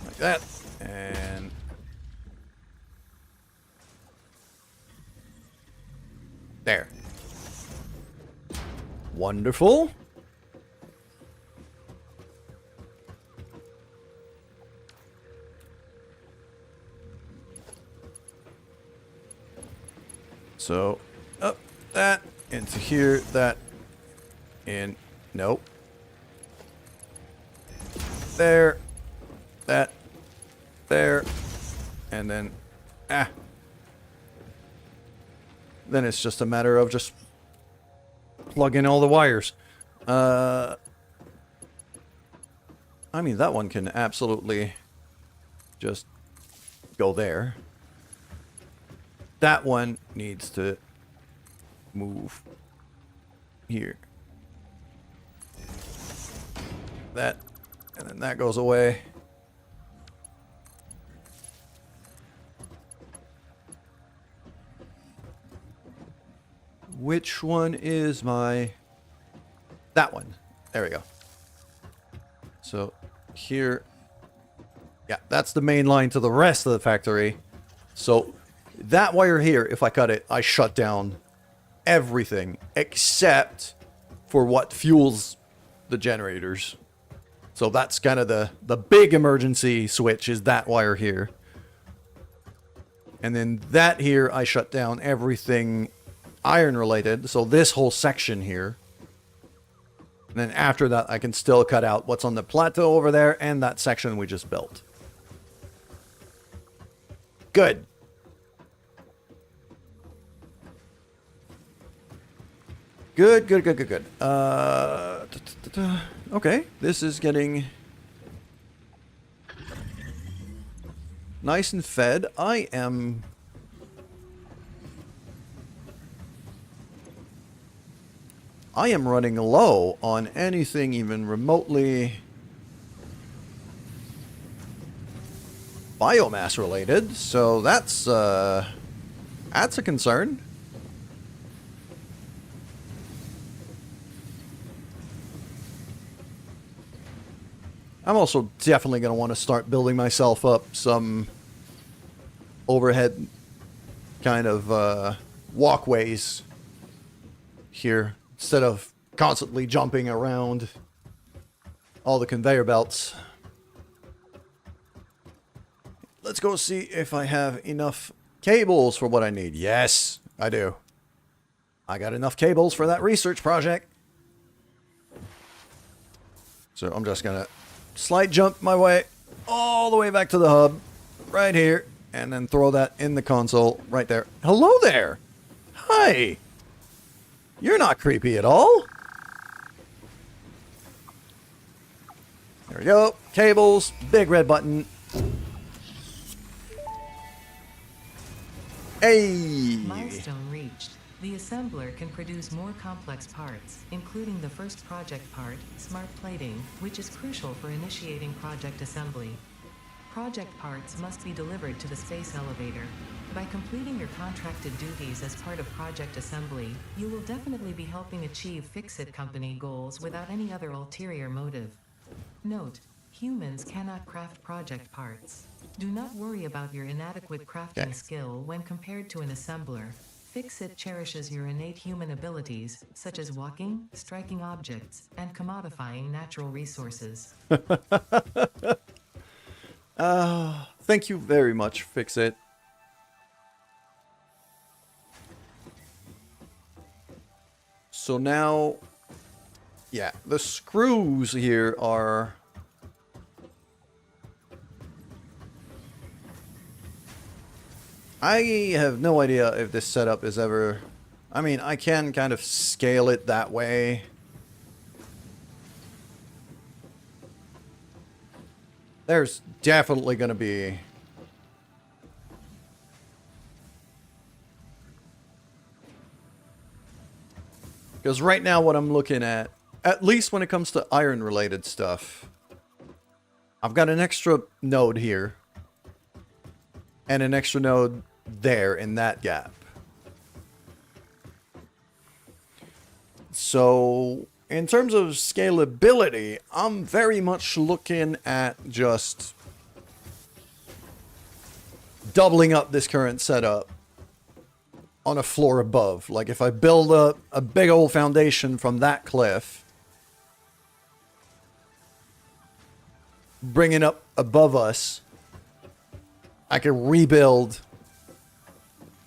Like that, and... there. Wonderful. So, up that, into here, that, in, nope. There, that, there, and then, then it's just a matter of just plugging all the wires. I mean, that one can absolutely just go there. That one needs to move here. That, and then that goes away. Which one is my... that one. There we go. So, here... yeah, that's the main line to the rest of the factory. So, that wire here, if I cut it, I shut down everything except for what fuels the generators. So that's kind of the big emergency switch is that wire here. And then that here, I shut down everything iron related. So this whole section here. And then after that, I can still cut out what's on the plateau over there and that section we just built. Good. Good. Okay, this is getting nice and fed. I am running low on anything even remotely biomass related, so that's a concern. I'm also definitely going to want to start building myself up some overhead kind of walkways here instead of constantly jumping around all the conveyor belts. Let's go see if I have enough cables for what I need. Yes, I do. I got enough cables for that research project. So I'm just going to slide jump my way all the way back to the hub right here and then throw that in the console right there. Hello there. Hi. You're not creepy at all. There we go. Cables, big red button. Hey. Milestone reached. The assembler can produce more complex parts, including the first project part, smart plating, which is crucial for initiating project assembly. Project parts must be delivered to the space elevator. By completing your contracted duties as part of project assembly, you will definitely be helping achieve Fix-It Company goals without any other ulterior motive. Note: humans cannot craft project parts. Do not worry about your inadequate crafting Okay. skill when compared to an assembler. Fix-It cherishes your innate human abilities, such as walking, striking objects, and commodifying natural resources. Thank you very much, Fix-It. So now, yeah, the screws here are... I have no idea if this setup is ever... I mean, I can kind of scale it that way. There's definitely going to be... Because right now what I'm looking at least when it comes to iron-related stuff, I've got an extra node here. And an extra node there in that gap. So, in terms of scalability, I'm very much looking at just doubling up this current setup on a floor above. Like if I build up a big old foundation from that cliff, bring it up above us, I can rebuild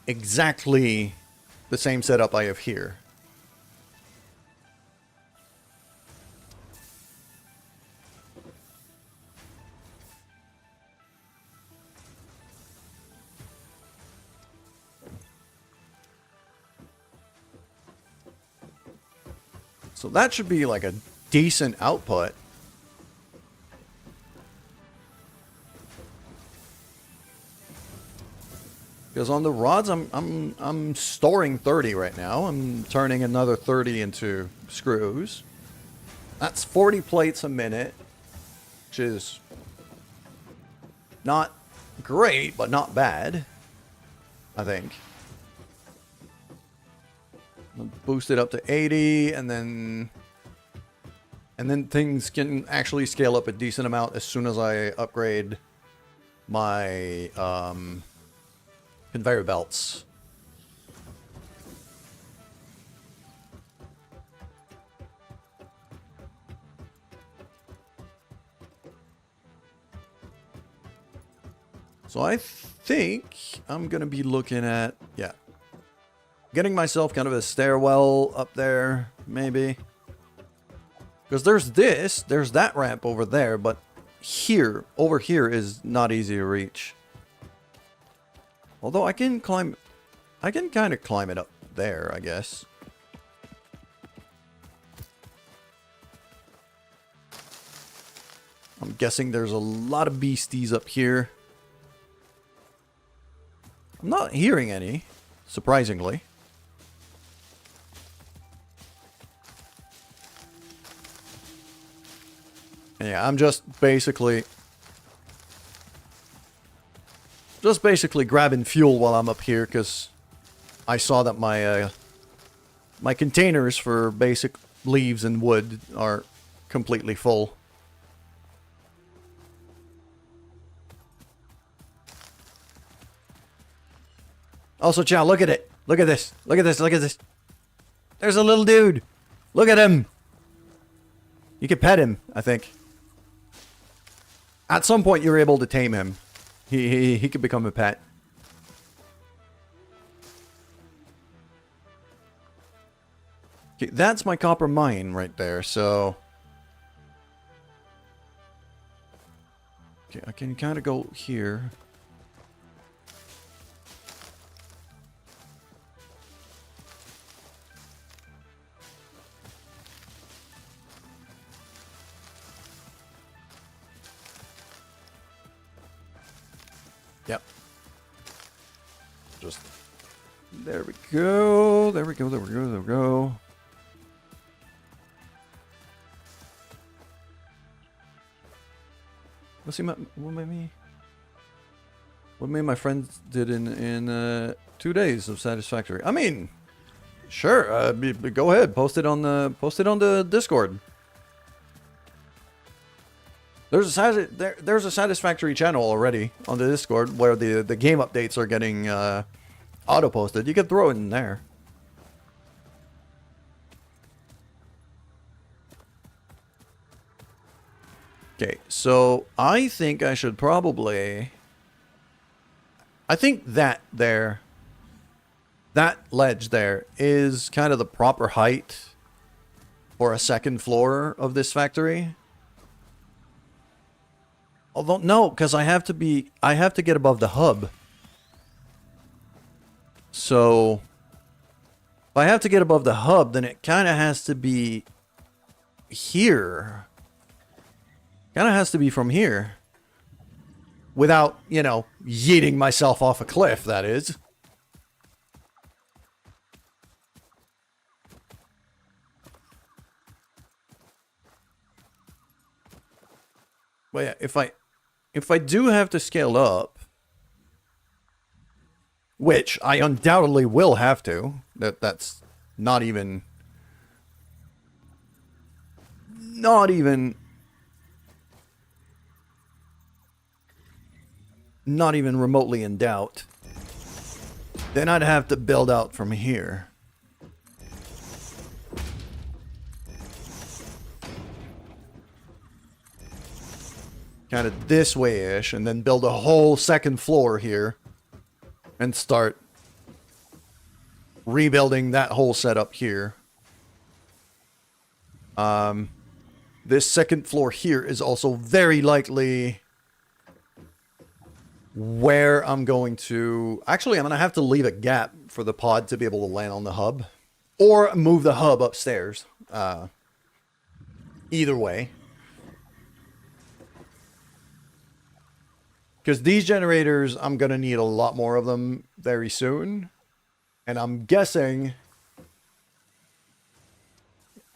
exactly the same setup I have here. So that should be like a decent output. Because on the rods, I'm storing 30 right now. I'm turning another 30 into screws. That's 40 plates a minute, which is not great, but not bad, I think. I'll boost it up to 80, and then things can actually scale up a decent amount as soon as I upgrade my conveyor belts. So I think I'm going to be looking at, yeah, getting myself kind of a stairwell up there, maybe. Because there's that ramp over there, but over here is not easy to reach. Although I can kind of climb it up there, I guess. I'm guessing there's a lot of beasties up here. I'm not hearing any, surprisingly. Yeah, I'm just basically grabbing fuel while I'm up here because I saw that my containers for basic leaves and wood are completely full. Also, Chow, look at it. Look at this. Look at this. Look at this. There's a little dude. Look at him. You can pet him, I think. At some point, you're able to tame him. He could become a pet. Okay, that's my copper mine right there, so... Okay, I can kind of go here. Yep. Just... There we go. There we go. There we go. There we go. Let's see what me and my friends did in 2 days of Satisfactory. I mean, sure. Go ahead. Post it on the Discord. There's a Satisfactory channel already on the Discord where the game updates are getting auto posted. You can throw it in there. Okay, so I think I should probably... I think that ledge there is kind of the proper height for a second floor of this factory. Although, no, because I have to get above the hub. So, if I have to get above the hub, then it kind of has to be here. Kind of has to be from here. Without, you know, yeeting myself off a cliff, that is. But yeah, if I do have to scale up, which I undoubtedly will have to, that's not even remotely in doubt, then I'd have to build out from here. Kind of this way-ish, and then build a whole second floor here. And start rebuilding that whole setup here. This second floor here is also very likely where I'm going to... Actually, I'm going to have to leave a gap for the pod to be able to land on the hub. Or move the hub upstairs. Either way. Because these generators, I'm going to need a lot more of them very soon. And I'm guessing...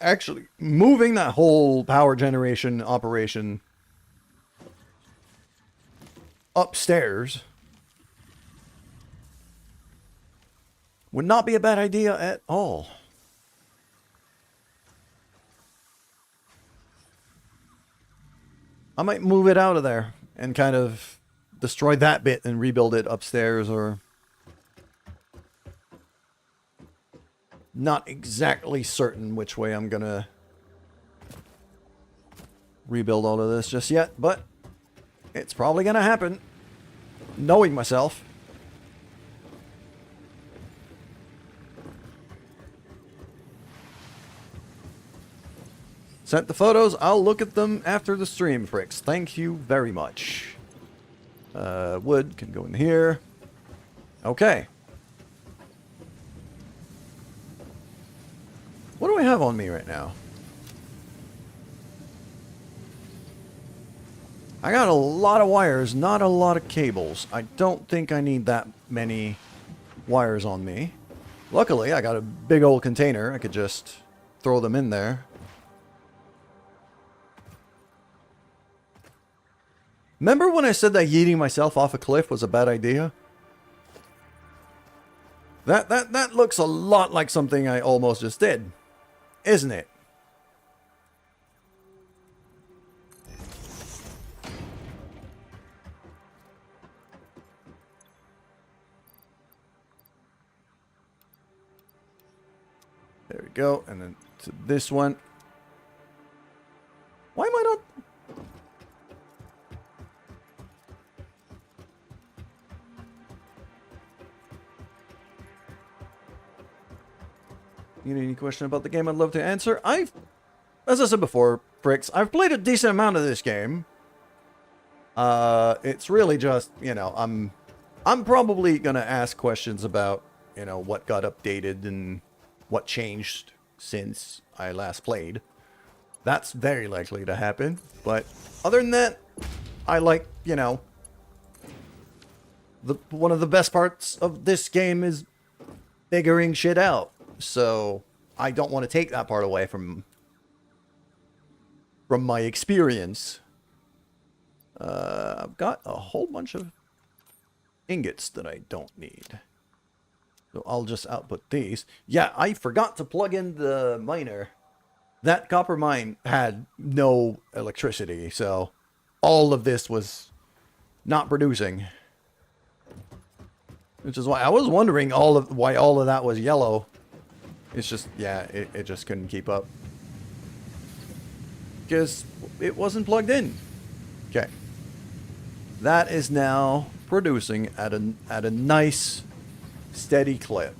Actually, moving that whole power generation operation upstairs would not be a bad idea at all. I might move it out of there and kind of destroy that bit and rebuild it upstairs, or... Not exactly certain which way I'm gonna rebuild all of this just yet, but it's probably gonna happen, knowing myself. Sent the photos. I'll look at them after the stream, Fricks. Thank you very much. Wood can go in here. Okay. What do I have on me right now? I got a lot of wires, not a lot of cables. I don't think I need that many wires on me. Luckily, I got a big old container. I could just throw them in there. Remember when I said that yeeting myself off a cliff was a bad idea? That looks a lot like something I almost just did. Isn't it? There we go. And then to this one. Why am I not... You need any question about the game I'd love to answer? As I said before, Pricks, I've played a decent amount of this game. It's really just, you know, I'm probably gonna ask questions about, you know, what got updated and what changed since I last played. That's very likely to happen. But other than that, I like, you know, one of the best parts of this game is figuring shit out. So I don't want to take that part away from my experience. I've got a whole bunch of ingots that I don't need. So I'll just output these. Yeah, I forgot to plug in the miner. That copper mine had no electricity, so all of this was not producing. Which is why I was wondering why all of that was yellow. It's just, yeah, it just couldn't keep up. Because it wasn't plugged in. Okay. That is now producing at a nice, steady clip.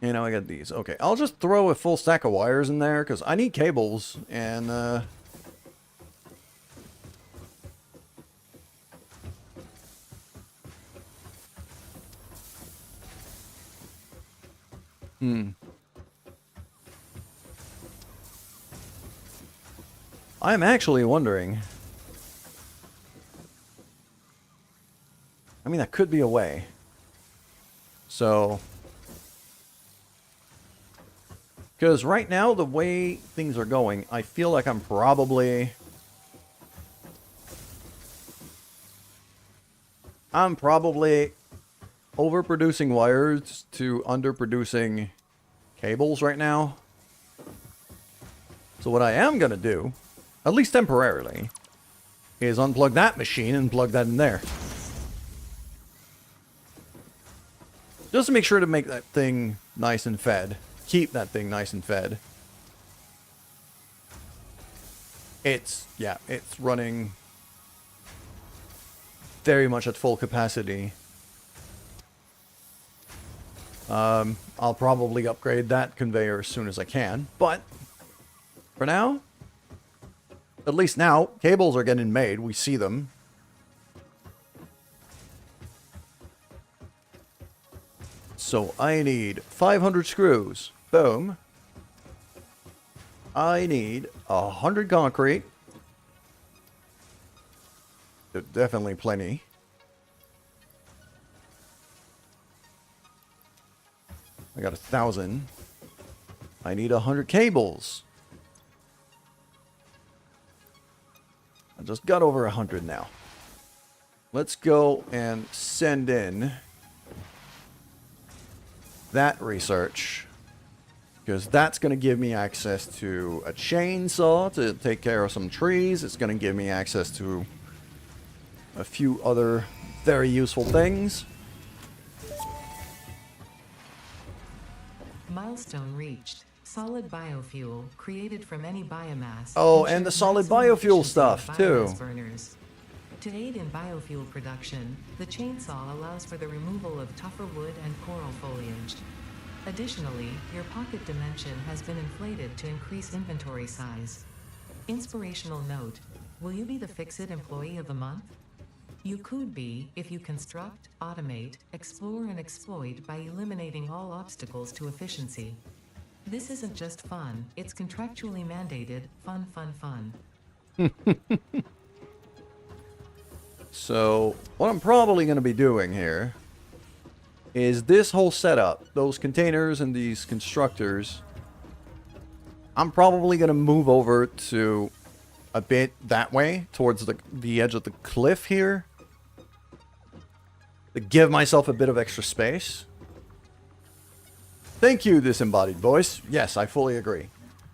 You know, I got these. Okay, I'll just throw a full stack of wires in there, because I need cables, and, I'm actually wondering... I mean, that could be a way. So... Because right now, the way things are going, I feel like I'm probably overproducing wires to underproducing cables right now. So what I am going to do, at least temporarily, is unplug that machine and plug that in there. Just to make sure to make that thing nice and fed. Keep that thing nice and fed. It's running very much at full capacity. I'll probably upgrade that conveyor as soon as I can, but for now, at least now, cables are getting made. We see them. So I need 500 screws. Boom. I need 100 concrete. Definitely plenty. I got 1,000. I need 100 cables. I just got over 100 now. Let's go and send in that research, because that's going to give me access to a chainsaw to take care of some trees. It's going to give me access to a few other very useful things. Milestone reached. Solid biofuel created from any biomass. Oh, and the solid biofuel stuff too. Burners. To aid in biofuel production, the chainsaw allows for the removal of tougher wood and coral foliage. Additionally, your pocket dimension has been inflated to increase inventory size. Inspirational note: will you be the Fix-It Employee of the Month? You could be if you construct, automate, explore and exploit by eliminating all obstacles to efficiency. This isn't just fun, it's contractually mandated fun, fun, fun. So, what I'm probably going to be doing here is this whole setup, those containers and these constructors, I'm probably going to move over to a bit that way, towards the edge of the cliff here, to give myself a bit of extra space. Thank you, disembodied voice. Yes, I fully agree.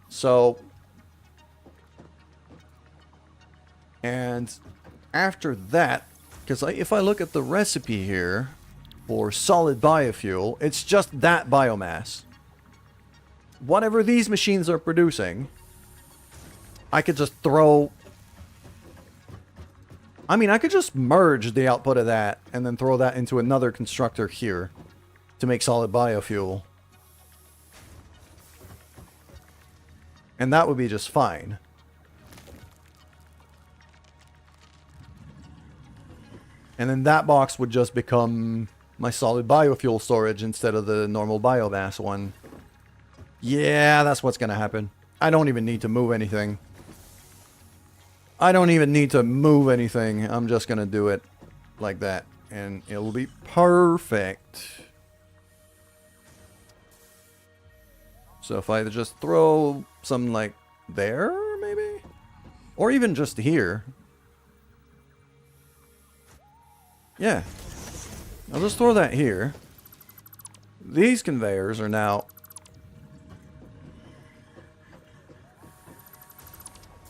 So, and after that, because if I look at the recipe here for solid biofuel, it's just that biomass. Whatever these machines are producing, I could just throw... I mean, I could just merge the output of that and then throw that into another constructor here to make solid biofuel. And that would be just fine. And then that box would just become my solid biofuel storage instead of the normal biomass one. Yeah, that's what's going to happen. I don't even need to move anything. I don't even need to move anything. I'm just going to do it like that. And it'll be perfect. So if I just throw some like there, maybe? Or even just here. Yeah. I'll just throw that here. These conveyors are now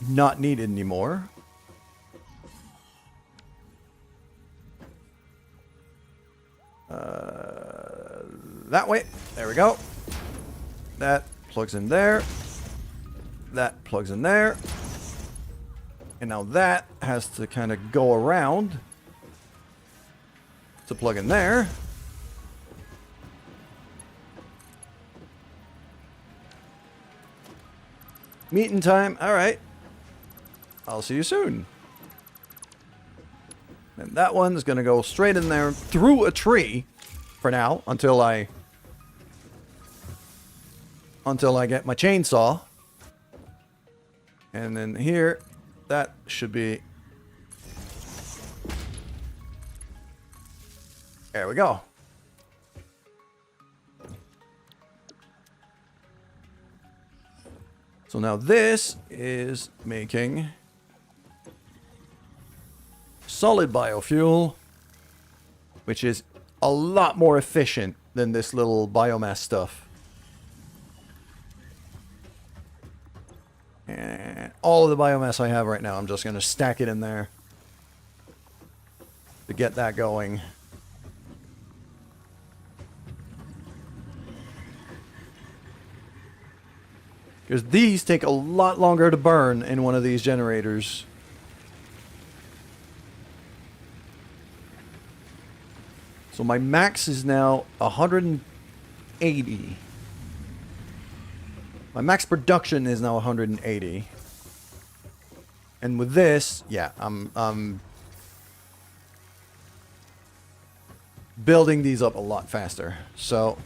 not needed anymore. That way. There we go. That plugs in there. That plugs in there. And now that has to kind of go around to plug in there. Meeting time. All right. I'll see you soon. And that one's going to go straight in there through a tree for now until I get my chainsaw. And then here, that should be... There we go. So now this is making solid biofuel, which is a lot more efficient than this little biomass stuff. And all of the biomass I have right now, I'm just going to stack it in there to get that going. Because these take a lot longer to burn in one of these generators. So my max is now 180. My max production is now 180. And with this, yeah, I'm building these up a lot faster. So,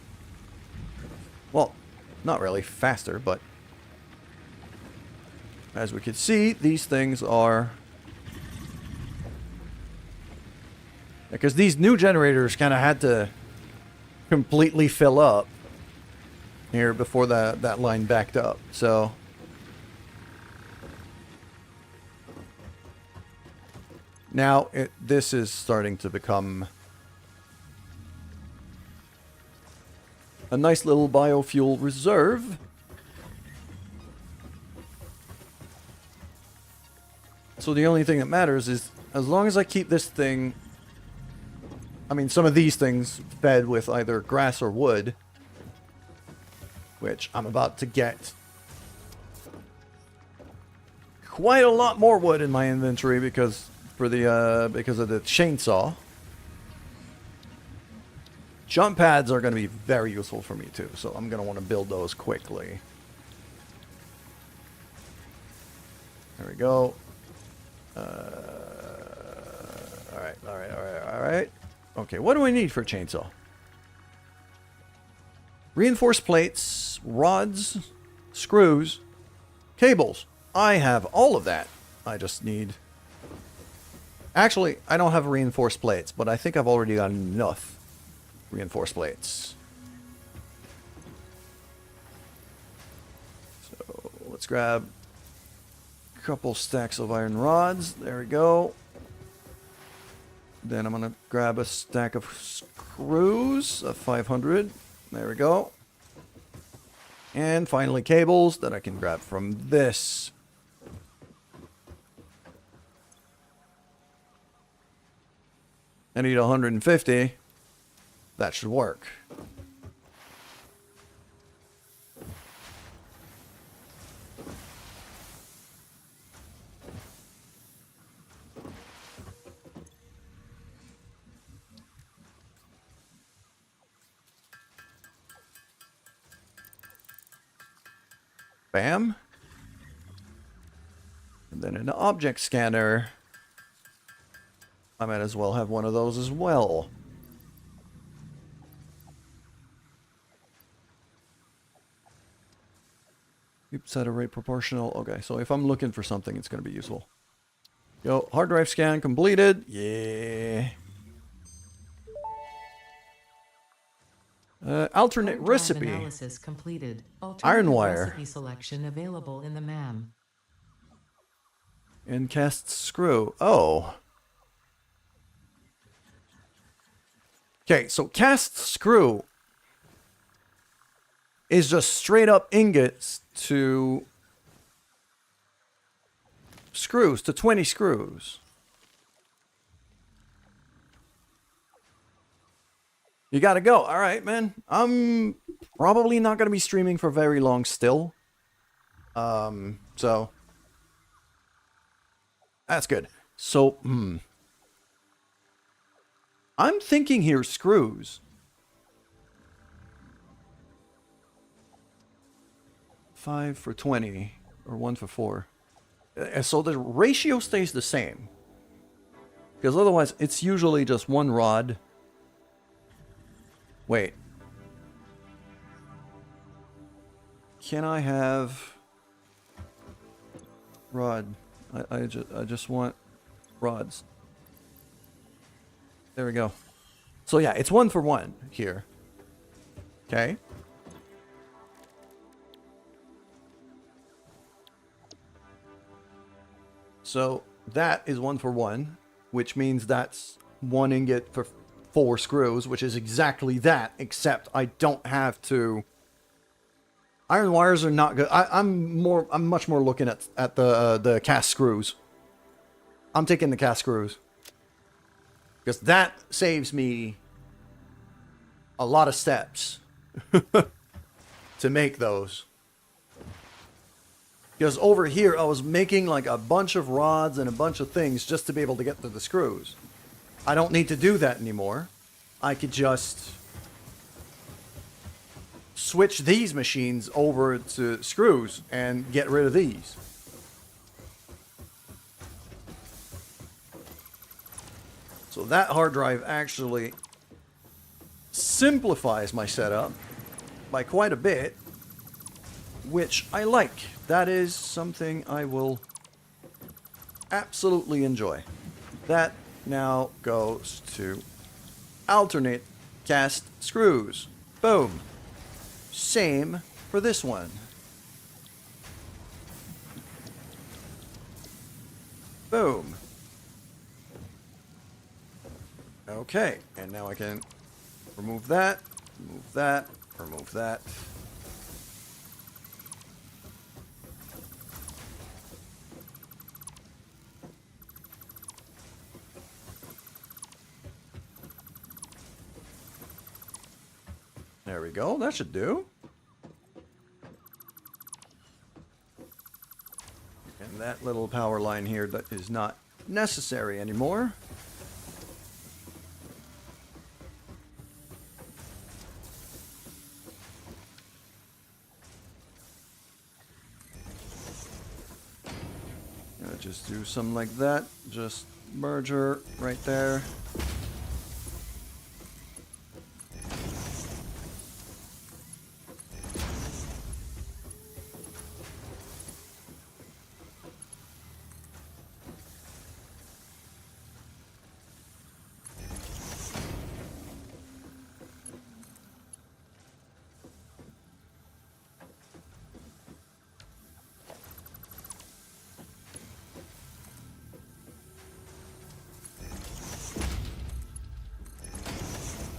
well, not really faster, but as we can see, these things are... Because these new generators kind of had to completely fill up here before that line backed up. So now this is starting to become a nice little biofuel reserve. So the only thing that matters is as long as I keep this thing... I mean, some of these things fed with either grass or wood, which I'm about to get quite a lot more wood in my inventory because of the chainsaw. Jump pads are going to be very useful for me too, so I'm going to want to build those quickly. There we go. All right. Okay, what do I need for a chainsaw? Reinforced plates, rods, screws, cables. I have all of that. I just need... Actually, I don't have reinforced plates, but I think I've already got enough reinforced plates. So, let's grab a couple stacks of iron rods. There we go. Then I'm going to grab a stack of screws of 500. There we go. And finally cables that I can grab from this. I need 150. That should work. Bam. And then an object scanner. I might as well have one of those as well. Keep set a rate proportional. Okay, so if I'm looking for something, it's going to be useful. Yo, hard drive scan completed. Yeah. Alternate Hard drive recipe. analysis completed. Iron Alternative wire. recipe selection available in the MAM. And cast screw. Oh. Okay, so cast screw is just straight up ingots to screws, to 20 screws. You gotta go. All right, man. I'm probably not gonna be streaming for very long still. So that's good. So, I'm thinking here screws. 5 for 20, or 1 for 4. So the ratio stays the same. Because otherwise, it's usually just one rod. Wait. Can I have rod? I just want rods. There we go. So yeah, it's 1 for 1 here. Okay. So that is 1 for 1, which means that's 1 ingot for 4 screws, which is exactly that, except I don't have to. Iron wires are not good. I'm much more looking at the cast screws. I'm taking the cast screws because that saves me a lot of steps to make those. Because over here, I was making like a bunch of rods and a bunch of things just to be able to get to the screws. I don't need to do that anymore. I could just switch these machines over to screws and get rid of these. So that hard drive actually simplifies my setup by quite a bit, which I like. That is something I will absolutely enjoy. That now goes to alternate cast screws. Boom. Same for this one. Boom. Okay, and now I can remove that, remove that, remove that. There we go, that should do. And that little power line here that is not necessary anymore. Just do something like that. Just merger right there.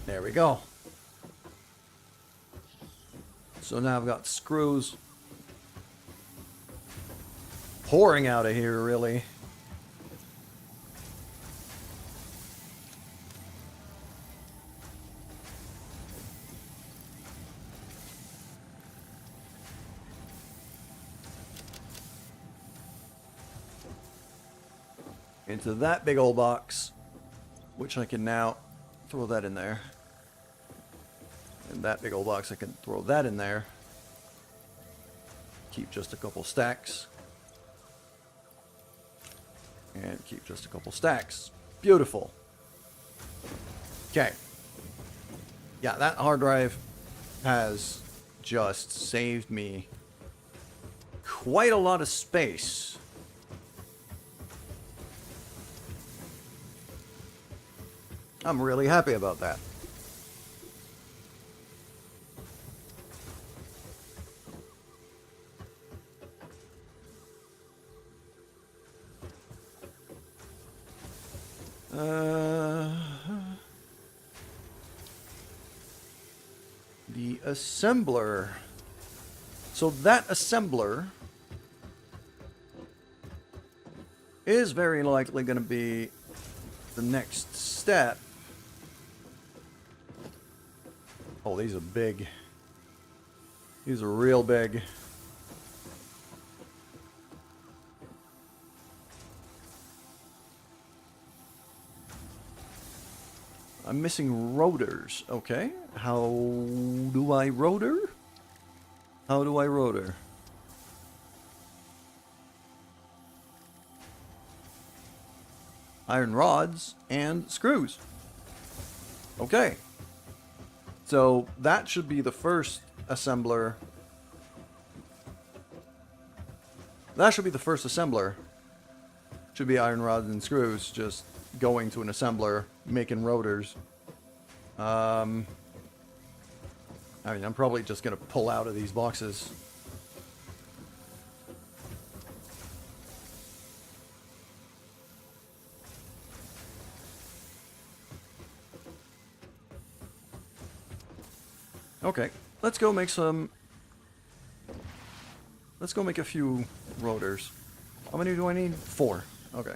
There we go. So now I've got screws pouring out of here, really. Into that big old box, which I can now throw that in there. And that big old box, I can throw that in there. Keep just a couple stacks. And keep just a couple stacks. Beautiful. Okay. Yeah, that hard drive has just saved me quite a lot of space. I'm really happy about that. assembler. So that assembler is very likely going to be the next step. Oh, these are big. These are real big. I'm missing rotors. Okay. How do I rotor? How do I rotor? Iron rods and screws. Okay. So that should be the first assembler. That should be the first assembler. Should be iron rods and screws, just going to an assembler, making rotors. I mean, I'm probably just going to pull out of these boxes. Okay, let's go make some... Let's go make a few rotors. How many do I need? 4. Okay.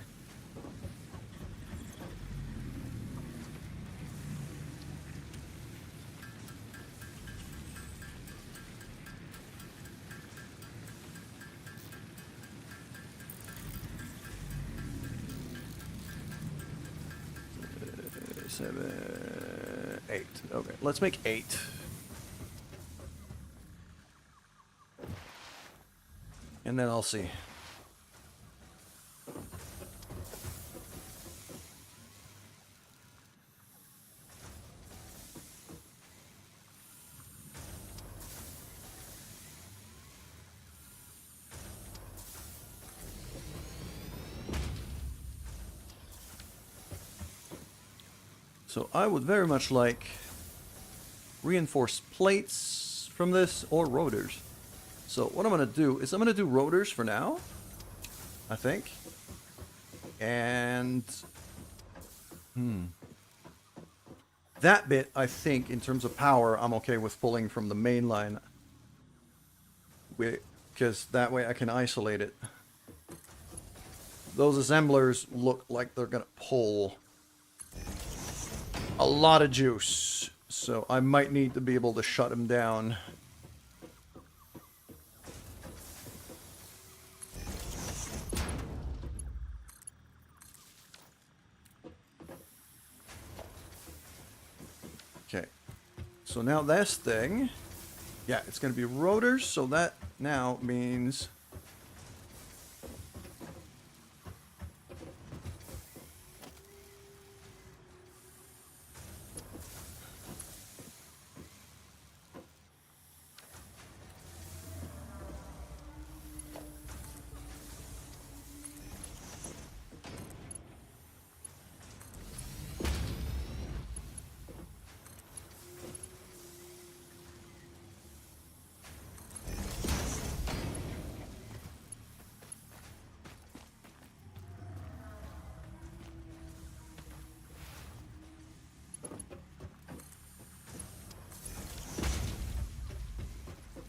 Seven, 8. Okay, let's make 8. And then I'll see. So I would very much like reinforced plates from this or rotors. So what I'm going to do is I'm going to do rotors for now, I think. And that bit, I think, in terms of power, I'm okay with pulling from the main line. Because that way I can isolate it. Those assemblers look like they're going to pull a lot of juice. So I might need to be able to shut them down. Okay. So now this thing, yeah, it's going to be rotors. So that now means...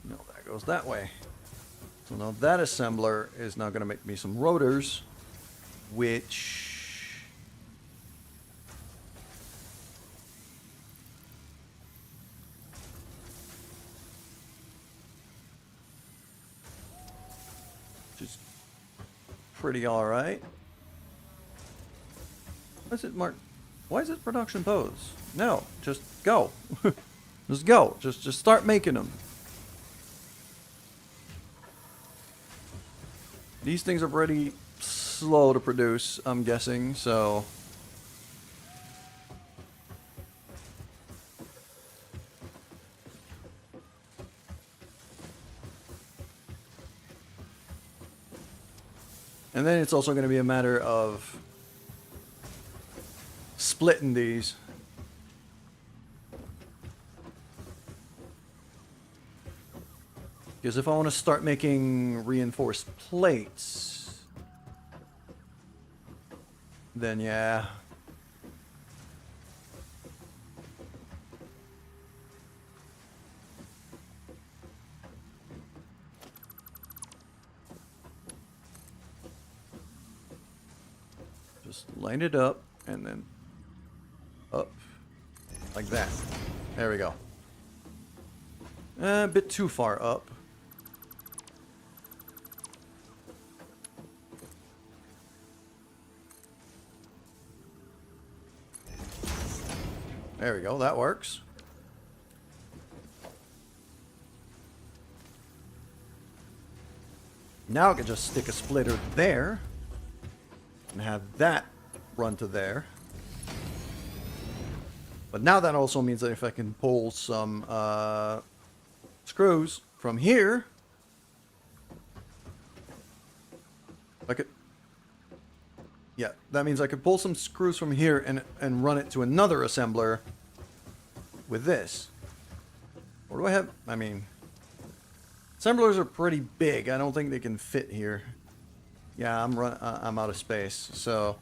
No, that goes that way. So now that assembler is now going to make me some rotors, which... is pretty alright. Why is it marked? Why is it production pose? No, just go. Just go. Just start making them. These things are pretty slow to produce, I'm guessing, so... And then it's also going to be a matter of splitting these. Because if I want to start making reinforced plates, then yeah. Just line it up and then up like that. There we go. A bit too far up. There we go, that works. Now I can just stick a splitter there and have that run to there. But now that also means that if I can pull some screws from here, I could, yeah, that means I could pull some screws from here and run it to another assembler with this. Or do I have, I mean, assemblers are pretty big. I don't think they can fit here. Yeah, I'm out of space, so.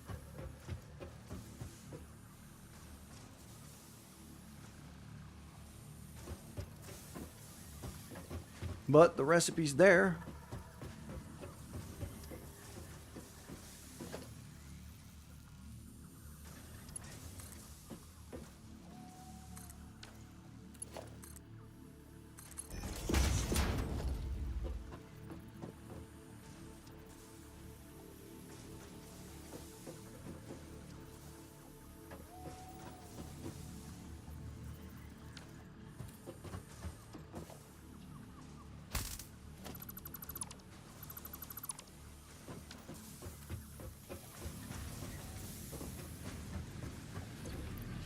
But the recipe's there.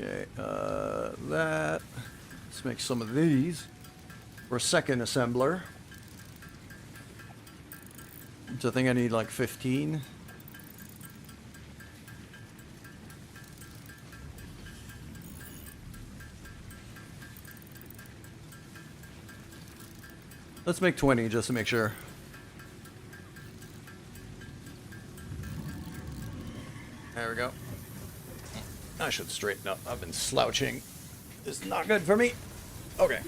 Okay, that. Let's make some of these for a second assembler. So I think I need like 15. Let's make 20 just to make sure. There we go. I should straighten up. I've been slouching. This is not good for me. Okay.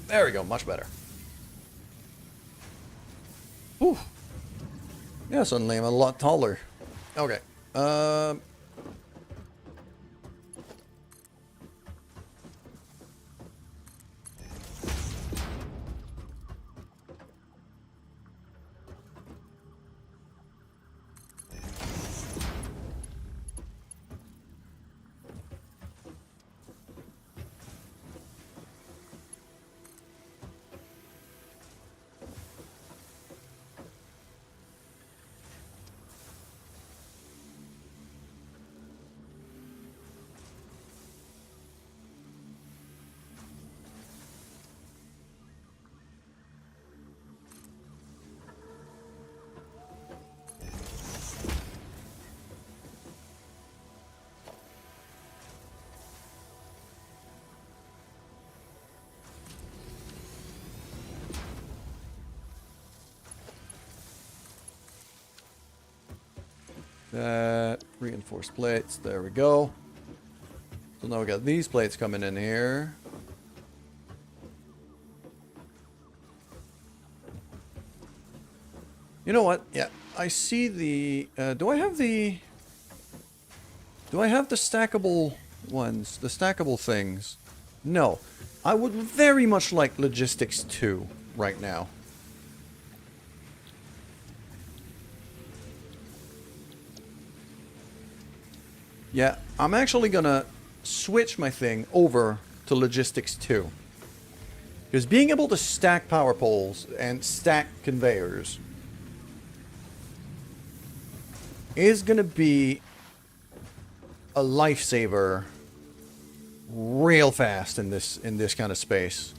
There we go. Much better. Whew. Yeah, suddenly I'm a lot taller. Okay. That reinforced plates. There we go. So now we got these plates coming in here. You know what? Yeah, I see the. Do I have the stackable ones? The stackable things? No. I would very much like Logistics 2 right now. Yeah, I'm actually gonna switch my thing over to Logistics 2. Because being able to stack power poles and stack conveyors is gonna be a lifesaver real fast in this kind of space.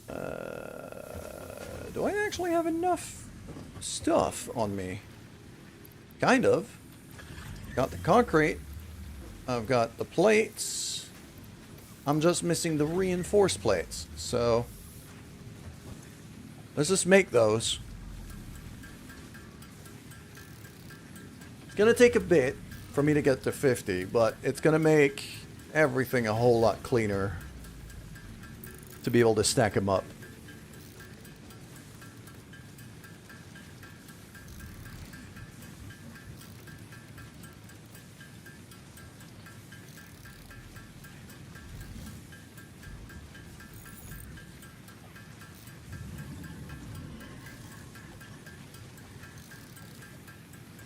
Do I actually have enough stuff on me? Kind of. Got the concrete. I've got the plates. I'm just missing the reinforced plates. So let's just make those. It's gonna take a bit for me to get to 50, but it's gonna make everything a whole lot cleaner to be able to stack them up.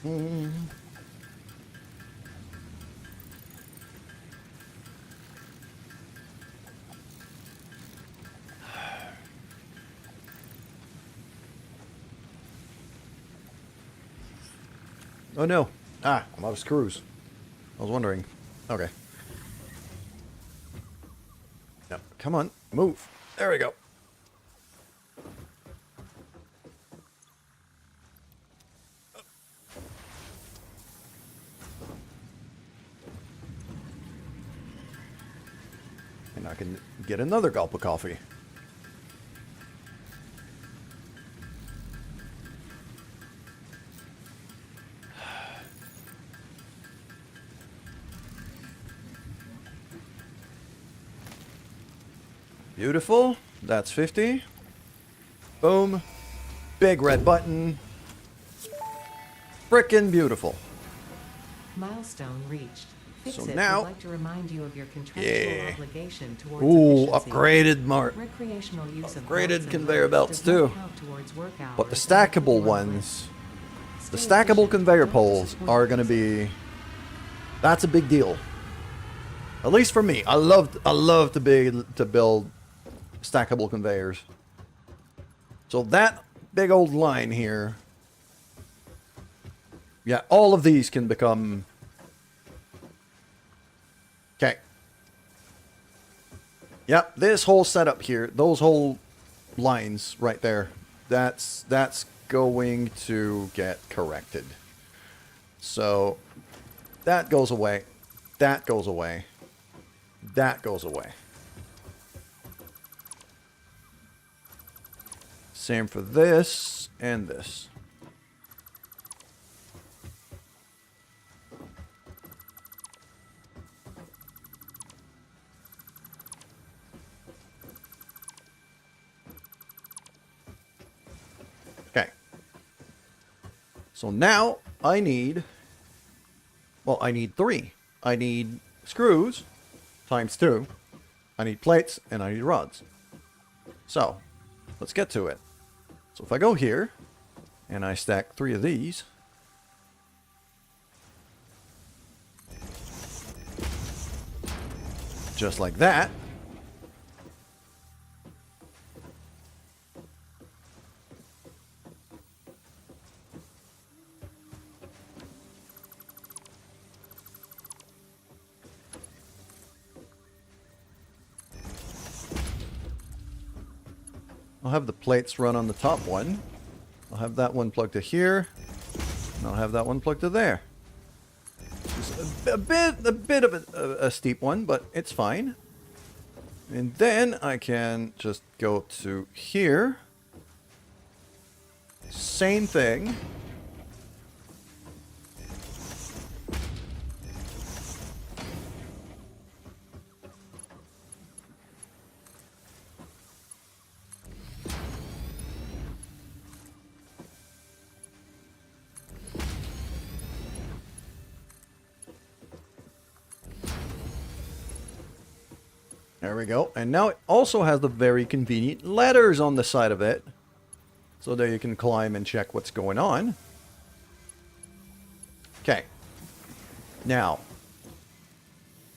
Oh no. Ah, I'm out of screws. I was wondering. Okay. No, come on, move. There we go. And I can get another gulp of coffee. Beautiful. That's 50. Boom. Big red button. Frickin' beautiful. Milestone reached. Fix So It now- would like to remind you of your contractual obligation towards Ooh, efficiency. upgraded Mart. Recreational use of Upgraded belts and conveyor loads belts does not too. count towards work hours But the and will keep stackable you on ones, risk. the Stay stackable efficient. conveyor Don't poles disappoint are going to users. be, that's a big deal. At least for me. I love to build stackable conveyors. So that big old line here, yeah, all of these can become, okay. Yep, this whole setup here, those whole lines right there, that's going to get corrected. So that goes away. That goes away. That goes away. Same for this and this. Okay. So now I need, well, I need 3. I need screws times 2. I need plates and I need rods. So let's get to it. So if I go here and I stack 3 of these, just like that, I'll have the plates run on the top one. I'll have that one plugged to here. And I'll have that one plugged to there. It's a bit of a steep one, but it's fine. And then I can just go to here. Same thing. There we go. And now it also has the very convenient ladders on the side of it. So there you can climb and check what's going on. Okay. Now,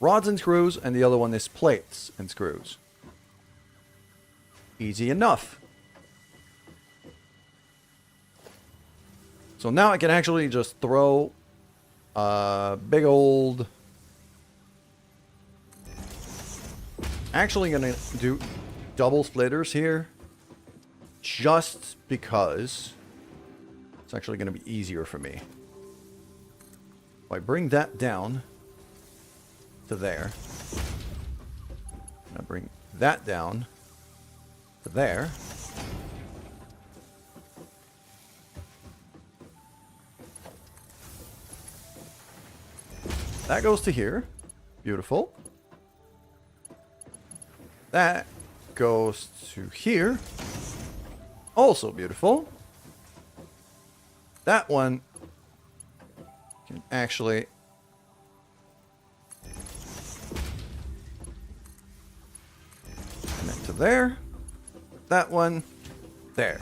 rods and screws, and the other one is plates and screws. Easy enough. So now I can actually just throw a big old... Actually gonna do double splitters here just because it's actually gonna be easier for me. If I bring that down to there, and I bring that down to there, that goes to here. Beautiful. That goes to here. Also beautiful. That one can actually connect to there. That one there.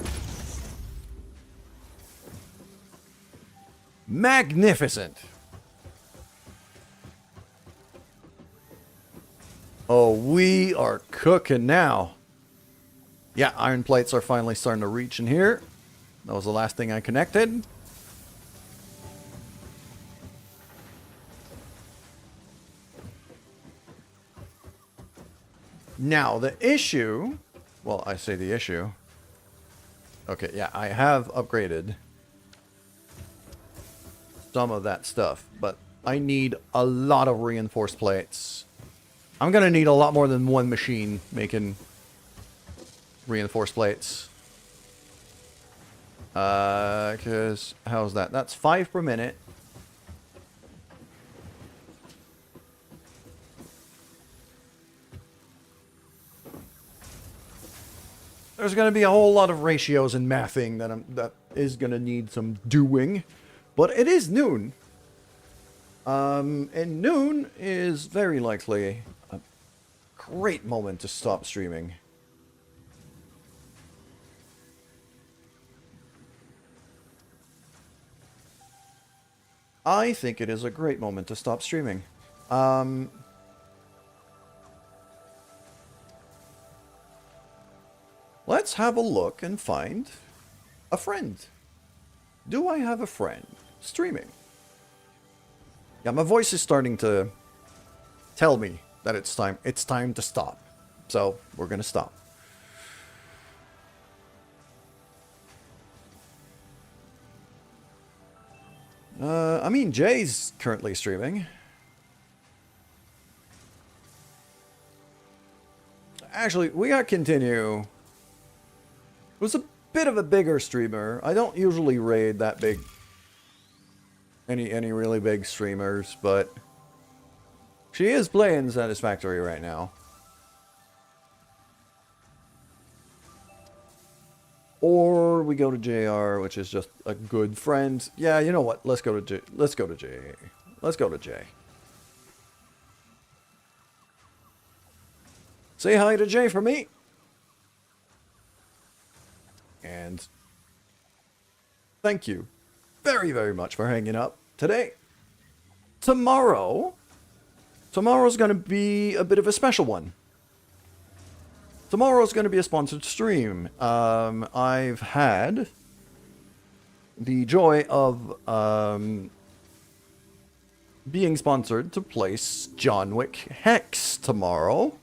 Magnificent. Oh, we are cooking now. Yeah, iron plates are finally starting to reach in here. That was the last thing I connected. Now, the issue... Well, I say the issue. Okay, yeah, I have upgraded some of that stuff, but I need a lot of reinforced plates. I'm going to need a lot more than one machine making reinforced plates. Because, how's that? That's 5 per minute. There's going to be a whole lot of ratios and mathing that is going to need some doing. But it is noon. And noon is very likely a great moment to stop streaming. I think it is a great moment to stop streaming. Let's have a look and find a friend. Do I have a friend streaming? Yeah, my voice is starting to tell me that it's time to stop. So, we're going to stop. I mean, Jay's currently streaming. Actually, we gotta continue. Was a bit of a bigger streamer. I don't usually raid that big. Any really big streamers, but she is playing Satisfactory right now. Or we go to JR, which is just a good friend. Yeah, you know what? Let's go to J. Let's go to J. Let's go to J. Say hi to Jay for me. And thank you very, very much for hanging up today. Tomorrow's going to be a bit of a special one. Tomorrow's going to be a sponsored stream. I've had the joy of being sponsored to place John Wick Hex tomorrow.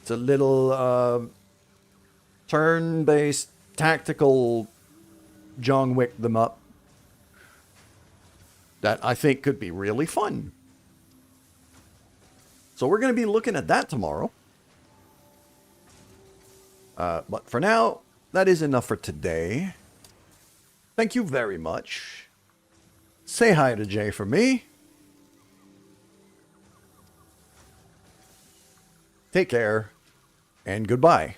It's a little turn-based tactical John Wick them up that I think could be really fun. So we're going to be looking at that tomorrow. But for now, that is enough for today. Thank you very much. Say hi to Jay for me. Take care, and goodbye.